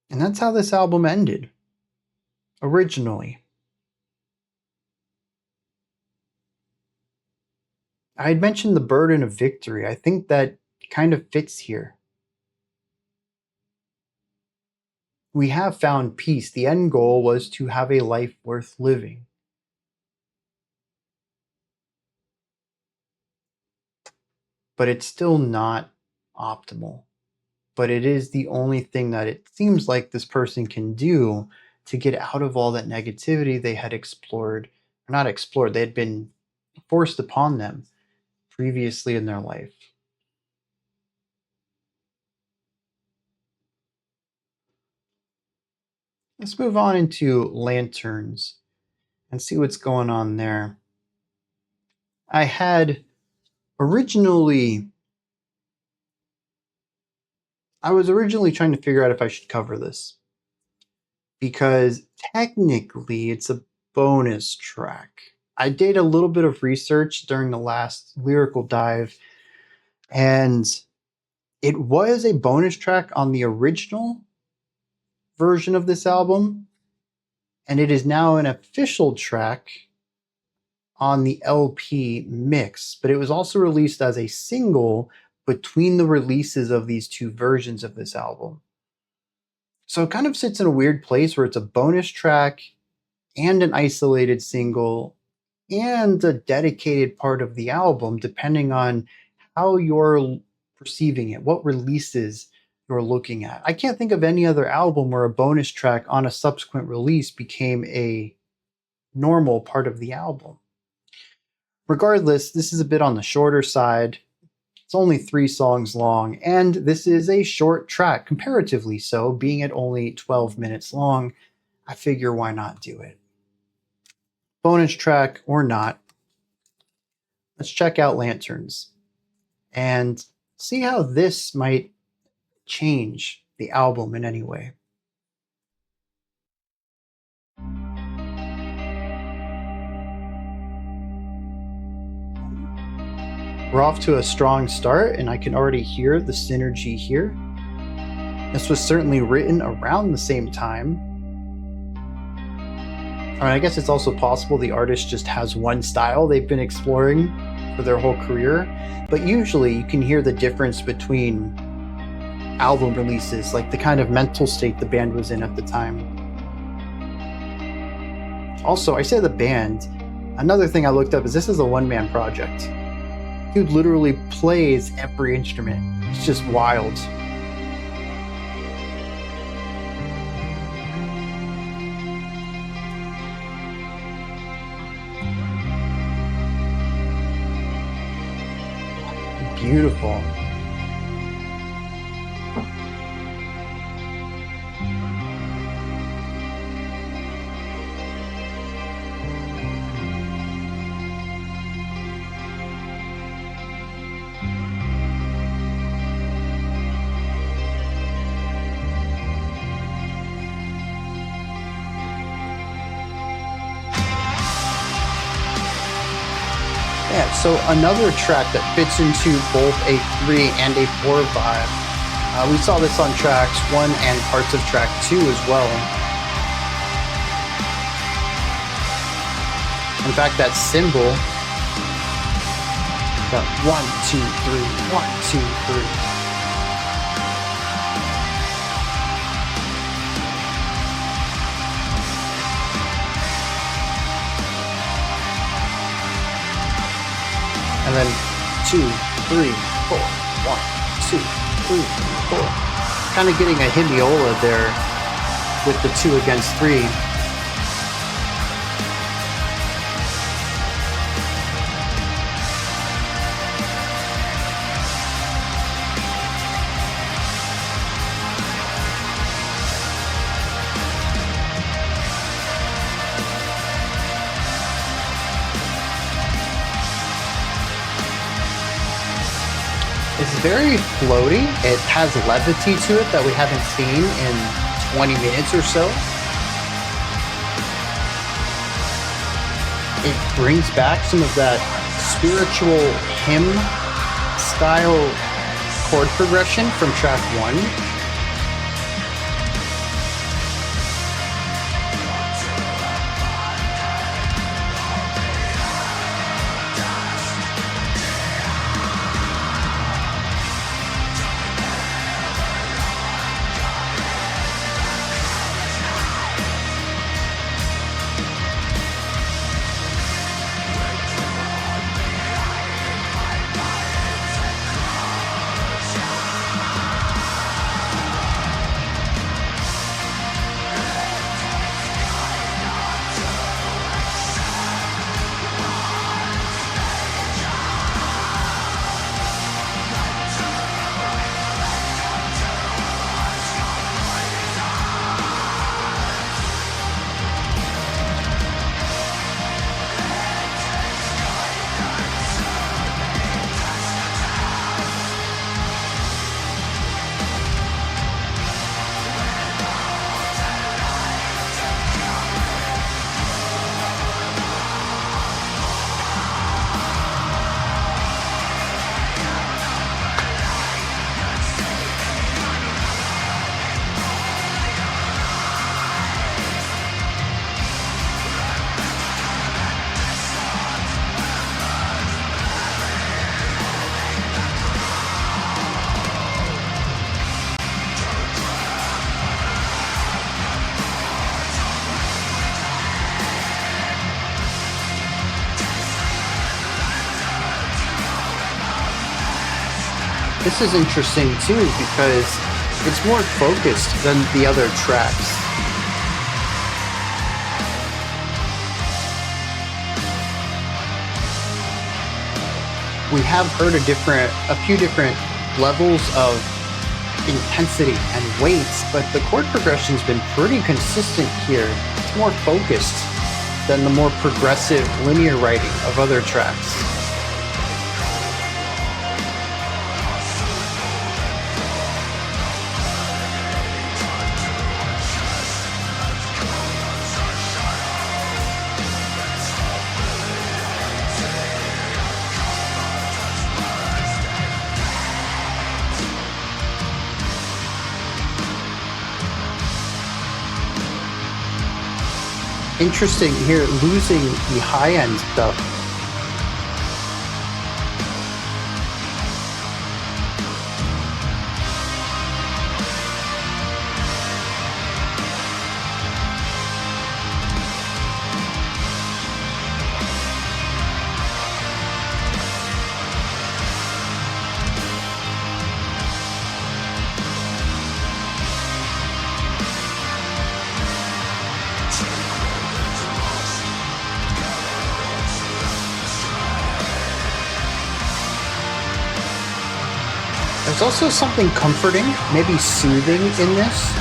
S1: And that's how this album ended, originally. I had mentioned the burden of victory. I think that kind of fits here. We have found peace. The end goal was to have a life worth living. But it's still not optimal. But it is the only thing that it seems like this person can do to get out of all that negativity they had explored, or not explored, they had been forced upon them previously in their life. Let's move on into Lanterns and see what's going on there. I was originally trying to figure out if I should cover this, because technically it's a bonus track. I did a little bit of research during the last Lyrical dive, and it was a bonus track on the original version of this album, and it is now an official track on the LP mix, but it was also released as a single between the releases of these two versions of this album. So it kind of sits in a weird place where it's a bonus track and an isolated single and a dedicated part of the album, depending on how you're perceiving it, what releases you're looking at. I can't think of any other album where a bonus track on a subsequent release became a normal part of the album. Regardless, this is a bit on the shorter side. It's only 3 songs long, and this is a short track, comparatively so, being it only 12 minutes long. I figure why not do it? Bonus track or not, let's check out Lanterns and see how this might change the album in any way. We're off to a strong start, and I can already hear the synergy here. This was certainly written around the same time. I guess it's also possible the artist just has one style they've been exploring for their whole career, but usually you can hear the difference between album releases, like the kind of mental state the band was in at the time. Also, I say the band, another thing I looked up is this is a one-man project. Dude literally plays every instrument. It's just wild. Beautiful. Yeah, so another track that fits into both a 3 and a 4 vibe. We saw this on tracks 1 and parts of track 2 as well. In fact, that cymbal, that 1, 2, 3, 1, 2, 3. And then 2, 3, 4, 1, 2, 3, 4. Kind of getting a hemiola there with the 2 against 3. It's very floaty. It has levity to it that we haven't seen in 20 minutes or so. It brings back some of that spiritual hymn style chord progression from track 1. This is interesting too because it's more focused than the other tracks. We have heard a few different levels of intensity and weights, but the chord progression's been pretty consistent here. It's more focused than the more progressive linear writing of other tracks. Interesting here, losing the high-end stuff. There's also something comforting, maybe soothing in this.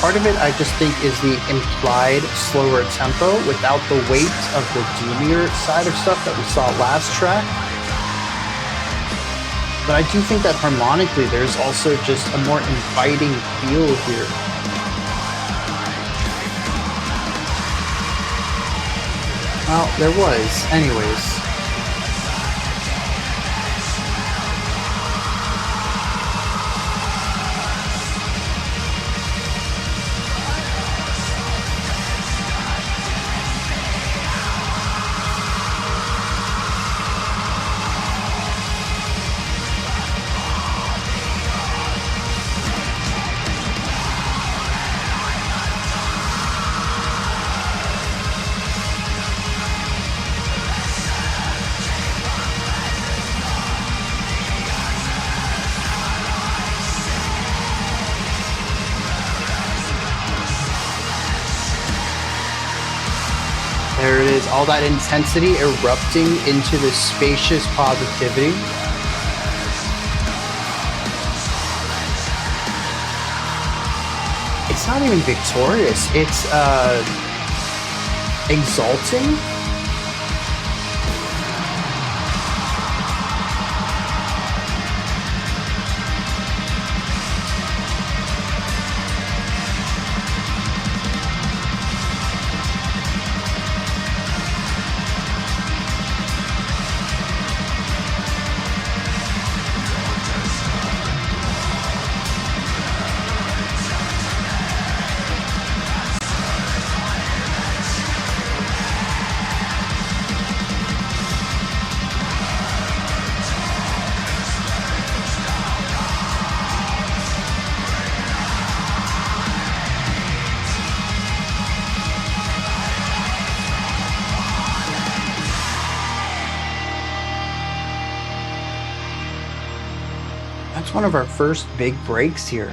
S1: Part of it, I just think, is the implied slower tempo without the weight of the doomier side of stuff that we saw last track. But I do think that harmonically, there's also just a more inviting feel here. Well, there was, anyways. There it is, all that intensity erupting into this spacious positivity. It's not even victorious, it's exalting. That's one of our first big breaks here.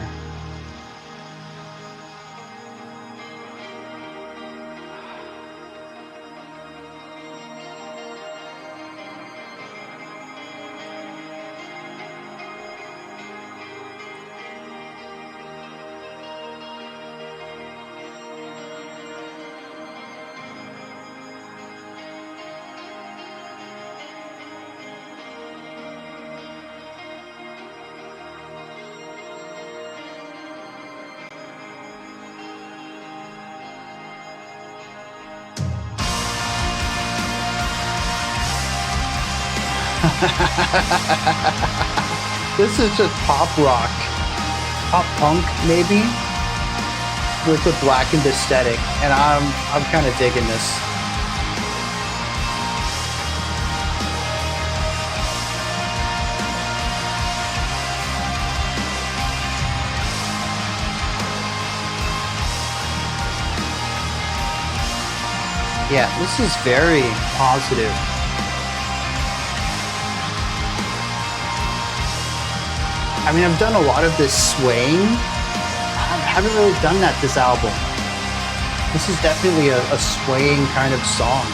S1: This is just pop rock, pop punk maybe, with a blackened aesthetic, and I'm kind of digging this. Yeah, this is very positive. I mean, I've done a lot of this swaying. I haven't really done that this album. This is definitely a swaying kind of song.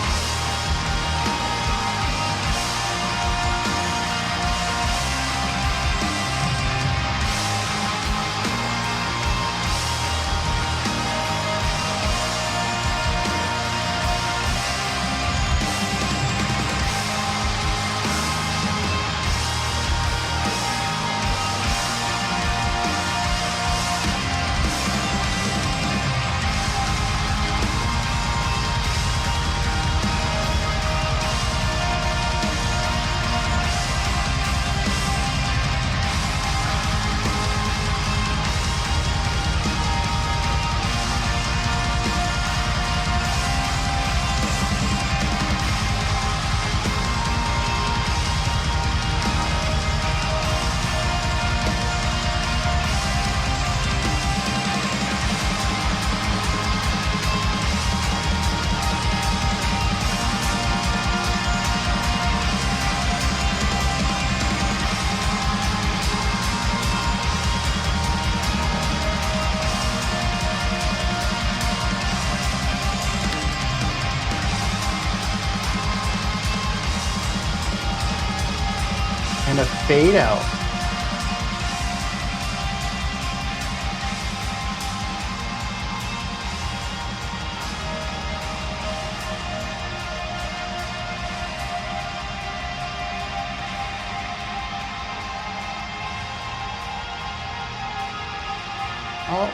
S1: And a fade out.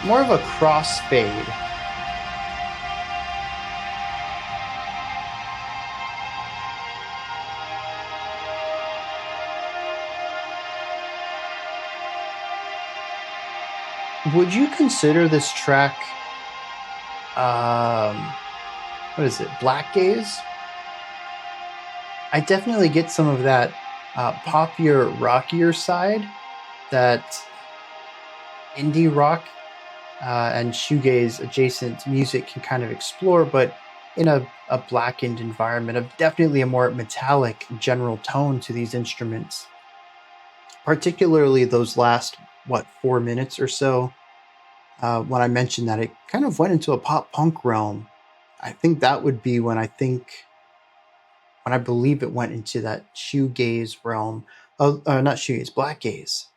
S1: More of a crossfade. Would you consider this track, what is it, Black Gaze? I definitely get some of that poppier, rockier side that indie rock and shoegaze adjacent music can kind of explore, but in a blackened environment, of definitely a more metallic general tone to these instruments. Particularly those last, 4 minutes or so, when I mentioned that it kind of went into a pop punk realm. I think that would be when I believe it went into that shoegaze realm. Not shoegaze, black gaze.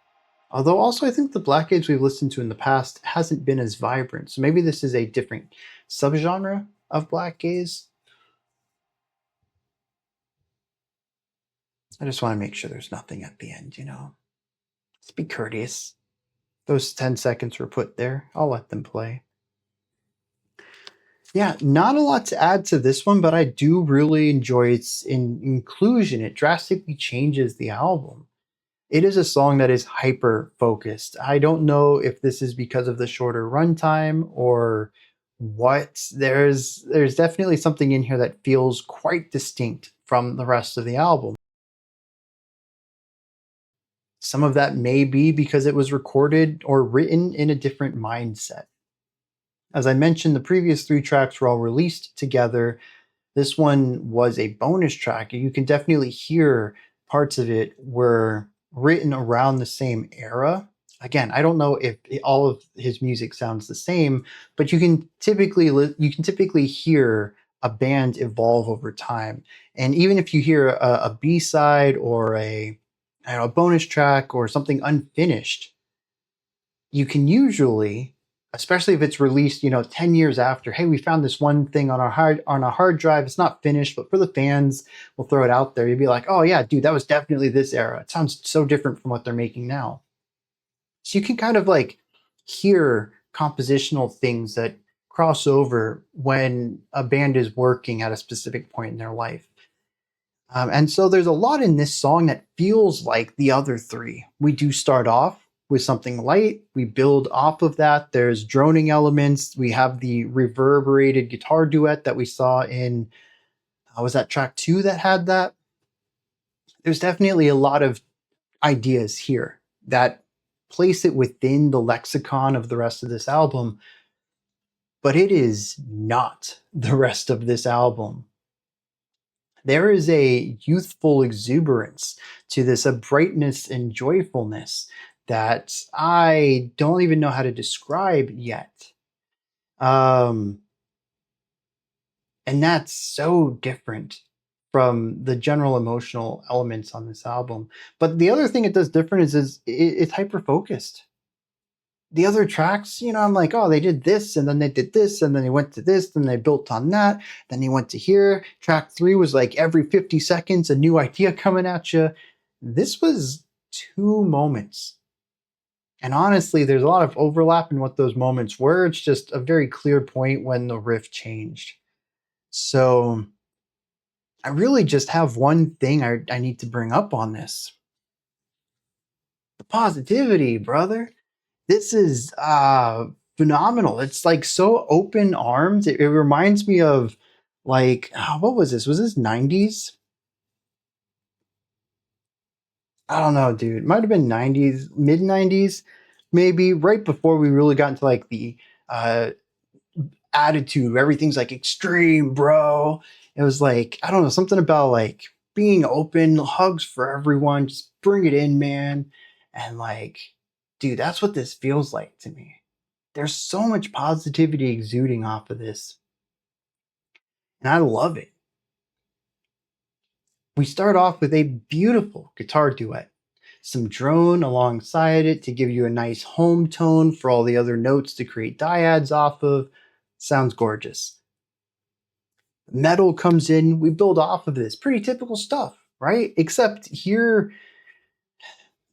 S1: Although also I think the black gaze we've listened to in the past hasn't been as vibrant. So maybe this is a different subgenre of black gaze. I just want to make sure there's nothing at the end, Let's be courteous. Those 10 seconds were put there. I'll let them play. Yeah, not a lot to add to this one, but I do really enjoy its inclusion. It drastically changes the album. It is a song that is hyper focused. I don't know if this is because of the shorter runtime or what. There's definitely something in here that feels quite distinct from the rest of the album. Some of that may be because it was recorded or written in a different mindset. As I mentioned, the previous 3 tracks were all released together. This one was a bonus track. You can definitely hear parts of it were written around the same era. Again, I don't know if all of his music sounds the same, but you can typically hear a band evolve over time. And even if you hear a B-side or a bonus track or something unfinished, you can usually, especially if it's released, 10 years after, hey, we found this one thing on our hard drive. It's not finished, but for the fans, we'll throw it out there. You'd be like, oh yeah, dude, that was definitely this era. It sounds so different from what they're making now. So you can kind of like hear compositional things that cross over when a band is working at a specific point in their life. And so there's a lot in this song that feels like the other 3. We do start off with something light. We build off of that. There's droning elements. We have the reverberated guitar duet that we saw in, was that track 2 that had that? There's definitely a lot of ideas here that place it within the lexicon of the rest of this album, but it is not the rest of this album. There is a youthful exuberance to this, a brightness and joyfulness that I don't even know how to describe yet. Um, and that's so different from the general emotional elements on this album. But the other thing it does different is it's hyper focused. The other tracks, I'm like, oh, they did this, and then they did this, and then they went to this, then they built on that, then they went to here. Track 3 was like every 50 seconds, a new idea coming at you. This was 2 moments. And honestly, there's a lot of overlap in what those moments were. It's just a very clear point when the riff changed. So I really just have one thing I need to bring up on this. The positivity, brother. This is phenomenal. It's like so open armed. It reminds me of like, what was this? Was this 90s? I don't know, dude. It might have been 90s, mid 90s, maybe right before we really got into like the uh, attitude. Everything's like extreme, bro. It was like, I don't know, something about like being open, hugs for everyone, just bring it in, man. And like, dude, that's what this feels like to me. There's so much positivity exuding off of this. And I love it. We start off with a beautiful guitar duet. Some drone alongside it to give you a nice home tone for all the other notes to create dyads off of. Sounds gorgeous. Metal comes in, we build off of this. Pretty typical stuff, right? Except here,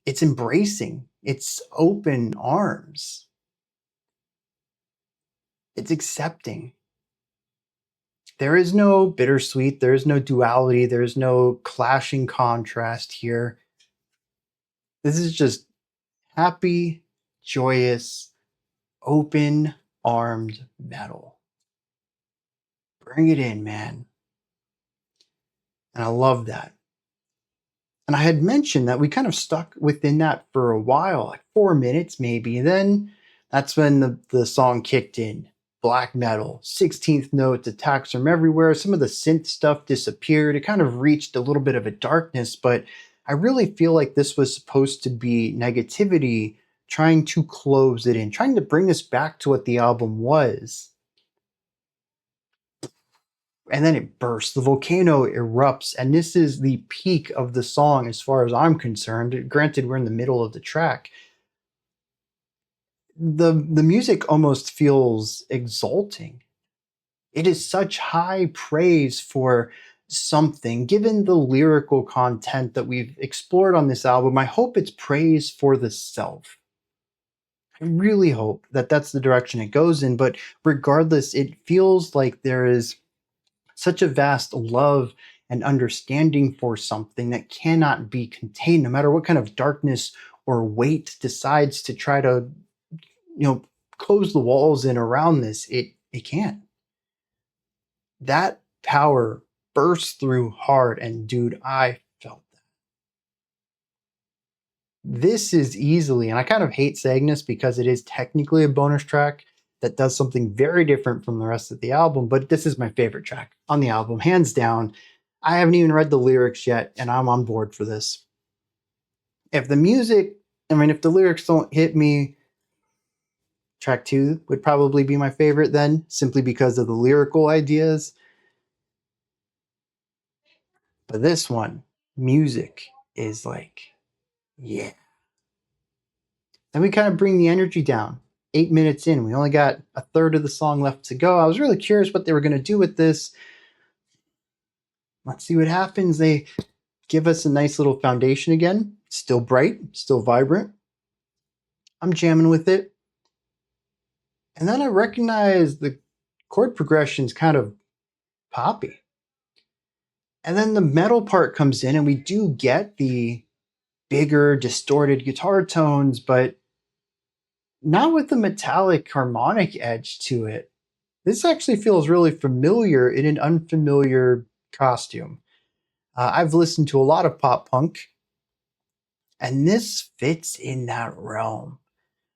S1: it's embracing. It's open arms. It's accepting. There is no bittersweet, there is no duality, there is no clashing contrast here. This is just happy, joyous, open-armed metal. Bring it in, man. And I love that. And I had mentioned that we kind of stuck within that for a while, like 4 minutes maybe. Then that's when the song kicked in. Black metal, 16th notes, attacks from everywhere. Some of the synth stuff disappeared. It kind of reached a little bit of a darkness, but I really feel like this was supposed to be negativity trying to close it in, trying to bring us back to what the album was. And then it bursts. The volcano erupts, and this is the peak of the song as far as I'm concerned. Granted, we're in the middle of the track. The music almost feels exalting. It is such high praise for something. Given the lyrical content that we've explored on this album, I hope it's praise for the self. I really hope that that's the direction it goes in, but regardless, it feels like there is such a vast love and understanding for something that cannot be contained, no matter what kind of darkness or weight decides to try to, close the walls in around this. It can't. That power bursts through hard, and dude, I felt that. This is easily, and I kind of hate saying this because it is technically a bonus track that does something very different from the rest of the album, but this is my favorite track on the album, hands down. I haven't even read the lyrics yet, and I'm on board for this. If the lyrics don't hit me, track 2 would probably be my favorite then, simply because of the lyrical ideas. But this one, music is like, yeah. Then we kind of bring the energy down. 8 minutes in, we only got a third of the song left to go. I was really curious what they were going to do with this. Let's see what happens. They give us a nice little foundation again. Still bright, still vibrant. I'm jamming with it. And then I recognize the chord progression's kind of poppy. And then the metal part comes in, and we do get the bigger, distorted guitar tones, but not with the metallic harmonic edge to it. This actually feels really familiar in an unfamiliar costume. I've listened to a lot of pop punk, and this fits in that realm.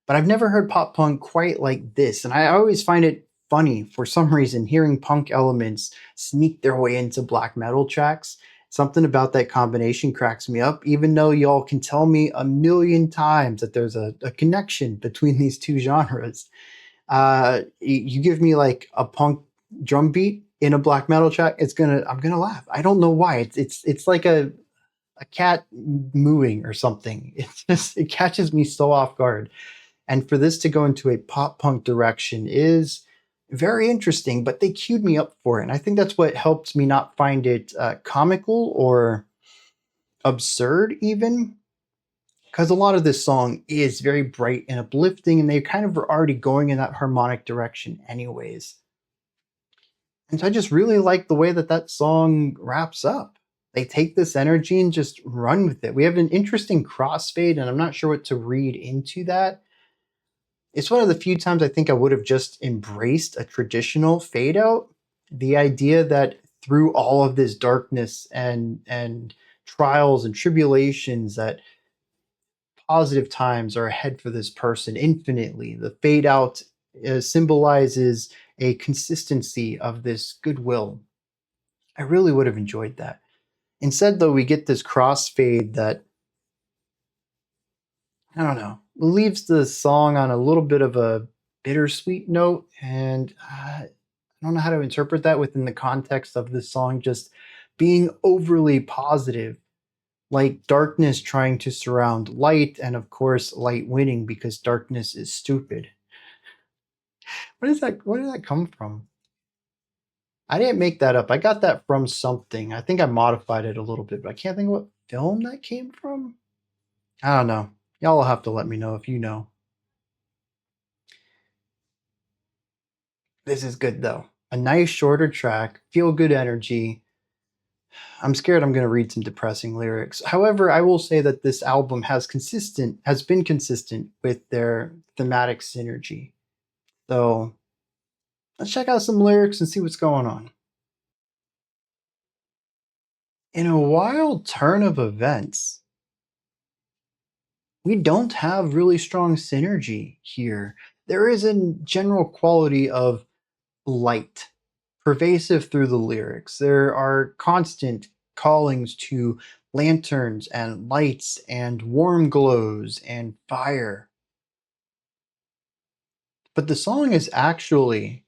S1: But I've never heard pop punk quite like this, and I always find it funny for some reason hearing punk elements sneak their way into black metal tracks. Something about that combination cracks me up, even though y'all can tell me a million times that there's a connection between these two genres. You give me like a punk drum beat in a black metal track, I'm gonna laugh. I don't know why. It's like a cat mooing or something. It catches me so off guard. And for this to go into a pop punk direction is very interesting, but they queued me up for it. And I think that's what helped me not find it comical or absurd, even. Because a lot of this song is very bright and uplifting, and they kind of were already going in that harmonic direction, anyways. And so I just really like the way that that song wraps up. They take this energy and just run with it. We have an interesting crossfade, and I'm not sure what to read into that. It's one of the few times I think I would have just embraced a traditional fade out. The idea that through all of this darkness and trials and tribulations, that positive times are ahead for this person infinitely. The fade out symbolizes a consistency of this goodwill. I really would have enjoyed that. Instead, though, we get this crossfade that, I don't know, leaves the song on a little bit of a bittersweet note, and I don't know how to interpret that within the context of this song just being overly positive, like darkness trying to surround light, and of course, light winning because darkness is stupid. What is that? Where did that come from? I didn't make that up. I got that from something. I think I modified it a little bit, but I can't think of what film that came from. I don't know. Y'all will have to let me know if you know. This is good though. A nice shorter track, feel good energy. I'm scared I'm going to read some depressing lyrics. However, I will say that this album has been consistent with their thematic synergy. So let's check out some lyrics and see what's going on. In a wild turn of events, we don't have really strong synergy here. There is a general quality of light pervasive through the lyrics. There are constant callings to lanterns and lights and warm glows and fire. But the song is actually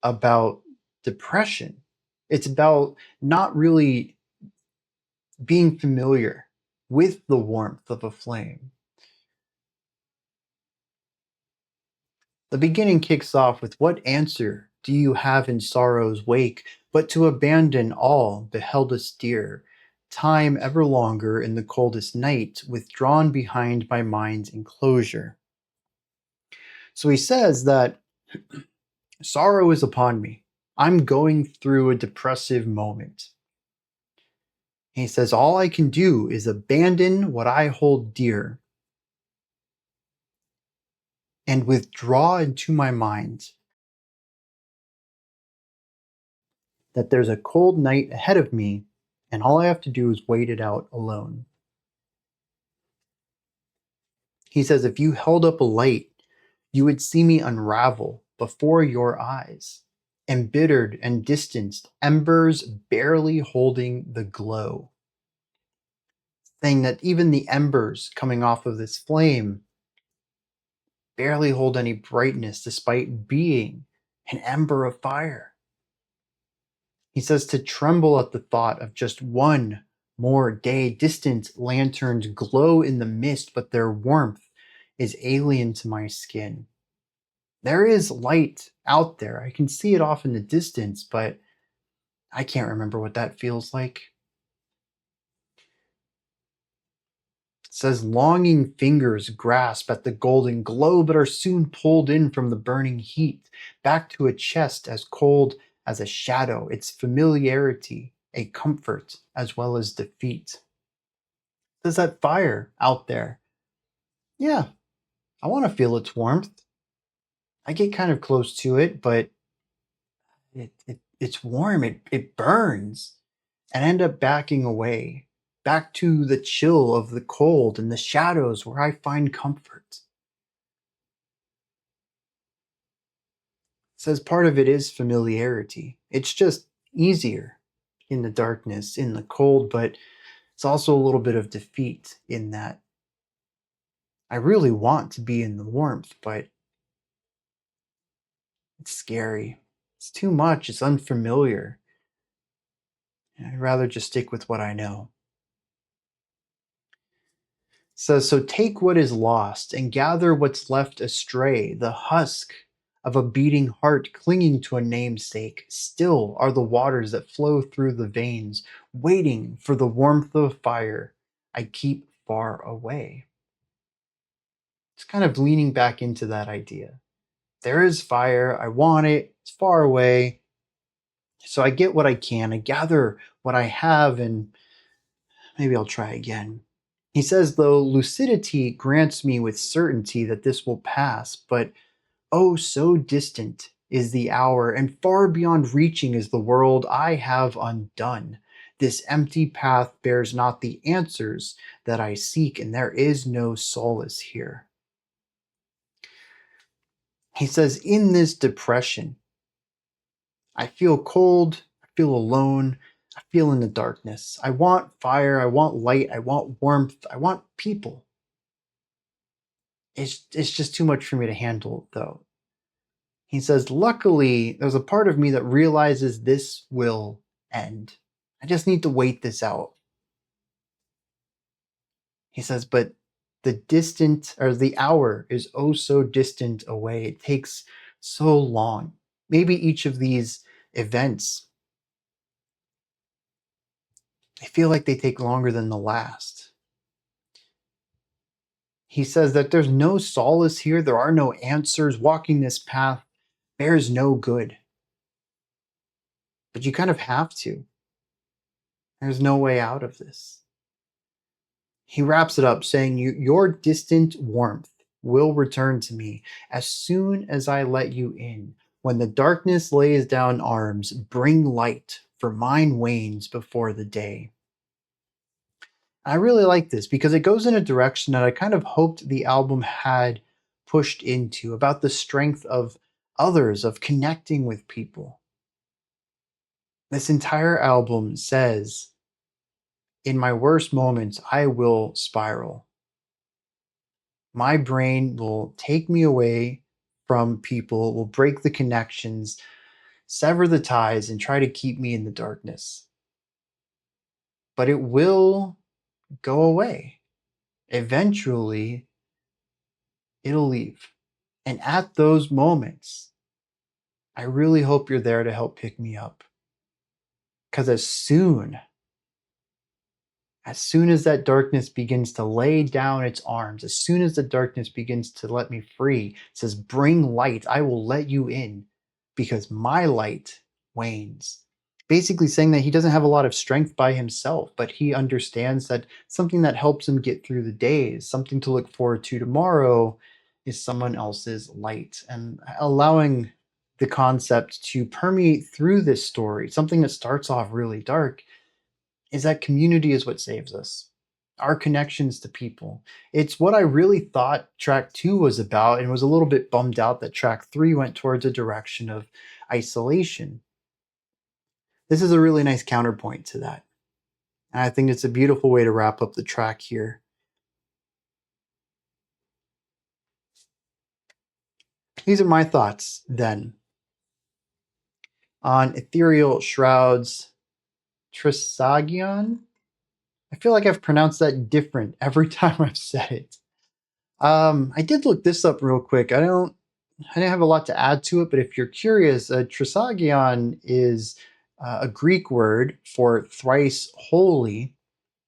S1: about depression. It's about not really being familiar with the warmth of a flame. The beginning kicks off with, "What answer do you have in sorrow's wake, but to abandon all beheld us dear? Time ever longer in the coldest night, withdrawn behind my mind's enclosure." So he says that sorrow is upon me. I'm going through a depressive moment. He says, all I can do is abandon what I hold dear and withdraw into my mind that there's a cold night ahead of me, and all I have to do is wait it out alone. He says, if you held up a light, you would see me unravel before your eyes, embittered and distanced, embers barely holding the glow. Saying that even the embers coming off of this flame barely hold any brightness despite being an ember of fire. He says to tremble at the thought of just one more day. Distant lanterns glow in the mist, but their warmth is alien to my skin. There is light out there. I can see it off in the distance, but I can't remember what that feels like. It says longing fingers grasp at the golden glow, but are soon pulled in from the burning heat, back to a chest as cold as a shadow, its familiarity, a comfort as well as defeat. There's that fire out there. Yeah, I want to feel its warmth. I get kind of close to it, but it's warm. It burns, and end up backing away, back to the chill of the cold and the shadows where I find comfort. Says part of it is familiarity. It's just easier. in the darkness, in the cold, but it's also a little bit of defeat in that I really want to be in the warmth, but it's scary. It's too much. It's unfamiliar. I'd rather just stick with what I know. Says, so take what is lost and gather what's left astray, the husk of a beating heart clinging to a namesake. Still are the waters that flow through the veins, waiting for the warmth of fire I keep far away. It's kind of leaning back into that idea. There is fire, I want it, it's far away. So I get what I can, I gather what I have, and maybe I'll try again. He says, though lucidity grants me with certainty that this will pass, but oh, so distant is the hour, and far beyond reaching is the world I have undone. This empty path bears not the answers that I seek, and there is no solace here. He says, in this depression, I feel cold, I feel alone, I feel in the darkness. I want fire, I want light, I want warmth, I want people. It's just too much for me to handle, though. He says, luckily, there's a part of me that realizes this will end. I just need to wait this out. He says, but the hour is oh so distant away. It takes so long. Maybe each of these events, they feel like they take longer than the last. He says that there's no solace here. There are no answers. Walking this path bears no good. But you kind of have to. There's no way out of this. He wraps it up saying, your distant warmth will return to me as soon as I let you in. When the darkness lays down arms, bring light, for mine wanes before the day. I really like this because it goes in a direction that I kind of hoped the album had pushed into, about the strength of others, of connecting with people. This entire album says, in my worst moments, I will spiral. My brain will take me away from people, will break the connections, sever the ties, and try to keep me in the darkness. But it will go away. Eventually, it'll leave. And at those moments, I really hope you're there to help pick me up. Because as soon as that darkness begins to lay down its arms, as soon as the darkness begins to let me free, it says, bring light, I will let you in, because my light wanes. Basically saying that he doesn't have a lot of strength by himself, but he understands that something that helps him get through the days, something to look forward to tomorrow, is someone else's light. And allowing the concept to permeate through this story, something that starts off really dark, is that community is what saves us. Our connections to people. It's what I really thought track 2 was about, and was a little bit bummed out that track 3 went towards a direction of isolation. This is a really nice counterpoint to that. And I think it's a beautiful way to wrap up the track here. These are my thoughts then on Ethereal Shroud's Trisagion. I feel like I've pronounced that different every time I've said it. I did look this up real quick. I didn't have a lot to add to it, but if you're curious, Trisagion is a Greek word for thrice holy,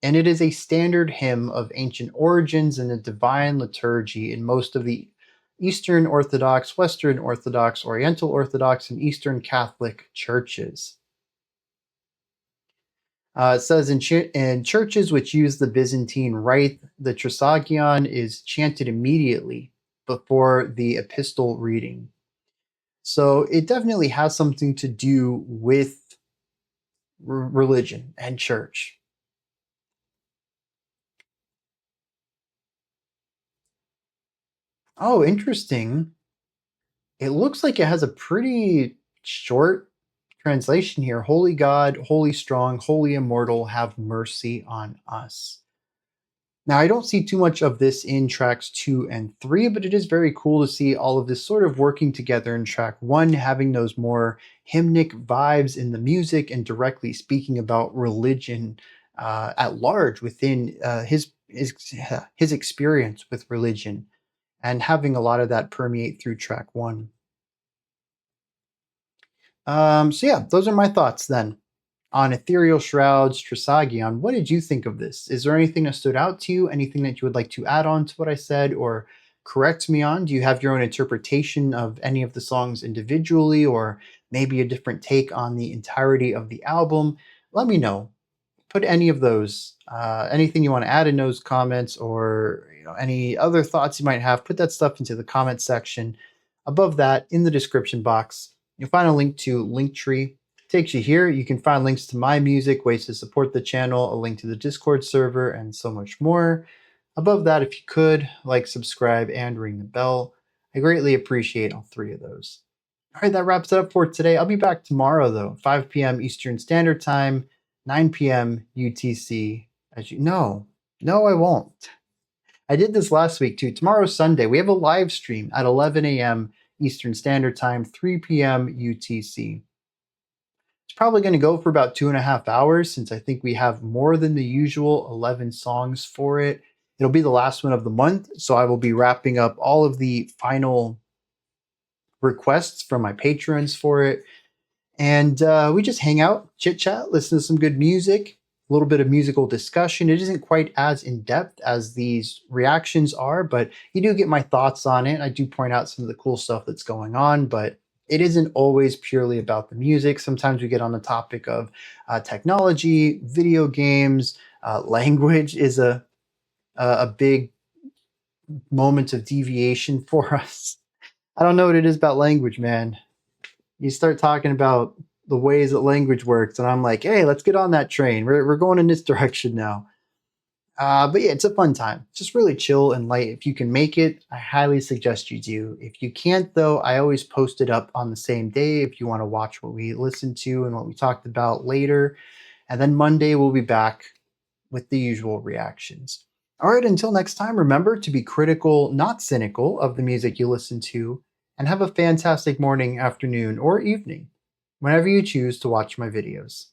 S1: and it is a standard hymn of ancient origins in the divine liturgy in most of the Eastern Orthodox, Western Orthodox, Oriental Orthodox, and Eastern Catholic churches. It says in churches which use the Byzantine rite, the Trisagion is chanted immediately before the epistle reading. So it definitely has something to do with religion and church. Oh, interesting. It looks like it has a pretty short translation here, Holy God, holy strong, holy immortal, have mercy on us. Now, I don't see too much of this in tracks 2 and 3, but it is very cool to see all of this sort of working together in track 1, having those more hymnic vibes in the music and directly speaking about religion at large within his experience with religion, and having a lot of that permeate through track 1. So yeah, those are my thoughts then on Ethereal Shrouds, Trisagion. What did you think of this? Is there anything that stood out to you? Anything that you would like to add on to what I said or correct me on? Do you have your own interpretation of any of the songs individually, or maybe a different take on the entirety of the album? Let me know. Put any of those, anything you want to add in those comments, or any other thoughts you might have. Put that stuff into the comment section. Above that, in the description box, you'll find a link to Linktree. Takes you here. You can find links to my music, ways to support the channel, a link to the Discord server, and so much more. Above that, if you could, like, subscribe, and ring the bell. I greatly appreciate all three of those. All right, that wraps it up for today. I'll be back tomorrow, though, 5 p.m. Eastern Standard Time, 9 p.m. UTC. As you know, no, I won't. I did this last week, too. Tomorrow's Sunday. We have a live stream at 11 a.m. Eastern Standard Time, 3 p.m. UTC. It's probably going to go for about 2.5 hours, since I think we have more than the usual 11 songs for it. It'll be the last one of the month, so I will be wrapping up all of the final requests from my patrons for it. And we just hang out, chit chat, listen to some good music, a little bit of musical discussion. It isn't quite as in depth as these reactions are, but you do get my thoughts on it. I do point out some of the cool stuff that's going on, but it isn't always purely about the music. Sometimes we get on the topic of technology, video games, language is a big moment of deviation for us. I don't know what it is about language, man. You start talking about the ways that language works, and I'm like, hey, let's get on that train. We're going in this direction now. But yeah, it's a fun time. Just really chill and light. If you can make it, I highly suggest you do. If you can't, though, I always post it up on the same day if you want to watch what we listened to and what we talked about later. And then Monday, we'll be back with the usual reactions. All right, until next time, remember to be critical, not cynical, of the music you listen to, and have a fantastic morning, afternoon, or evening, whenever you choose to watch my videos.